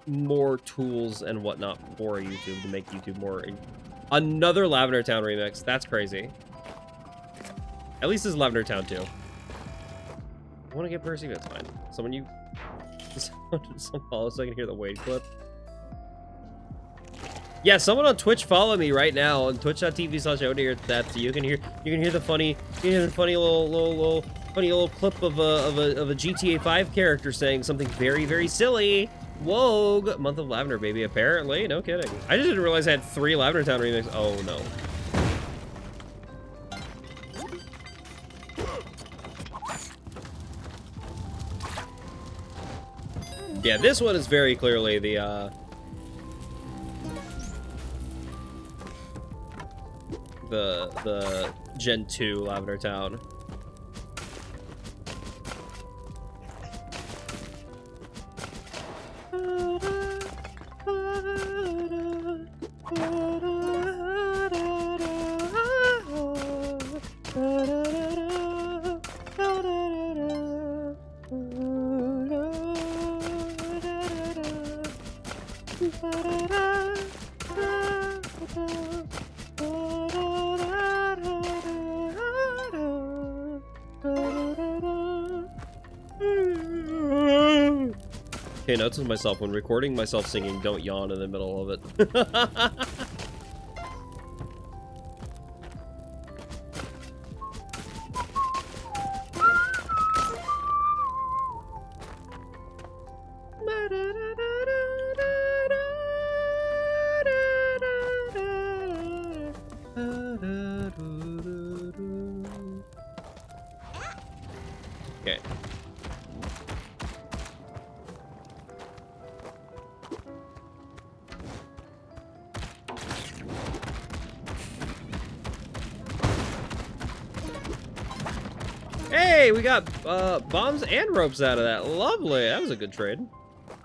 more tools and whatnot for YouTube to make YouTube more. Another Lavender Town remix. That's crazy. At least this is Lavender Town 2. I want to get Percy, but it's fine. Someone follow so I can hear the Wade clip. Yeah, someone on Twitch follow me right now on twitch.tv/ODISeth. You can hear the funny little clip of a GTA 5 character saying something very, very silly. Whoa, month of Lavender, baby. Apparently, no kidding. I just didn't realize I had 3 Lavender Town remixes. Oh no. Yeah, this one is very clearly the Gen 2 Lavender Town. Okay, note to myself, when recording myself singing, don't yawn in the middle of it. Okay. Hey, we got bombs and ropes out of that. Lovely. That was a good trade.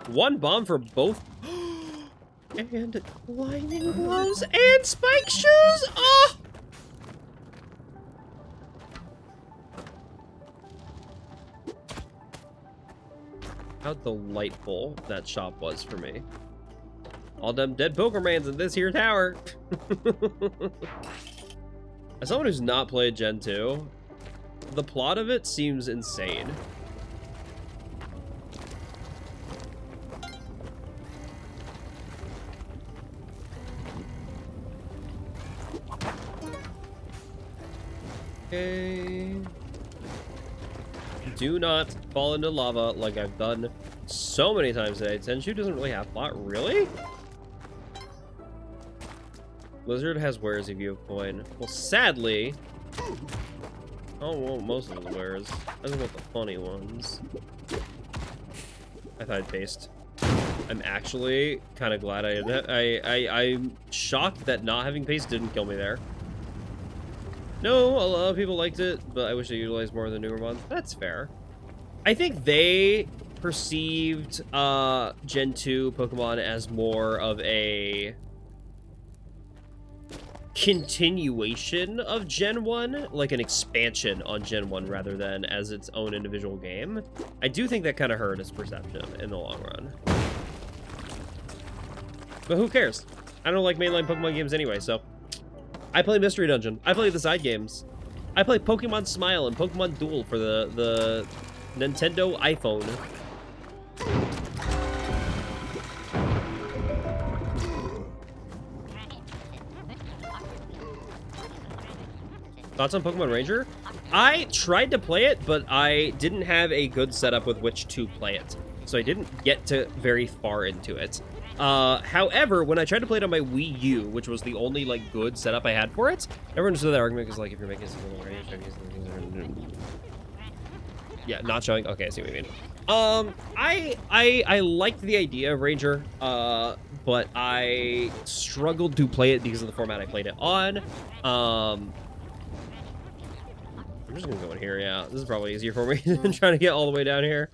1 bomb for both. And lightning gloves and spike shoes. Oh! How delightful that shop was for me. All them dead Pokemans in this here tower. As someone who's not played Gen 2, the plot of it seems insane. Okay. Do not fall into lava like I've done so many times today. Tenshu doesn't really have plot. Really? Lizard has wares if you have coin. Well, sadly... Oh, well, most of the wares. I don't want the funny ones. I thought I'd paste. I'm actually kind of glad I did that. I'm shocked that not having paste didn't kill me there. No, a lot of people liked it, but I wish they utilized more of the newer ones. That's fair. I think they perceived Gen 2 Pokemon as more of a continuation of Gen 1, like an expansion on Gen 1 rather than as its own individual game. I do think that kind of hurt its perception in the long run. But who cares? I don't like mainline Pokemon games anyway, so... I play Mystery Dungeon. I play the side games. I play Pokemon Smile and Pokemon Duel for the Nintendo iPhone. Thoughts on Pokemon Ranger? I tried to play it, but I didn't have a good setup with which to play it. So I didn't get to very far into it. However, when I tried to play it on my Wii U, which was the only, like, good setup I had for it, everyone understood that argument because, like, if you're making something range, yeah, not showing. Okay, I see what you mean. I liked the idea of Ranger, but I struggled to play it because of the format I played it on. I'm just gonna go in here. Yeah, this is probably easier for me than trying to get all the way down here.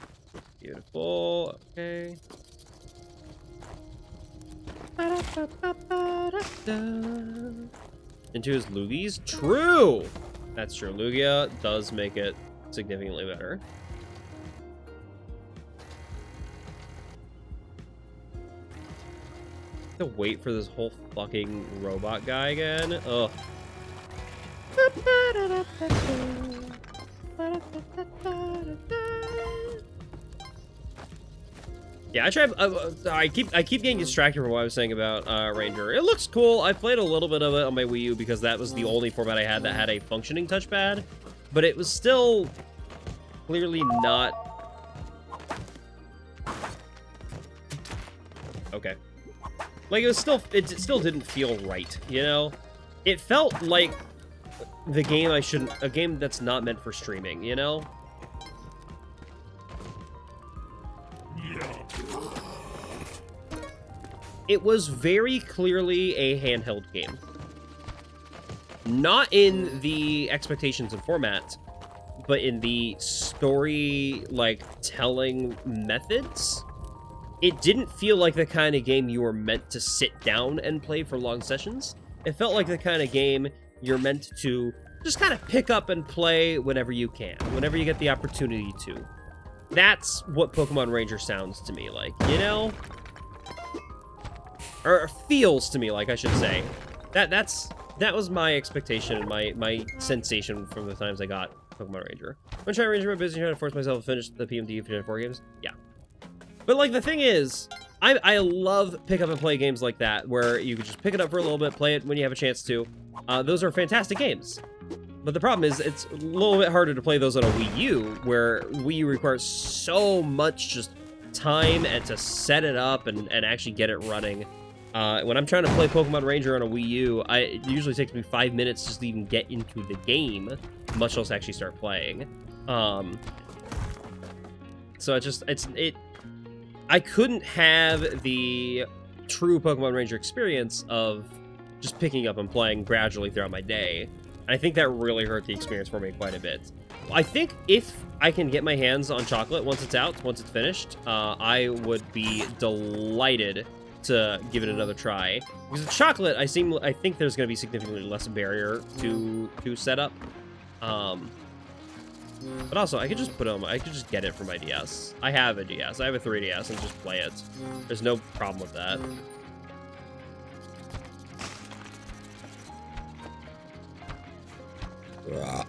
Beautiful. Okay. Into his Lugies? True! That's true. Lugia does make it significantly better. To wait for this whole fucking robot guy again? Ugh. Yeah, I keep getting distracted from what I was saying about Ranger. It looks cool. I played a little bit of it on my Wii U because that was the only format I had that had a functioning touchpad, but it was still clearly not okay. Like it still didn't feel right, you know? It felt like a game that's not meant for streaming, you know? It was very clearly a handheld game. Not in the expectations and format, but in the story, like, telling methods. It didn't feel like the kind of game you were meant to sit down and play for long sessions. It felt like the kind of game you're meant to just kind of pick up and play whenever you can, whenever you get the opportunity to. That's what Pokemon Ranger sounds to me like, you know? Or feels to me like, I should say. That was my expectation and my sensation from the times I got Pokemon Ranger. I'm trying to Ranger my business, trying to force myself to finish the PMD for Gen 4 games. Yeah. But, like, the thing is, I love pick up and play games like that, where you can just pick it up for a little bit, play it when you have a chance to. Those are fantastic games. But the problem is, it's a little bit harder to play those on a Wii U, where Wii U requires so much just time and to set it up and actually get it running. When I'm trying to play Pokemon Ranger on a Wii U, it usually takes me 5 minutes just to even get into the game, much less actually start playing. So I couldn't have the true Pokemon Ranger experience of just picking up and playing gradually throughout my day. And I think that really hurt the experience for me quite a bit. I think if I can get my hands on Chocolate once it's out, once it's finished, I would be delighted to give it another try. Because with Chocolate, I think there's going to be significantly less barrier to set up. But also, I could just get it for my DS. I have a DS. I have a 3DS and just play it. There's no problem with that.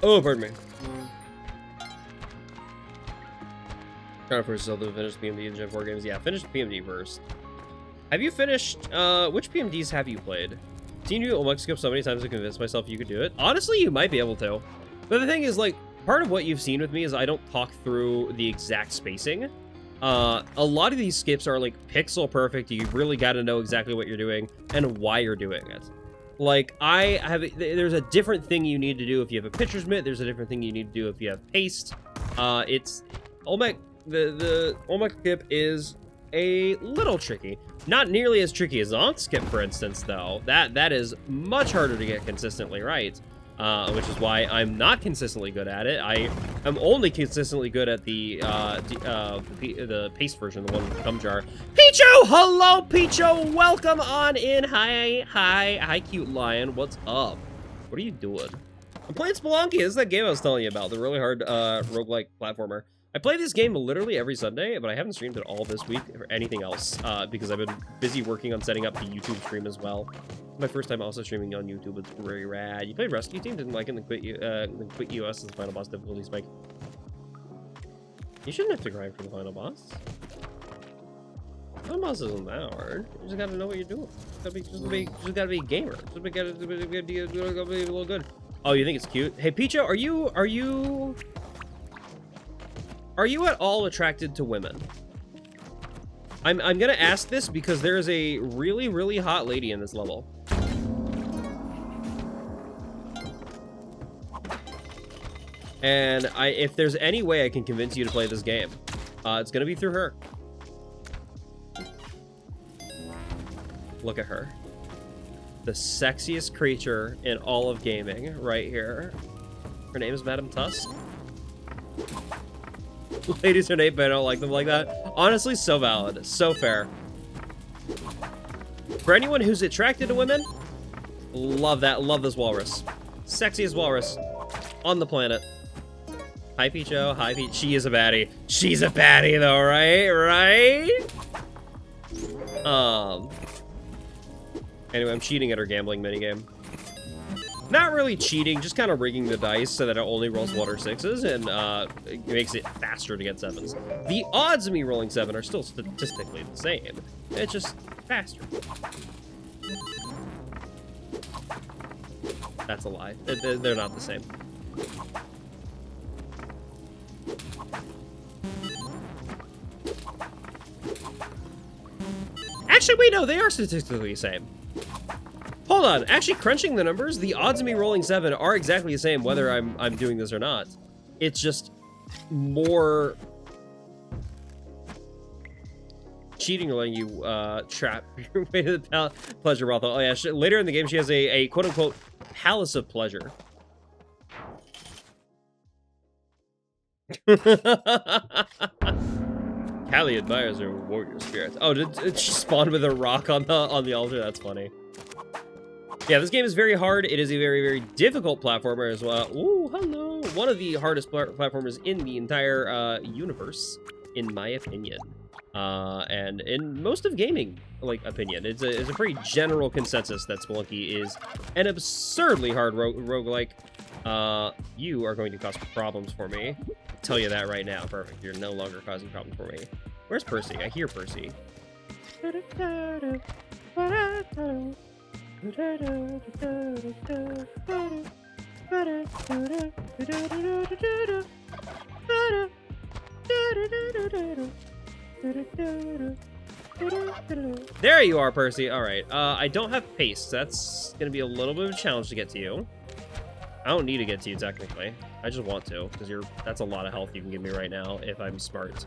Oh, pardon me. Trying to force yourself to finish PMD and Gen 4 games. Yeah, finish PMD first. Have you finished, which PMDs have you played? Seen you Omega Skip so many times to convince myself you could do it. Honestly, you might be able to. But the thing is, like, part of what you've seen with me is I don't talk through the exact spacing. A lot of these skips are, like, pixel perfect. You really got to know exactly what you're doing and why you're doing it. Like, there's a different thing you need to do if you have a pitcher's mitt. There's a different thing you need to do if you have paste. The Olmec skip is a little tricky. Not nearly as tricky as Zonk skip, for instance, though. That is much harder to get consistently right. Which is why I'm not consistently good at it. I'm only consistently good at the paste version, the one with the gum jar. Picho! Hello, Picho! Welcome on in. Hi, cute lion. What's up? What are you doing? I'm playing Spelunky. This is that game I was telling you about, the really hard roguelike platformer. I play this game literally every Sunday, but I haven't streamed it all this week or anything else because I've been busy working on setting up the YouTube stream as well. My first time also streaming on YouTube. It's very rad. You played Rescue Team, didn't like it, and then quit US as the final boss difficulty spike. You shouldn't have to grind for the final boss. Final boss isn't that hard. You just gotta know what you're doing. Just gotta be a gamer. Just gotta be a little good. Oh, you think it's cute? Hey, Picho, are you at all attracted to women? I'm gonna ask this because there is a really, really hot lady in this level. And if there's any way I can convince you to play this game, it's gonna be through her. Look at her. The sexiest creature in all of gaming, right here. Her name is Madame Tusk. Ladies are name, but I don't like them like that. Honestly, so valid. So fair. For anyone who's attracted to women, love that. Love this walrus. Sexiest walrus on the planet. Hi, Picho. Hi, Peach. She is a baddie. She's a baddie, though, right? Anyway, I'm cheating at her gambling minigame. Not really cheating, just kind of rigging the dice so that it only rolls 1 or 6s, and it makes it faster to get 7s. The odds of me rolling 7 are still statistically the same. It's just faster. That's a lie. They're not the same. Actually, wait, no, they are statistically the same. Hold on, actually crunching the numbers, the odds of me rolling 7 are exactly the same whether I'm doing this or not. It's just more cheating or letting you trap your way to the pleasure brothel. Oh yeah, later in the game she has a quote-unquote palace of pleasure. Callie admires her warrior spirit. Oh, did she spawn with a rock on the altar? That's funny. Yeah, this game is very hard. It is a very, very difficult platformer as well. Ooh, hello. One of the hardest platformers in the entire universe, in my opinion. And in most of gaming, opinion. It's a pretty general consensus that Spelunky is an absurdly hard roguelike. You are going to cause problems for me. I'll tell you that right now. Perfect. You're no longer causing problems for me. Where's Percy? I hear Percy. There you are, Percy. All right. I don't have paste. That's gonna be a little bit of a challenge to get to you. I don't need to get to you technically. I just want to, because that's a lot of health you can give me right now if I'm smart.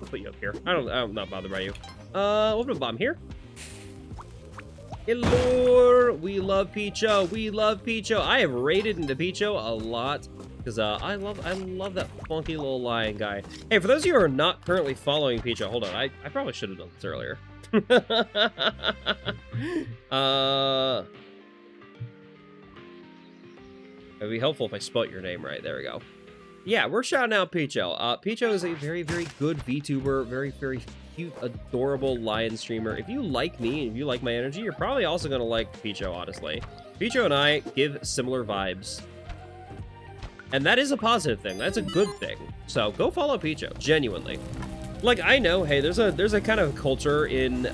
I'll put you up here. I'm not bothered by you. We'll put a bomb here. Hello, we love Picho. We love Picho. I have raided into Picho a lot because I love that funky little lion guy. Hey, for those of you who are not currently following Picho, hold on. I probably should have done this earlier. It'd be helpful if I spelt your name right. There we go. Yeah, we're shouting out Picho. Picho is a very, very good VTuber, very, very cute, adorable lion streamer. If you like me and if you like my energy, you're probably also going to like Picho, honestly. Picho and I give similar vibes. And that is a positive thing. That's a good thing. So go follow Picho, genuinely. Like, I know, hey, there's a kind of culture in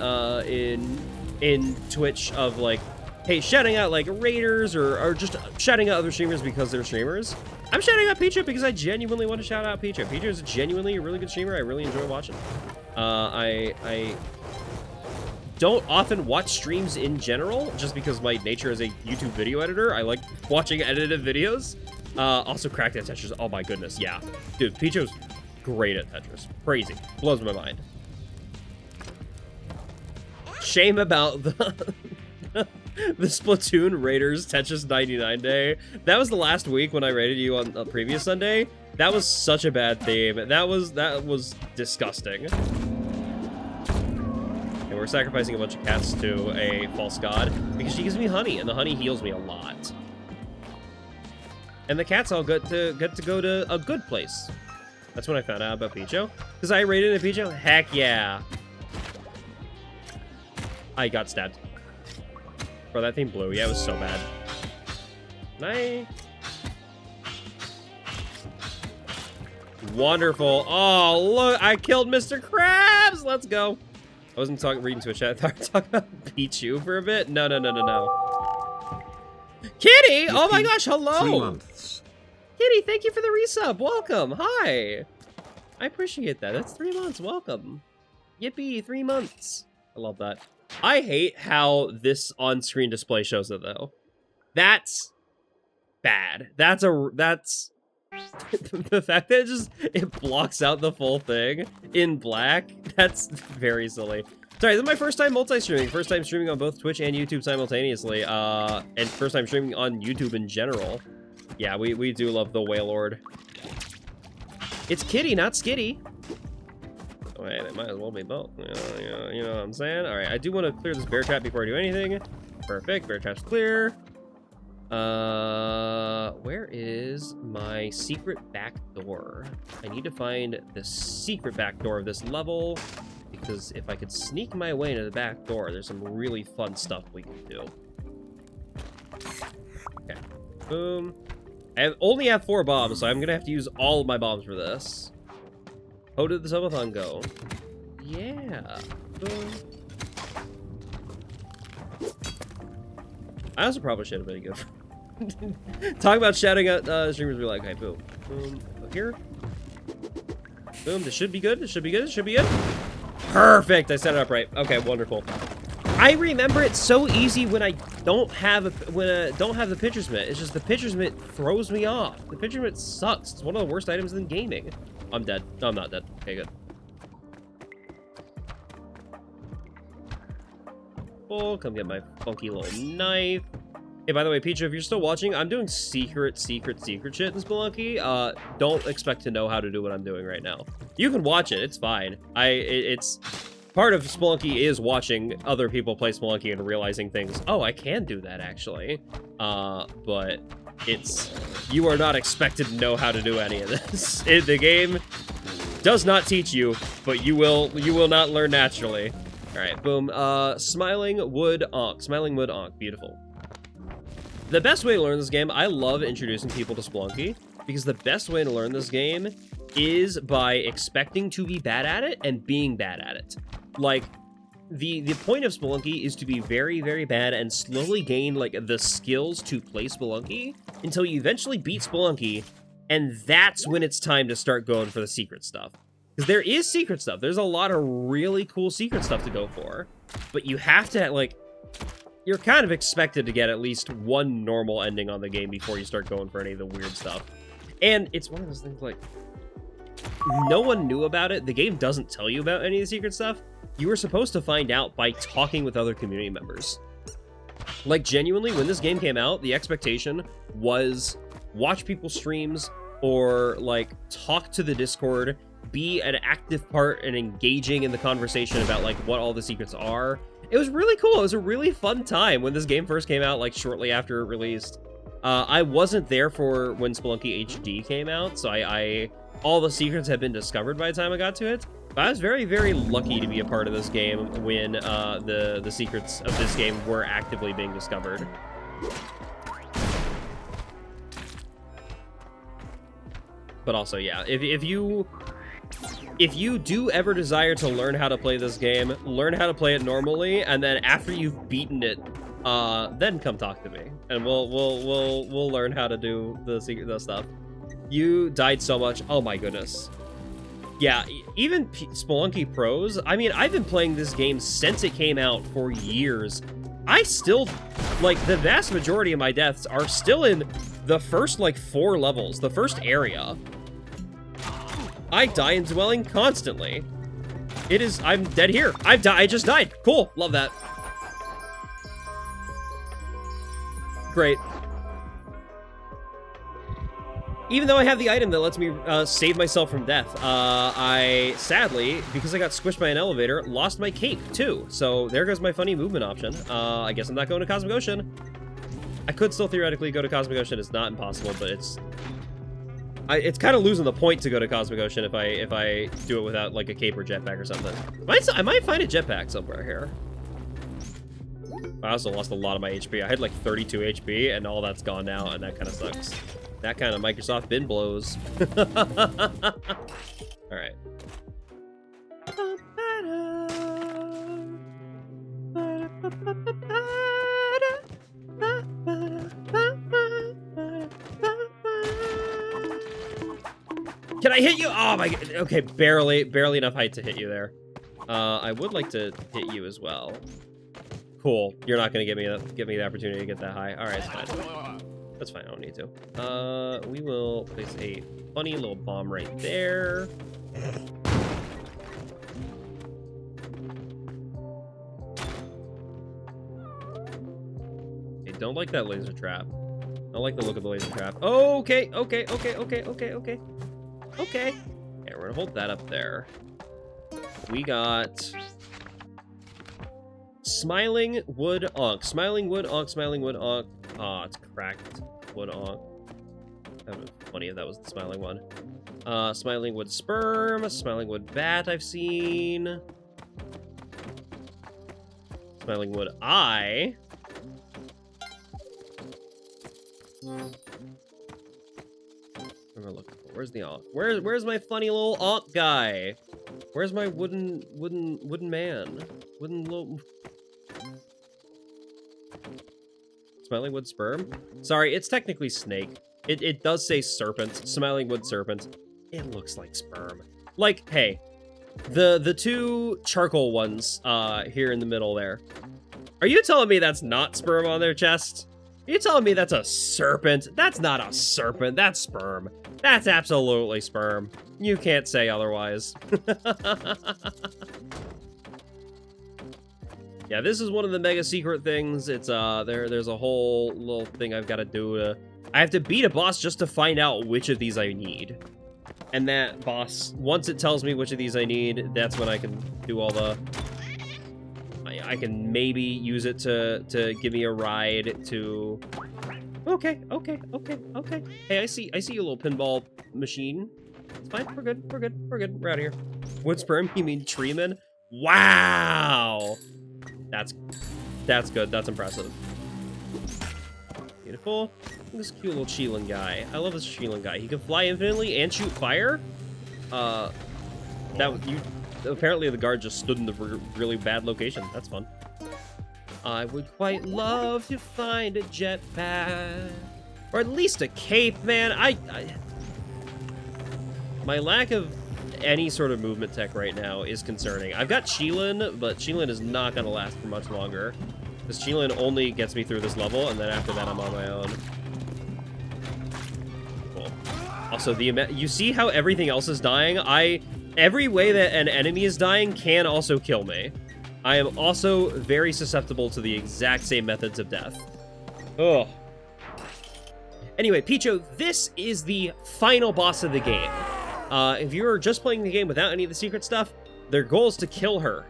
Twitch of like, hey, shouting out like raiders or just shouting out other streamers because they're streamers. I'm shouting out Pichu because I genuinely want to shout out Pichu. Pichu is genuinely a really good streamer. I really enjoy watching. I don't often watch streams in general, just because my nature as a YouTube video editor. I like watching edited videos. Also, cracked at Tetris. Oh my goodness, yeah. Dude, Pichu's great at Tetris. Crazy. Blows my mind. Shame about the the Splatoon Raiders Tetris 99 day. That was the last week when I raided you on a previous Sunday. That was such a bad theme. That was disgusting. And we're sacrificing a bunch of cats to a false god because she gives me honey, and the honey heals me a lot. And the cats all get to go to a good place. That's when I found out about Pichu. Because I raided a Pichu? Heck yeah. I got stabbed. Bro, that thing blew. Yeah, it was so bad. Nice. Wonderful. Oh, look. I killed Mr. Krabs. Let's go. I wasn't reading Twitch chat. I thought we were talking about Pichu for a bit. No. Kitty! Oh my gosh, hello! 3 months. Kitty, thank you for the resub. Welcome. Hi. I appreciate that. That's 3 months. Welcome. Yippee, 3 months. I love that. I hate how this on-screen display shows it, though. That's bad. That's the fact that it blocks out the full thing in black. That's very silly. Sorry, this is my first time multi-streaming. First time streaming on both Twitch and YouTube simultaneously. And first time streaming on YouTube in general. Yeah, we do love the Wailord. It's Kitty, not Skitty. Wait, it might as well be both. You know what I'm saying? All right, I do want to clear this bear trap before I do anything. Perfect, bear trap's clear. Where is my secret back door? I need to find the secret back door of this level, because if I could sneak my way into the back door, there's some really fun stuff we can do. Okay, boom. I only have 4 bombs, so I'm gonna have to use all of my bombs for this. How did the subathon go? Yeah. Boom. I also probably should have been good. Talk about shouting at streamers, be like, hey, boom. Boom. Up here. Boom. This should be good. This should be good. This should be good. Perfect. I set it up right. Okay, wonderful. I remember it's so easy when I don't have the pitcher's mitt. It's just the pitcher's mitt throws me off. The pitcher's mitt sucks. It's one of the worst items in gaming. I'm dead. No, I'm not dead. Okay, good. Oh, come get my funky little knife. Hey, by the way, Pichu, if you're still watching, I'm doing secret shit in Spelunky. Don't expect to know how to do what I'm doing right now. You can watch it. It's fine. It's part of Spelunky is watching other people play Spelunky and realizing things. Oh, I can do that, actually. But you are not expected to know how to do any of this. The game does not teach you, but you will not learn naturally. All right, boom. Smiling Wood Ankh. Beautiful. The best way to learn this game, I love introducing people to Spelunky, because the best way to learn this game is by expecting to be bad at it and being bad at it. Like, the point of Spelunky is to be very, very bad and slowly gain, like, the skills to play Spelunky until you eventually beat Spelunky, and that's when it's time to start going for the secret stuff. Because there is secret stuff. There's a lot of really cool secret stuff to go for. But you have to, like, you're kind of expected to get at least one normal ending on the game before you start going for any of the weird stuff. And it's one of those things, like, no one knew about it. The game doesn't tell you about any of the secret stuff. You were supposed to find out by talking with other community members. Like, genuinely, when this game came out, the expectation was watch people's streams or, like, talk to the Discord, be an active part and engaging in the conversation about, like, what all the secrets are. It was really cool. It was a really fun time when this game first came out, like, shortly after it released. I wasn't there for when Spelunky HD came out, so all the secrets had been discovered by the time I got to it. But I was very, very lucky to be a part of this game when the secrets of this game were actively being discovered. But also, yeah, if you if you do ever desire to learn how to play this game, learn how to play it normally, and then after you've beaten it, then come talk to me, and we'll learn how to do the stuff. You died so much. Oh my goodness. Yeah, even Spelunky Pros. I mean, I've been playing this game since it came out for years. I still, like, the vast majority of my deaths are still in the first, like, 4 levels, the first area. I die in Dwelling constantly. I'm dead here. I just died. Cool, love that. Great. Even though I have the item that lets me save myself from death, I, sadly, because I got squished by an elevator, lost my cape, too. So there goes my funny movement option. I guess I'm not going to Cosmic Ocean. I could still theoretically go to Cosmic Ocean. It's not impossible, but it's kind of losing the point to go to Cosmic Ocean if I do it without, like, a cape or jetpack or something. I might find a jetpack somewhere here. I also lost a lot of my HP. I had, like, 32 HP, and all that's gone now, and that kind of sucks. That kind of Microsoft bin blows. All right. Can I hit you? Oh my god. Okay, barely enough height to hit you there. I would like to hit you as well. Cool. You're not gonna give me the opportunity to get that high. All right, it's fine. That's fine, I don't need to. We will place a funny little bomb right there. I don't like that laser trap. I don't like the look of the laser trap. Okay. Okay, we're gonna hold that up there. We got Smiling Wood Onk. Smiling Wood Onk, Smiling Wood Onk. Oh, it's cracked Wood Onk. That would be funny if that was the Smiling one. Smiling Wood Sperm, Smiling Wood Bat I've seen. Smiling Wood Eye. What am I looking for? Where's the Onk? Where's my funny little Onk guy? Where's my wooden man? Wooden little... Smiling Wood Sperm? Sorry, it's technically snake. It does say serpent. Smiling Wood Serpent. It looks like sperm. Like, hey, the 2 charcoal ones here in the middle there. Are you telling me that's not sperm on their chest? Are you telling me that's a serpent? That's not a serpent, that's sperm. That's absolutely sperm. You can't say otherwise. Yeah, this is one of the mega secret things. It's there's a whole little thing I've got to do. I have to beat a boss just to find out which of these I need. And that boss, once it tells me which of these I need, that's when I can do all the... I can maybe use it to give me a ride to... Okay. Hey, I see you, little pinball machine. It's fine, we're good. We're out of here. Wood Sperm, you mean Treeman? Wow! That's good. That's impressive. Beautiful. This cute little Cheelin guy. I love this Cheelin guy. He can fly infinitely and shoot fire. Apparently the guard just stood in the really bad location. That's fun. I would quite love to find a jetpack, or at least a cape, man. My lack of any sort of movement tech right now is concerning. I've got Cheelin, but Cheelin is not going to last for much longer. Because Cheelin only gets me through this level, and then after that I'm on my own. Cool. Also, you see how everything else is dying? Every way that an enemy is dying can also kill me. I am also very susceptible to the exact same methods of death. Ugh. Anyway, Picho, this is the final boss of the game. If you're just playing the game without any of the secret stuff, their goal is to kill her.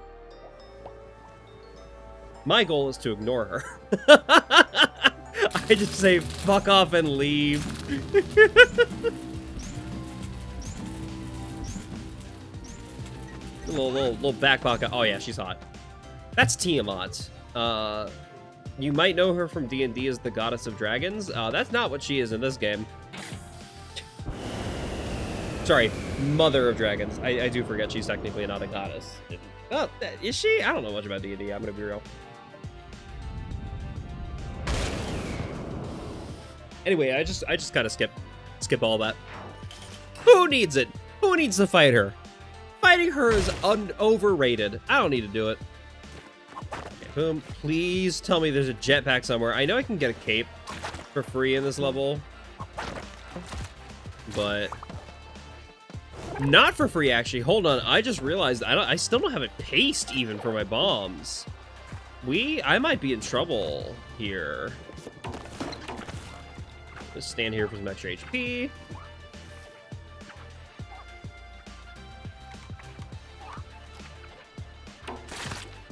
My goal is to ignore her. I just say, fuck off and leave. little back pocket. Oh yeah, she's hot. That's Tiamat. You might know her from D&D as the Goddess of Dragons. That's not what she is in this game. Sorry, Mother of Dragons. I do forget she's technically not a goddess. Oh, is she? I don't know much about D&D, I'm gonna be real. Anyway, I just gotta skip all that. Who needs it? Who needs to fight her? Fighting her is overrated. I don't need to do it. Okay, boom. Please tell me there's a jetpack somewhere. I know I can get a cape for free in this level, but not for free, actually. Hold on. I just realized I still don't have it paced even for my bombs. I might be in trouble here. Just stand here for some extra HP.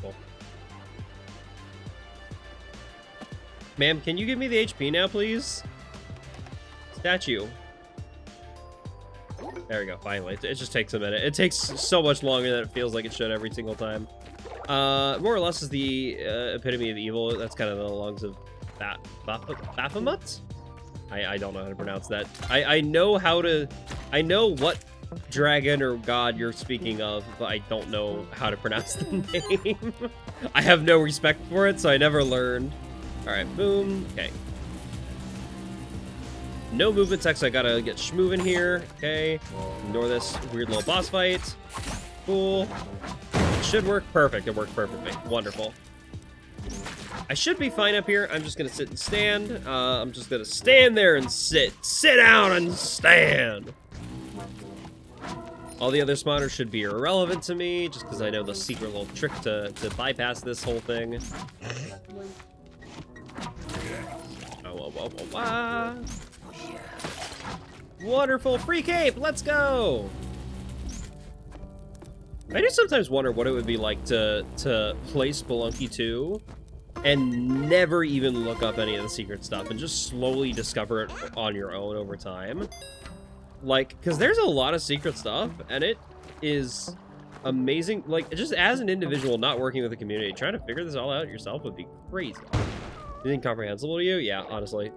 Cool. Ma'am, can you give me the HP now, please? Statue. There we go, finally. It just takes a minute. It takes so much longer than it feels like it should every single time. More or less is the epitome of evil. That's kind of the lungs of Baphomet? I don't know how to pronounce that. I know what dragon or god you're speaking of, but I don't know how to pronounce the name. I have no respect for it, so I never learned. Alright, boom. Okay. No movement text, I gotta get schmoving here. Okay. Ignore this weird little boss fight. Cool. It should work. Perfect. It worked perfectly. Wonderful. I should be fine up here. I'm just gonna sit and stand. I'm just gonna stand there and sit. Sit down and stand! All the other spawners should be irrelevant to me, just because I know the secret little trick to bypass this whole thing. Oh, wonderful free cape! Let's go! I do sometimes wonder what it would be like to play Spelunky 2 and never even look up any of the secret stuff and just slowly discover it on your own over time. Like, because there's a lot of secret stuff, and it is amazing. Like, just as an individual not working with the community, trying to figure this all out yourself would be crazy. Is it incomprehensible to you? Yeah, honestly.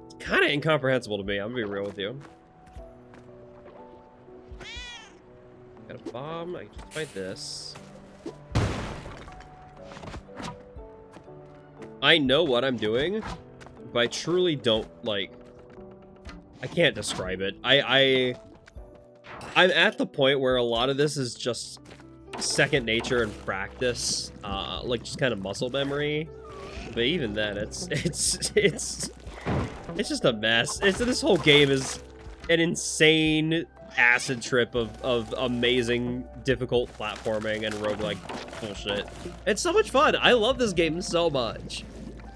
It's kind of incomprehensible to me, I'm gonna be real with you. Got a bomb, I can just fight this. I know what I'm doing, but I truly don't, like, I can't describe it. I'm at the point where a lot of this is just second nature and practice, like just kind of muscle memory. But even then, it's just a mess. This whole game is an insane acid trip of amazing, difficult platforming and roguelike bullshit. It's so much fun. I love this game so much.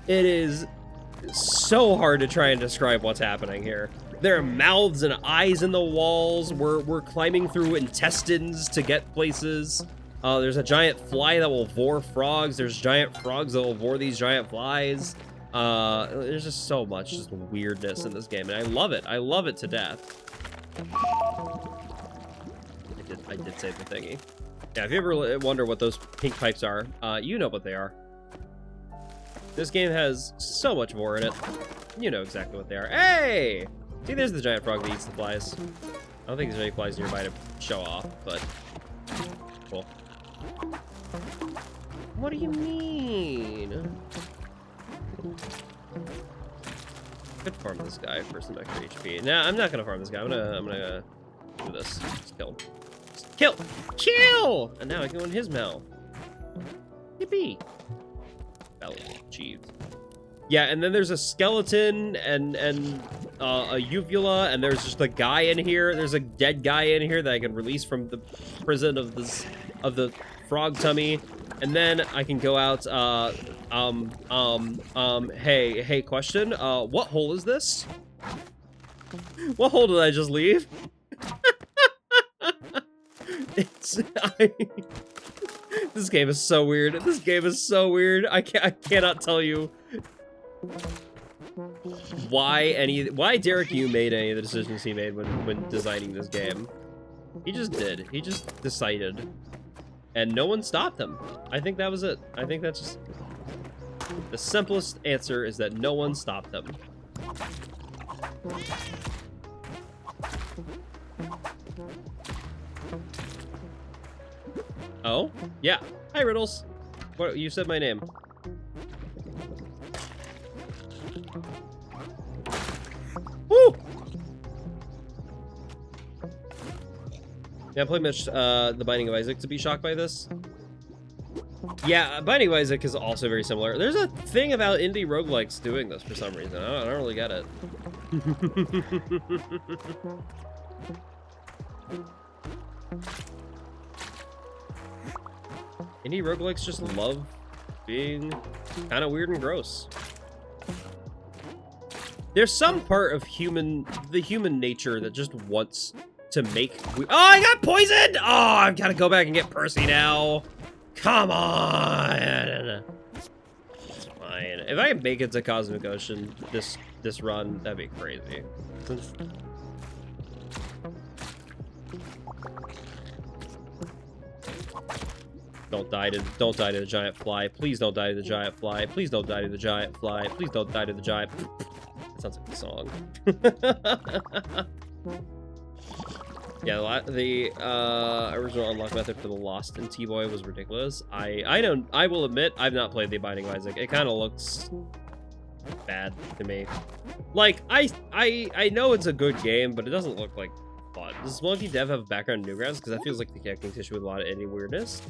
It is so hard to try and describe what's happening here. There are mouths and eyes in the walls. We're climbing through intestines to get places. There's a giant fly that will vor frogs. There's giant frogs that will vor these giant flies. There's just so much just weirdness in this game, and I love it. I love it to death. I did save the thingy. Yeah, if you ever wonder what those pink pipes are, you know what they are. This game has so much more in it. You know exactly what they are. Hey! See, there's the giant frog that eats the flies. I don't think there's any flies nearby to show off, but cool. What do you mean? Could farm this guy for some extra HP. Nah, I'm not gonna farm this guy. I'm gonna do this. Just kill him. Just kill! Kill! And now I can go in his mouth. Yippee! Battle achieved. Yeah, and then there's a skeleton and a uvula, and there's just a guy in here. There's a dead guy in here that I can release from the prison of the frog tummy, and then I can go out. Hey, question. What hole is this? What hole did I just leave? This game is so weird. This game is so weird. I cannot tell you why Derek Yu made any of the decisions he made when designing this game. He just did. He just decided. And no one stopped him. I think that was it. I think that's just the simplest answer, is that no one stopped him. Oh? Yeah. Hi, Riddles. What? You said my name. Woo! Yeah, I played much The Binding of Isaac to be shocked by this. Yeah, Binding of Isaac is also very similar. There's a thing about indie roguelikes doing this for some reason. I don't really get it. Indie roguelikes just love being kind of weird and gross. There's some part of the human nature that just wants to make... Oh, I got poisoned! Oh, I've got to go back and get Percy now. Come on! It's fine. If I can make it to Cosmic Ocean this run, that'd be crazy. Don't die to the giant fly. Please don't die to the giant fly. Please don't die to the giant fly. Please don't die to the giant... That sounds like a song. Yeah, the original unlock method for the Lost and T-Boy was ridiculous. I will admit, I've not played The Binding of Isaac. It kind of looks bad to me. Like, I know it's a good game, but it doesn't look like fun. Does Spelunky Dev have a background in Newgrounds? Because that feels like the connecting tissue with a lot of indie weirdness.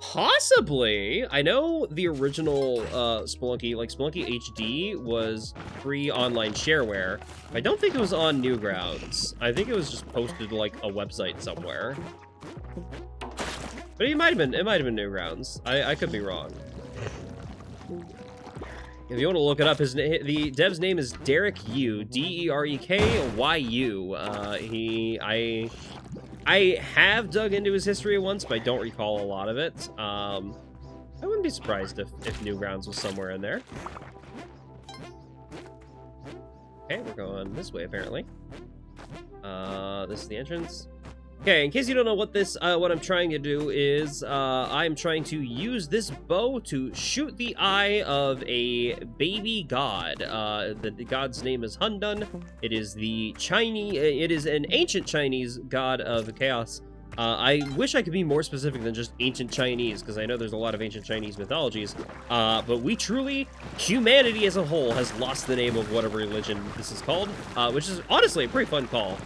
Possibly. I know the original Spelunky, like Spelunky HD, was free online shareware. I don't think it was on Newgrounds. I think it was just posted to like a website somewhere. But it might have been Newgrounds. I could be wrong. If you want to look it up, the dev's name is Derek Yu, D-E-R-E-K-Y-U. I have dug into his history once, but I don't recall a lot of it. I wouldn't be surprised if Newgrounds was somewhere in there. Okay, we're going this way, apparently. This is the entrance. Okay, in case you don't know what what I'm trying to do is, I'm trying to use this bow to shoot the eye of a baby god. The god's name is Hundun. It is it is an ancient Chinese god of chaos. I wish I could be more specific than just ancient Chinese, because I know there's a lot of ancient Chinese mythologies, but humanity as a whole has lost the name of whatever religion this is called, which is honestly a pretty fun call.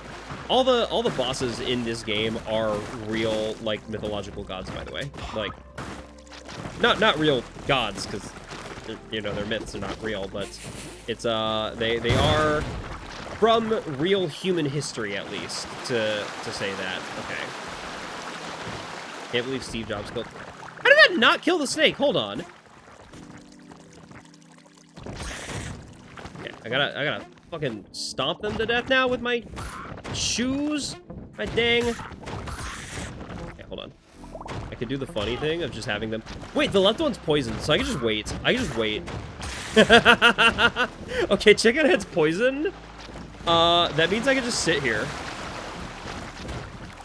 All the bosses in this game are real, like, mythological gods, by the way. Like, not real gods, because, you know, their myths are not real, but it's, they are from real human history, at least, to say that. Okay. Can't believe Steve Jobs killed... How did that not kill the snake? Hold on. Okay, I gotta fucking stomp them to death now with my shoes. My dang. Okay, hold on. I could do the funny thing of just having them... Wait, the left one's poisoned, so I can just wait. Okay, Chicken Head's poisoned. That means I can just sit here.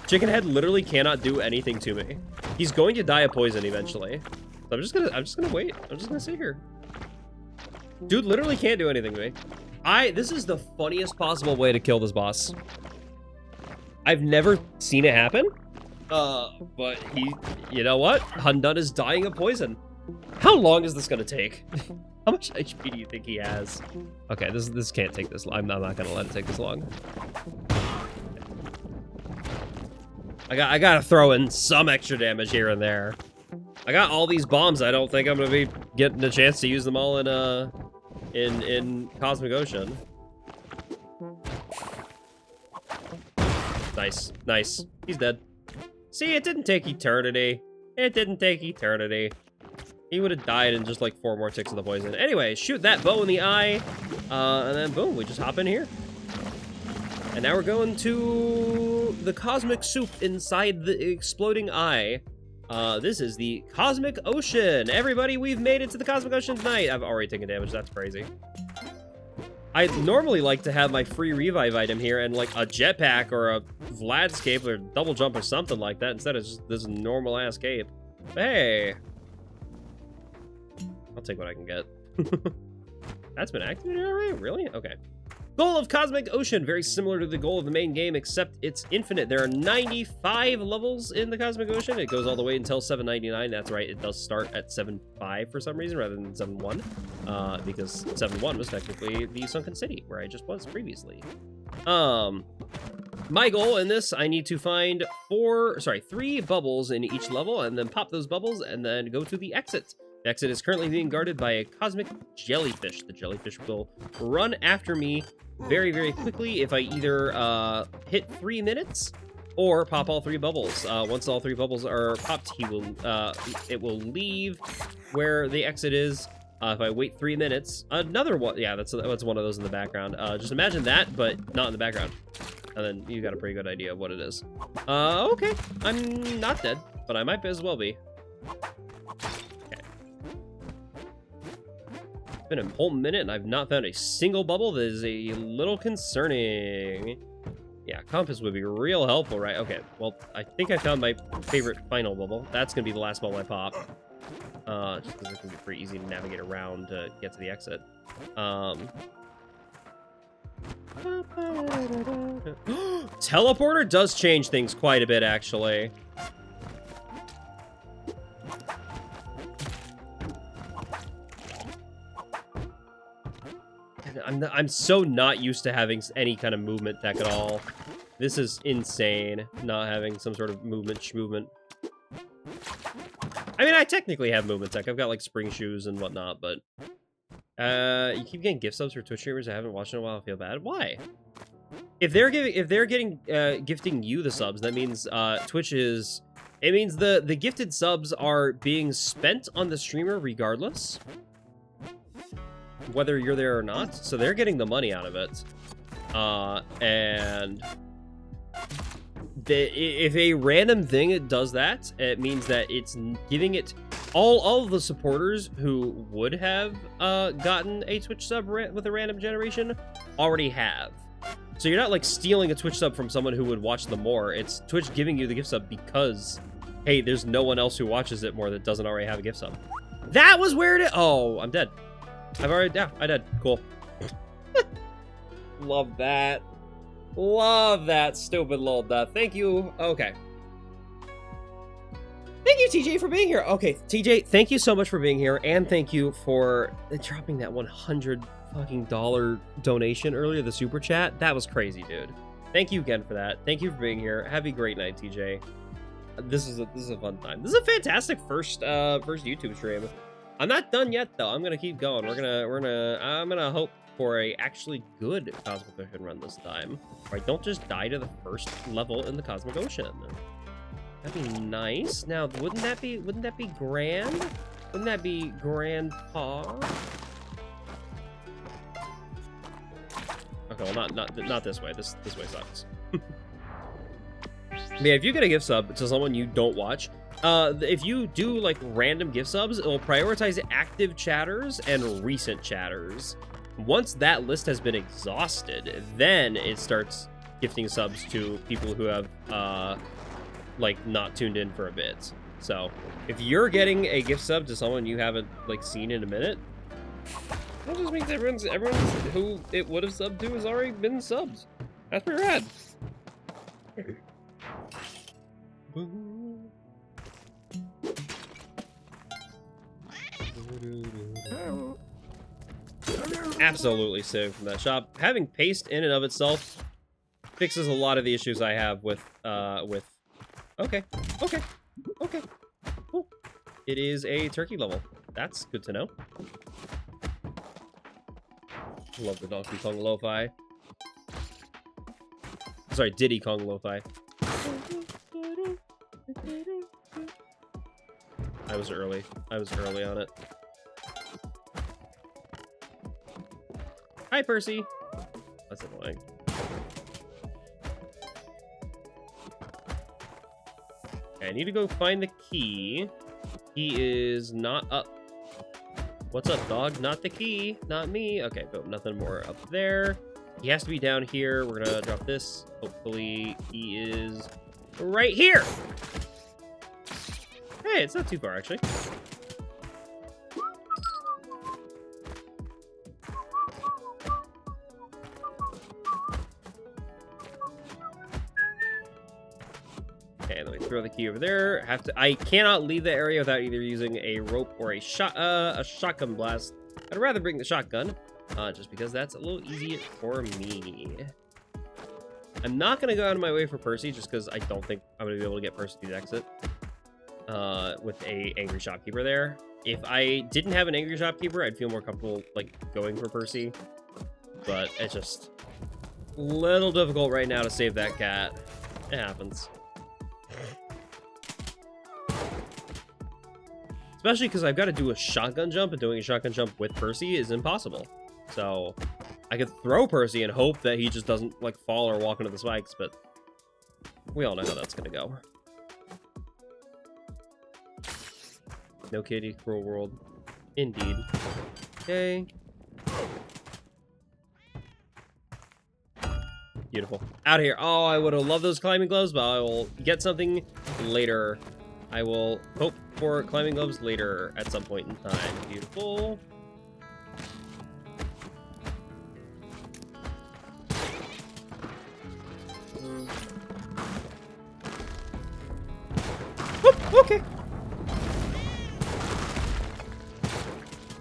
Chicken Head literally cannot do anything to me. He's going to die of poison eventually. So I'm just gonna wait. I'm just gonna sit here. Dude literally can't do anything to me. This is the funniest possible way to kill this boss. I've never seen it happen. But you know what? Hundun is dying of poison. How long is this gonna take? How much HP do you think he has? Okay, this can't take this long. I'm not gonna let it take this long. I gotta throw in some extra damage here and there. I got all these bombs. I don't think I'm gonna be getting a chance to use them all in Cosmic Ocean. Nice. He's dead. See, it didn't take eternity. He would have died in just like 4 more ticks of the poison. Anyway, shoot that bow in the eye, and then boom, we just hop in here. And now we're going to the cosmic soup inside the exploding eye. This is the Cosmic Ocean. Everybody, we've made it to the Cosmic Ocean tonight. I've already taken damage. That's crazy. I normally like to have my free revive item here and like a jetpack or a Vladscape or double jump or something like that instead of just this normal ass cape. But hey, I'll take what I can get. That's been activated already? Really? Okay. Goal of Cosmic Ocean, very similar to the goal of the main game, except it's infinite. There are 95 levels in the Cosmic Ocean. It goes all the way until 799. That's right, it does start at 7.5 for some reason rather than 7.1, because 7.1 was technically the Sunken City, where I just was previously. My goal in this, I need to find 3 bubbles in each level, and then pop those bubbles, and then go to the exit. The exit is currently being guarded by a cosmic jellyfish. The jellyfish will run after me very, very quickly if I either hit 3 minutes or pop all 3 bubbles. Once all 3 bubbles are popped, it will leave where the exit is. If I wait 3 minutes, another one. Yeah, that's one of those in the background. Just imagine that, but not in the background. And then you got a pretty good idea of what it is. Okay. I'm not dead, but I might as well be. Okay. It's been a whole minute, and I've not found a single bubble. That is a little concerning. Yeah, compass would be real helpful, right? Okay, well, I think I found my favorite final bubble. That's going to be the last bubble I pop. Just because it's going to be pretty easy to navigate around to get to the exit. Teleporter does change things quite a bit, actually. I'm so not used to having any kind of movement tech at all. This is insane, not having some sort of movement. I mean, I technically have movement tech. I've got, like, spring shoes and whatnot, but... you keep getting gift subs for Twitch streamers I haven't watched in a while. I feel bad. Why? If they're gifting you the subs, that means Twitch is... It means the gifted subs are being spent on the streamer regardless, whether you're there or not. So they're getting the money out of it. And if a random thing does that, it means that it's giving it all of the supporters who would have gotten a Twitch sub with a random generation already have. So you're not like stealing a Twitch sub from someone who would watch them more. It's Twitch giving you the gift sub because, hey, there's no one else who watches it more that doesn't already have a gift sub. That was where it is. Oh, I'm dead. Yeah, I died. Cool. Love that. Love that stupid little death. Thank you. Okay. Thank you, TJ, for being here. Okay, TJ, thank you so much for being here, and thank you for dropping that $100 fucking donation earlier, the super chat. That was crazy, dude. Thank you again for that. Thank you for being here. Have a great night, TJ. This is a fun time. This is a fantastic first YouTube stream. I'm not done yet though. I'm gonna keep going. I'm gonna hope for a actually good Cosmic Ocean run this time. Right? Don't just die to the first level in the Cosmic Ocean. That'd be nice. Now, wouldn't that be grand? Wouldn't that be grandpa? Okay, well, not this way. This way sucks. Yeah, if you get a gift sub to someone you don't watch, if you do like random gift subs, it will prioritize active chatters and recent chatters. Once that list has been exhausted, then it starts gifting subs to people who have like not tuned in for a bit. So if you're getting a gift sub to someone you haven't like seen in a minute, that just means everyone's who it would have subbed to has already been subbed. That's pretty rad. Absolutely sick from that shop. Having paste in and of itself fixes a lot of the issues I have with okay. Cool. It is a turkey level. That's good to know. Love the Donkey Kong lo-fi. Sorry, Diddy Kong lo-fi. I was early on it. Hi, Percy. That's annoying. Okay, I need to go find the key. He is not up. What's up, dog? Not the key. Not me. Okay, but nothing more up there. He has to be down here. We're gonna drop this. Hopefully, he is right here. Hey, it's not too far, actually. key over there. I cannot leave the area without either using a rope or a shotgun blast. I'd rather bring the shotgun, just because that's a little easier for me. I'm not gonna go out of my way for Percy, just because I don't think I'm gonna be able to get Percy to the exit with a angry shopkeeper there. If I didn't have an angry shopkeeper, I'd feel more comfortable like going for Percy, but it's just a little difficult right now to save that cat. It happens. Especially because I've got to do a shotgun jump, and doing a shotgun jump with Percy is impossible. So I could throw Percy and hope that he just doesn't like fall or walk into the spikes, but we all know how that's gonna go. No kitty, cruel world. Indeed. Okay. Beautiful. Out of here. Oh, I would have loved those climbing gloves, but I will get something later. I will hope for climbing gloves later at some point in time. Beautiful. Oh, okay.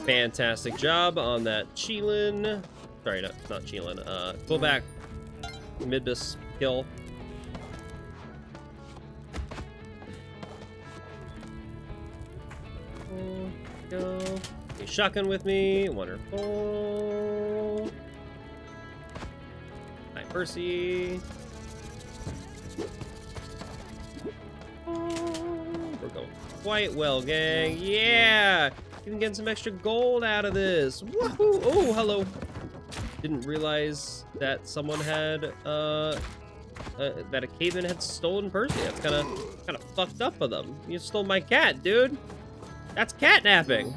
Fantastic job on that Cheelin. Sorry, not Cheelin. Fullback Midbus kill. Go. A shotgun with me. Wonderful. Hi, Percy. We're going quite well, gang. Yeah! Even getting some extra gold out of this. Woohoo! Oh, hello. Didn't realize that someone had, that a caveman had stolen Percy. That's kind of fucked up of them. You stole my cat, dude. That's catnapping.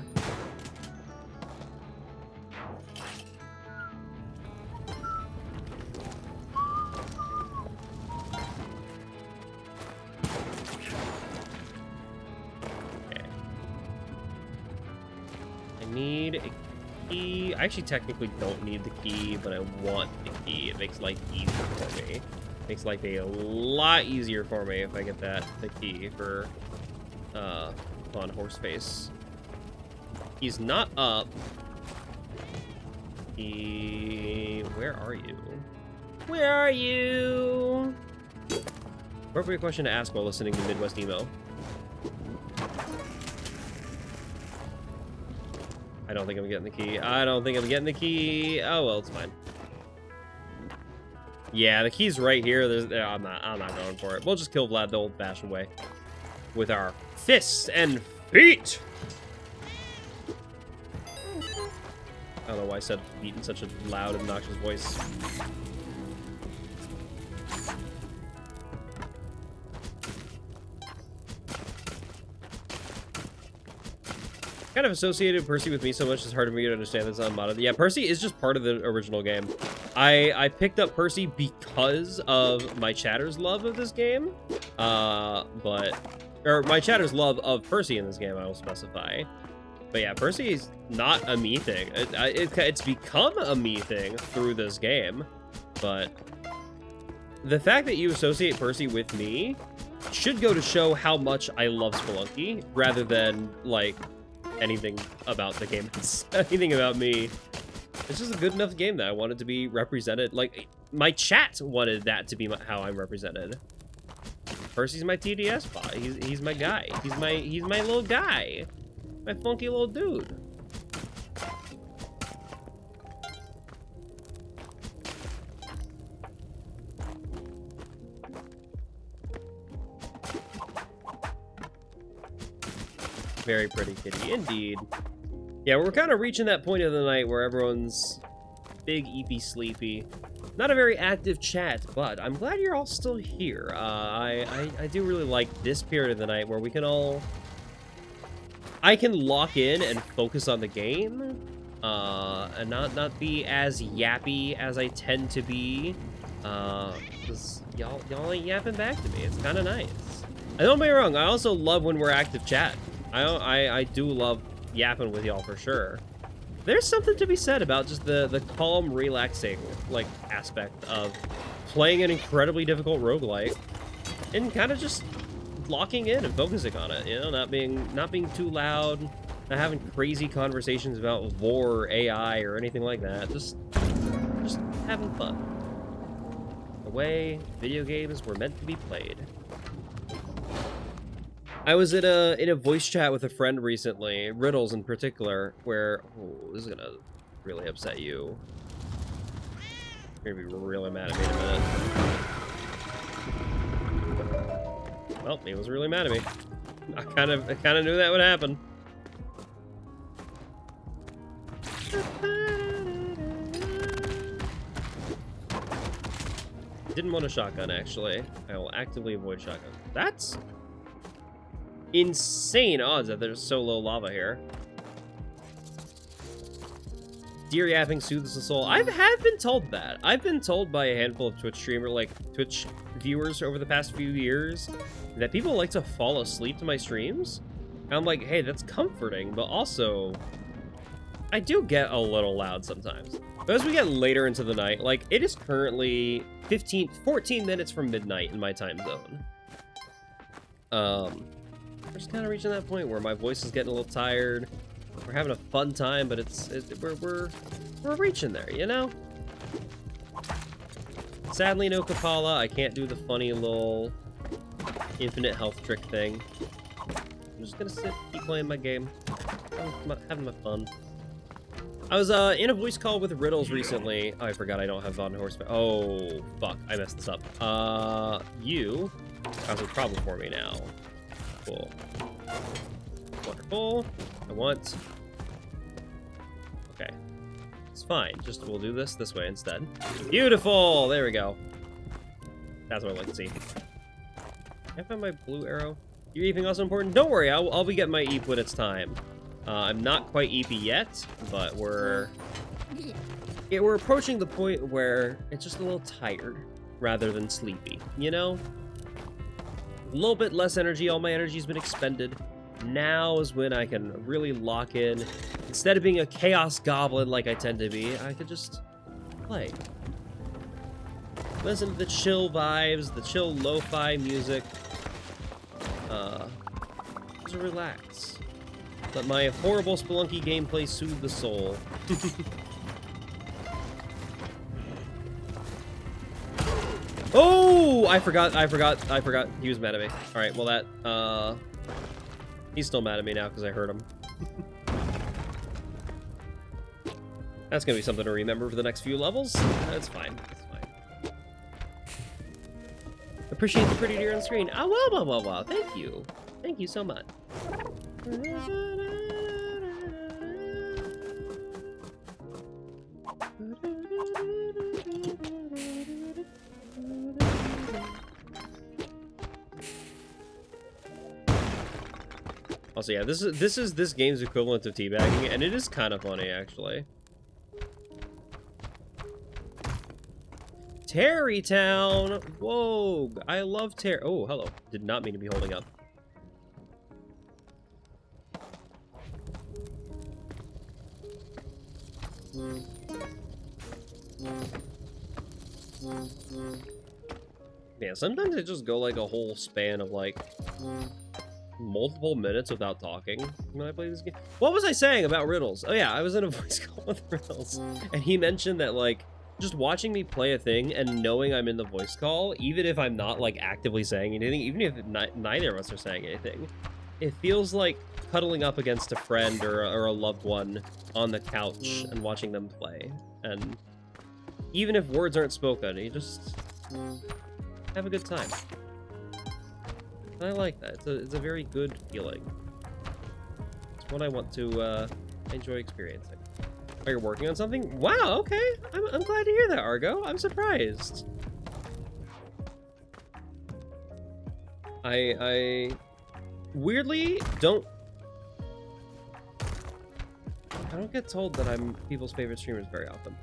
Okay. I need a key. I actually technically don't need the key, but I want the key. It makes life easier for me. It makes life a lot easier for me if I get the key for, on Horseface. He's not up. Where are you? Where are you? Appropriate question to ask while listening to Midwest Emo. I don't think I'm getting the key. I don't think I'm getting the key. Oh well, it's fine. Yeah, the key's right here. I'm not going for it. We'll just kill Vlad the old-fashioned way with our fists and feet. I don't know why I said feet in such a loud, obnoxious voice. Kind of associated Percy with me so much it's hard for me to understand this unmodded. Yeah, Percy is just part of the original game. I picked up Percy because of my chatter's love of this game. Or my chatter's love of Percy in this game, I will specify. But yeah, Percy is not a me thing. It's become a me thing through this game. But the fact that you associate Percy with me should go to show how much I love Spelunky, rather than, like, anything about the game. Anything about me. It's just a good enough game that I wanted to be represented. Like, my chat wanted that to be how I'm represented. Percy's my TDS bot. He's my guy. He's my little guy. My funky little dude. Very pretty kitty, indeed. Yeah, we're kind of reaching that point of the night where everyone's big, eepy, sleepy. Not a very active chat, but I'm glad you're all still here. I do really like this period of the night where we can all... I can lock in and focus on the game, and not be as yappy as I tend to be, because y'all ain't yapping back to me. It's kind of nice. I don't get me wrong, I also love when we're active chat. I do love yapping with y'all for sure. There's something to be said about just the calm, relaxing, like, aspect of playing an incredibly difficult roguelike and kind of just locking in and focusing on it, you know, not being too loud, not having crazy conversations about war or AI or anything like that. Just having fun. The way video games were meant to be played. I was in a voice chat with a friend recently, Riddles in particular, where this is gonna really upset you. You're gonna be really mad at me in a minute. Well, he was really mad at me. I kind of knew that would happen. Didn't want a shotgun, actually. I will actively avoid shotgun. That's insane odds that there's so low lava here. Deer yapping soothes the soul. I have been told that. I've been told by a handful of Twitch Twitch viewers over the past few years that people like to fall asleep to my streams. And I'm like, hey, that's comforting, but also I do get a little loud sometimes. But as we get later into the night, like, it is currently 14 minutes from midnight in my time zone. We're just kind of reaching that point where my voice is getting a little tired. We're having a fun time, but we're reaching there, you know? Sadly, no Kapala. I can't do the funny little infinite health trick thing. I'm just gonna keep playing my game. Having my fun. I was in a voice call with Riddles recently. Oh, I forgot I don't have on horseback. Oh, fuck. I messed this up. You cause a problem for me now. Cool. Wonderful. I want... Okay. It's fine. Just we'll do this way instead. Beautiful! There we go. That's what I like to see. Can I find my blue arrow? Your eeping also important? Don't worry, I'll be getting my eep when it's time. I'm not quite eepy yet, but we're approaching the point where it's just a little tired rather than sleepy, you know? A little bit less energy, all my energy's been expended. Now is when I can really lock in. Instead of being a chaos goblin like I tend to be, I could just play. Listen to the chill vibes, the chill lo-fi music. Just relax. Let my horrible Spelunky gameplay soothe the soul. Oh! I forgot. He was mad at me. Alright, well that, he's still mad at me now because I hurt him. That's gonna be something to remember for the next few levels. That's fine. That's fine. Appreciate the pretty deer on the screen. Oh, wow. Thank you. Thank you so much. Also, yeah, this is this game's equivalent of teabagging, and it is kind of funny, actually. Terrytown! Whoa! I love Oh, hello. Did not mean to be holding up. Yeah, sometimes I just go like a whole span of like multiple minutes without talking when I play this game. What was I saying about Riddles? Oh yeah, I was in a voice call with Riddles, and he mentioned that like just watching me play a thing and knowing I'm in the voice call, even if I'm not like actively saying anything, even if neither of us are saying anything, it feels like cuddling up against a friend or a loved one on the couch and watching them play. And even if words aren't spoken, you just have a good time. And I like that. It's a very good feeling. It's what I want to enjoy experiencing. Are you working on something? Wow, okay. I'm glad to hear that, Argo. I'm surprised. I weirdly don't get told that I'm people's favorite streamers very often.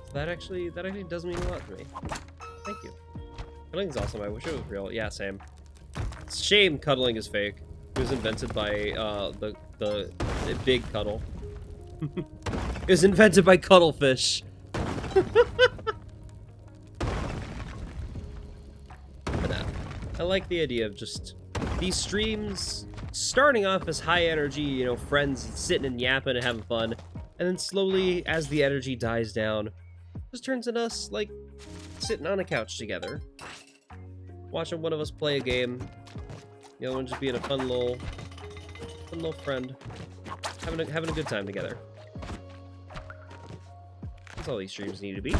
So that actually does mean a lot to me. Thank you. Cuddling's awesome. I wish it was real. Yeah, same. It's a shame cuddling is fake. It was invented by the big cuddle. It was invented by cuttlefish. But I like the idea of just these streams starting off as high energy, you know, friends sitting and yapping and having fun, and then slowly, as the energy dies down, just turns into us, like, sitting on a couch together, watching one of us play a game, the other one just being a fun little friend, having a good time together. That's all these streams need to be.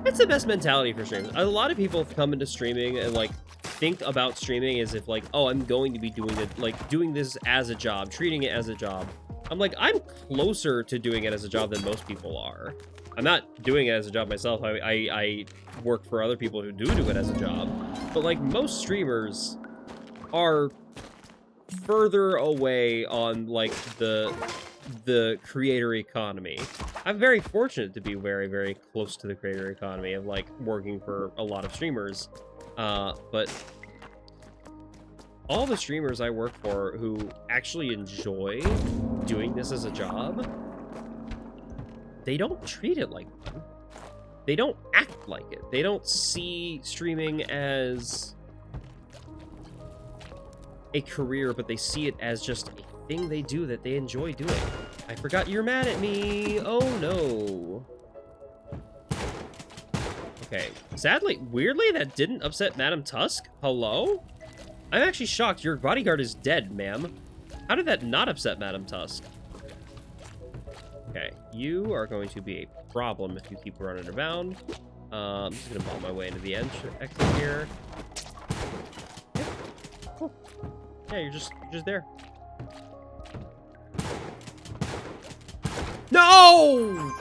That's the best mentality for streams. A lot of people come into streaming and, like, think about streaming as if, like, oh, I'm going to be doing it, like, doing this as a job, treating it as a job. I'm like, I'm closer to doing it as a job than most people are. I'm not doing it as a job myself. I work for other people who do it as a job. But, like, most streamers are further away on, like, the creator economy. I'm very fortunate to be very, very close to the creator economy of, like, working for a lot of streamers. But all the streamers I work for who actually enjoy doing this as a job, they don't treat it like fun. They don't act like it. They don't see streaming as a career, but they see it as just a thing they do that they enjoy doing. I forgot you're mad at me. Oh no. Okay, sadly, weirdly, that didn't upset Madam Tusk. Hello? I'm actually shocked. Your bodyguard is dead, ma'am. How did that not upset Madam Tusk? Okay, you are going to be a problem if you keep running around. I'm just gonna bomb my way into the exit here. Yeah, cool. Yeah, you're just there. No!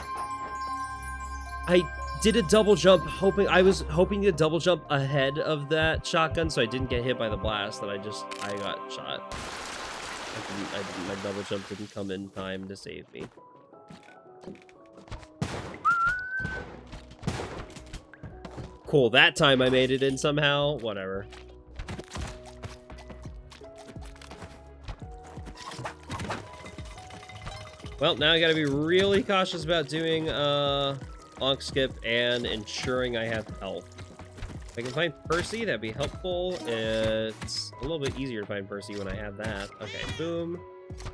I did a double jump, I was hoping to double jump ahead of that shotgun so I didn't get hit by the blast, and I got shot. My double jump didn't come in time to save me. Cool, that time I made it in somehow. Whatever. Well, now I gotta be really cautious about doing onk skip and ensuring I have health. If I can find Percy, that'd be helpful. It's a little bit easier to find Percy when I have that. Okay, boom.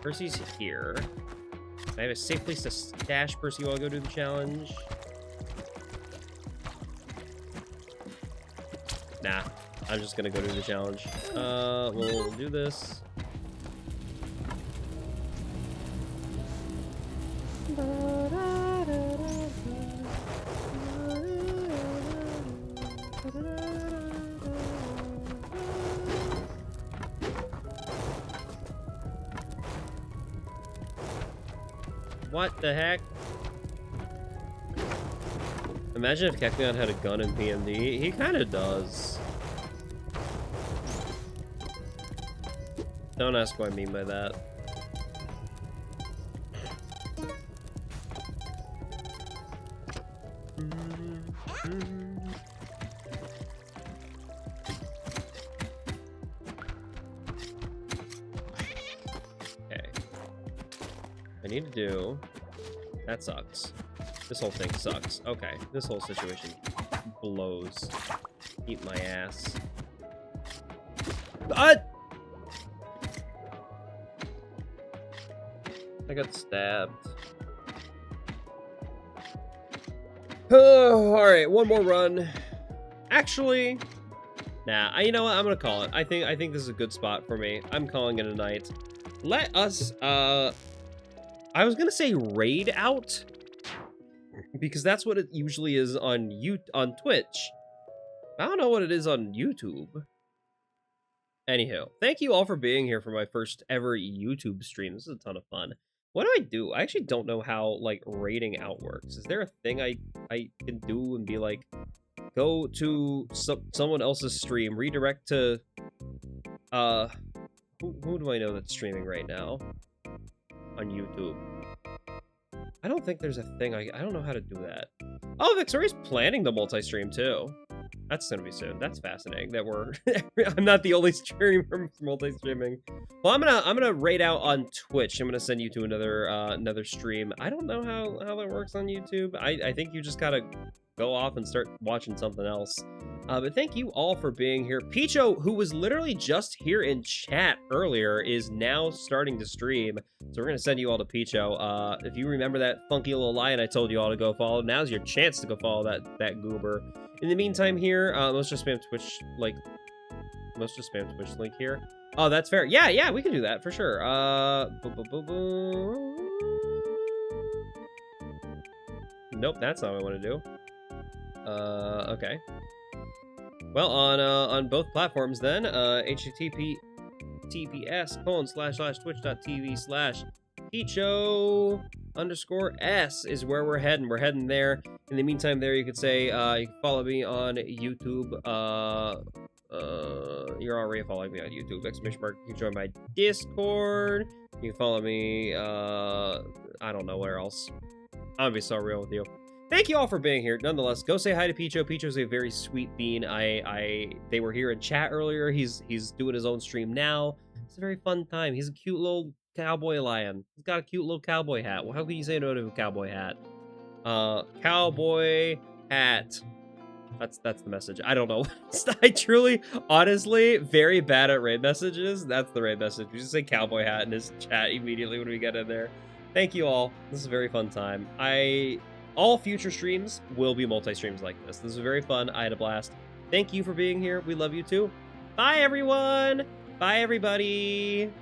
Percy's here. I have a safe place to stash Percy while I go do the challenge. Nah, I'm just gonna go do the challenge. We'll do this. What the heck? Imagine if Kekleon had a gun in PMD. He kind of does. Don't ask what I mean by that. Need to do. That sucks. This whole thing sucks. Okay, this whole situation blows. Eat my ass. What? I got stabbed. Oh, all right, one more run. Actually, nah. You know what? I'm gonna call it. I think this is a good spot for me. I'm calling it a night. Let us I was gonna say raid out, because that's what it usually is on Twitch. I don't know what it is on YouTube. Anywho, thank you all for being here for my first ever YouTube stream. This is a ton of fun. What do? I actually don't know how, like, raiding out works. Is there a thing I can do and be like, go to someone else's stream, redirect to, who do I know that's streaming right now on YouTube? I don't think there's a thing I don't know how to do that. Oh, Victoria's planning the multi-stream too. That's gonna be soon. That's fascinating that we're I'm not the only streamer for multi-streaming. Well, I'm gonna raid out on Twitch. I'm gonna send you to another stream. I don't know how that works on YouTube. I think you just gotta go off and start watching something else. But thank you all for being here. Picho, who was literally just here in chat earlier, is now starting to stream. So we're gonna send you all to Picho. If you remember that funky little lion I told you all to go follow, now's your chance to go follow that goober. In the meantime here, let's just spam Twitch, like, let's just spam Twitch link here. Oh, that's fair. Yeah, we can do that for sure. Nope, that's not what I want to do. Okay. Well, on both platforms then, https://twitch.tv/Picho_S is where we're heading. We're heading there. In the meantime, there you could say you can follow me on YouTube. You're already following me on YouTube. Exclamation mark. You can join my Discord. You can follow me. I don't know where else. I'm gonna be so real with you. Thank you all for being here. Nonetheless, go say hi to Picho. Picho's a very sweet bean. They were here in chat earlier. He's doing his own stream now. It's a very fun time. He's a cute little cowboy lion. He's got a cute little cowboy hat. Well, how can you say no to a cowboy hat? Cowboy hat. That's the message. I don't know. I truly, honestly, very bad at raid messages. That's the raid message. You just say cowboy hat in his chat immediately when we get in there. Thank you all. This is a very fun time. All future streams will be multi-streams like this. This was very fun. I had a blast. Thank you for being here. We love you too. Bye, everyone. Bye, everybody.